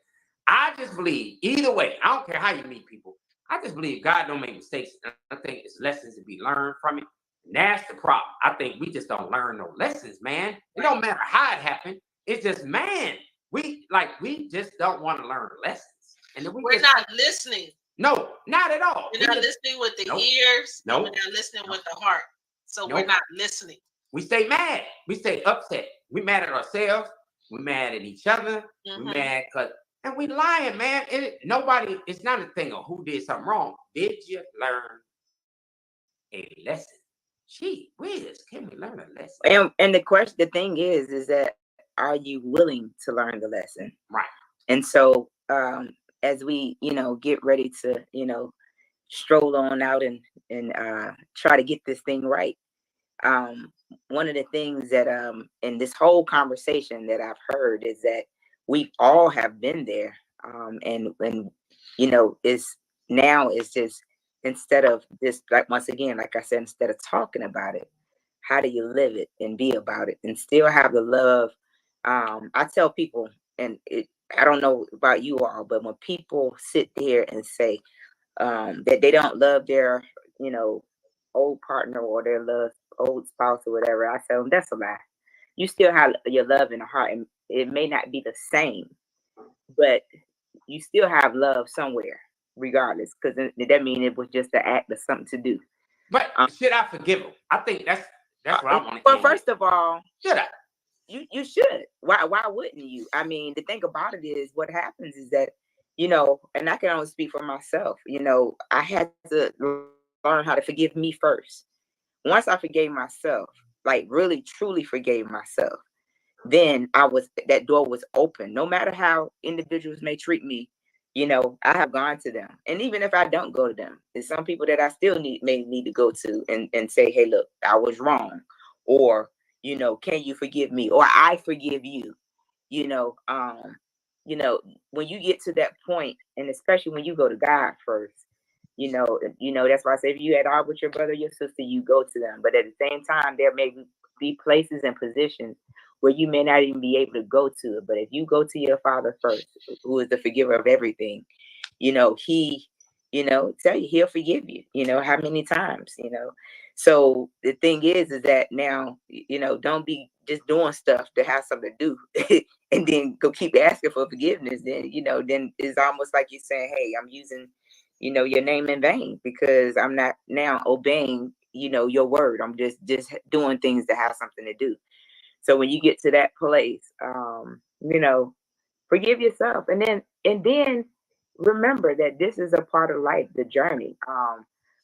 U: I just believe either way, I don't care how you meet people. I just believe God don't make mistakes. I think it's lessons to be learned from it. And that's the problem. I think we just don't learn no lessons, man. It don't matter how it happened. It's just, man, we just don't want to learn lessons. And then
A: we're not listening.
U: No, not at all.
A: We're not listening with the ears.
U: No,
A: we're not listening with the heart. So we're not listening.
U: We stay mad. We stay upset. We mad at ourselves. We mad at each other. We mad and we lying, man. Nobody. It's not a thing of who did something wrong. Did you learn a lesson? Gee whiz, can we learn a lesson?
T: And the thing is that are you willing to learn the lesson?
U: Right.
T: And so as we, get ready to, stroll on out and try to get this thing right. One of the things that in this whole conversation that I've heard is that we all have been there. And it's just instead of just like once again, like I said, instead of talking about it, how do you live it and be about it and still have the love? I tell people, and I don't know about you all, but when people sit there and say that they don't love their, old partner or their old spouse or whatever, I tell them that's a lie. You still have your love in the heart, and it may not be the same, but you still have love somewhere, regardless, because that means it was just an act of something to do.
U: But should I forgive him? I think that's what I want to.
T: Well, first of all,
U: should I?
T: You should. Why wouldn't you? I mean, the thing about it is, what happens is that, and I can only speak for myself. I had to learn how to forgive me first. Once I forgave myself, like really truly forgave myself, then that door was open. No matter how individuals may treat me, I have gone to them. And even if I don't go to them, there's some people that I still may need to go to and say, hey, look, I was wrong. Or, can you forgive me? Or I forgive you. When you get to that point, and especially when you go to God first, that's why I say if you had argued with your brother or your sister, you go to them. But at the same time, there may be places and positions where you may not even be able to go to it. But if you go to your Father first, who is the forgiver of everything, he, tell you he'll forgive you, how many times, So the thing is that now, don't be just doing stuff to have something to do and then go keep asking for forgiveness. Then, then it's almost like you're saying, hey, I'm using, your name in vain because I'm not now obeying, your word. I'm just doing things to have something to do. So when you get to that place, forgive yourself. And then remember that this is a part of life, the journey.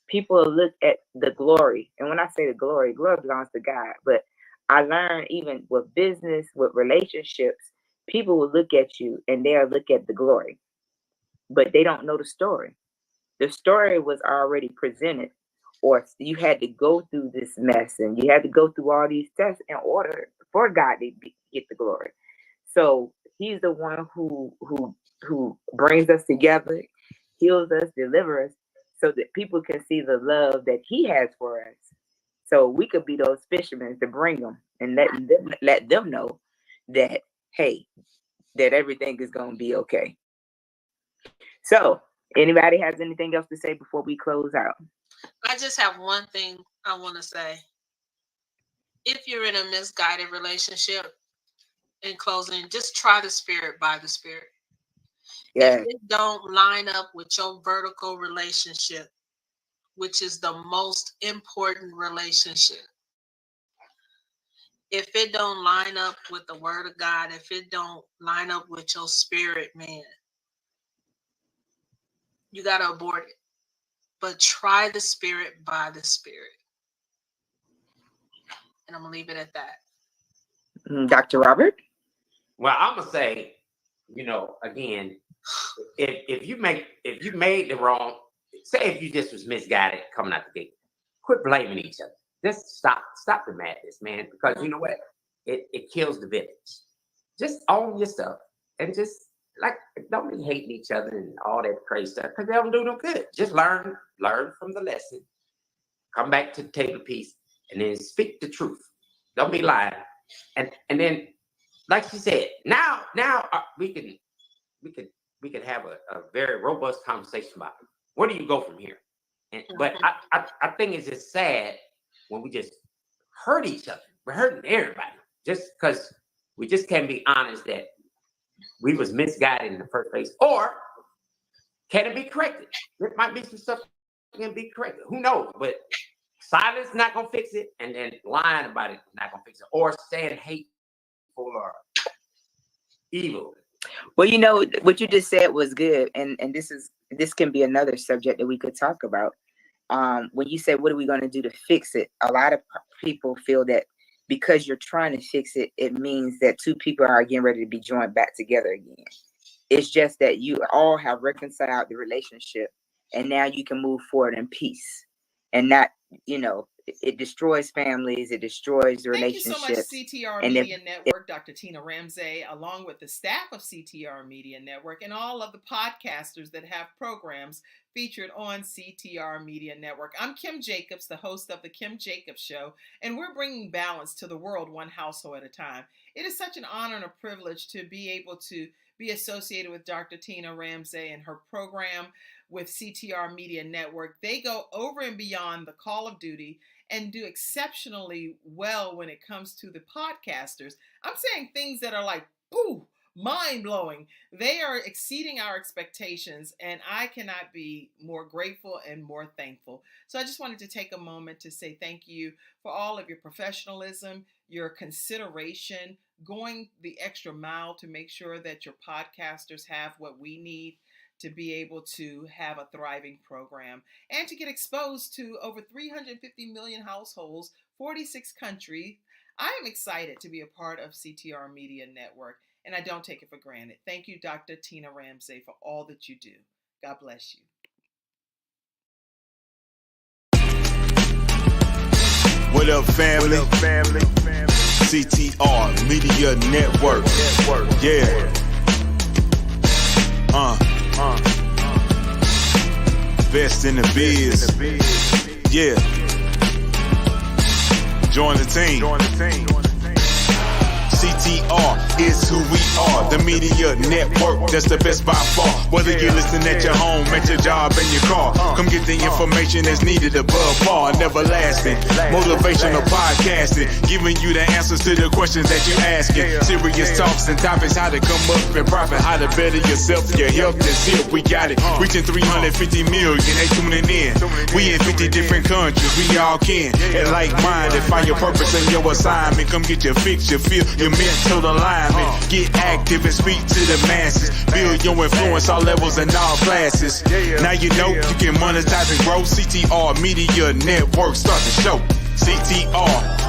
T: People look at the glory. And when I say the glory belongs to God. But I learned even with business, with relationships, people will look at you and they'll look at the glory. But they don't know the story. The story was already presented, or you had to go through this mess and you had to go through all these tests in order for God to get the glory. So he's the one who brings us together, heals us, delivers us, so that people can see the love that he has for us. So we could be those fishermen to bring them and let them know that, hey, that everything is going to be okay. So anybody has anything else to say before we close out?
A: I just have one thing I want to say. If you're in a misguided relationship, in closing, just try the spirit by the spirit.
T: Yeah.
A: If it don't line up with your vertical relationship, which is the most important relationship, if it don't line up with the word of God, if it don't line up with your spirit, man, you got to abort it. But try the spirit by the spirit. And I'm going to leave it at that.
T: Dr. Robert?
U: Well, I'm going to say, again, if you made the wrong, say if you just was misguided coming out the gate, quit blaming each other. Just stop the madness, man, because you know what? It kills the village. Just own your stuff and just don't be hating each other and all that crazy stuff because they don't do no good. Just learn from the lesson, come back to the table of peace, and then speak the truth. Don't be lying. And then, like she said, now we can have a very robust conversation about it. Where do you go from here? But I think it's just sad when we just hurt each other. We're hurting everybody just because we just can't be honest that we was misguided in the first place, or Can it be corrected? There might be some stuff that can be corrected. Who knows? But silence not gonna fix it, and then lying about it not gonna fix it, or saying hateful or evil.
T: Well, you know what you just said was good, and this can be another subject that we could talk about. When you say, what are we going to do to fix it? A lot of people feel that because you're trying to fix it, it means that two people are getting ready to be joined back together again. It's just that you all have reconciled the relationship, and now you can move forward in peace, and not, it destroys families, it destroys the relationships.
C: Thank you so much, CTR Media Network, Dr. Tina Ramsey, along with the staff of CTR Media Network and all of the podcasters that have programs featured on CTR Media Network. I'm Kim Jacobs, the host of The Kim Jacobs Show, and we're bringing balance to the world one household at a time. It is such an honor and a privilege to be able to be associated with Dr. Tina Ramsey and her program with CTR Media Network. They go over and beyond the call of duty and do exceptionally well when it comes to the podcasters. I'm saying things that are like, ooh, mind-blowing. They are exceeding our expectations, and I cannot be more grateful and more thankful. So I just wanted to take a moment to say thank you for all of your professionalism, your consideration, going the extra mile to make sure that your podcasters have what we need to be able to have a thriving program and to get exposed to over 350 million households, 46 countries. I am excited to be a part of CTR Media Network, and I don't take it for granted. Thank you, Dr. Tina Ramsey, for all that you do. God bless you.
B: What up, family? CTR Media Network. Yeah. Best in the biz. Yeah. Join the team. CTR is who we are. The media network, that's the best by far. Whether you listen at your home, at your job, in your car, come get the information that's needed above par. Never lasting, motivational podcasting, giving you the answers to the questions that you're asking. Serious talks and topics, how to come up and profit, how to better yourself, your health is here. We got it, reaching 350 million, they tuning in. We in 50 different countries, we all can. And like minded, find your purpose and your assignment. Come get your fix, your feel, your mental alignment. Get active and speak to the masses. Build your influence all levels and all classes. Now you know you can monetize and grow. CTR Media Network, start the show. CTR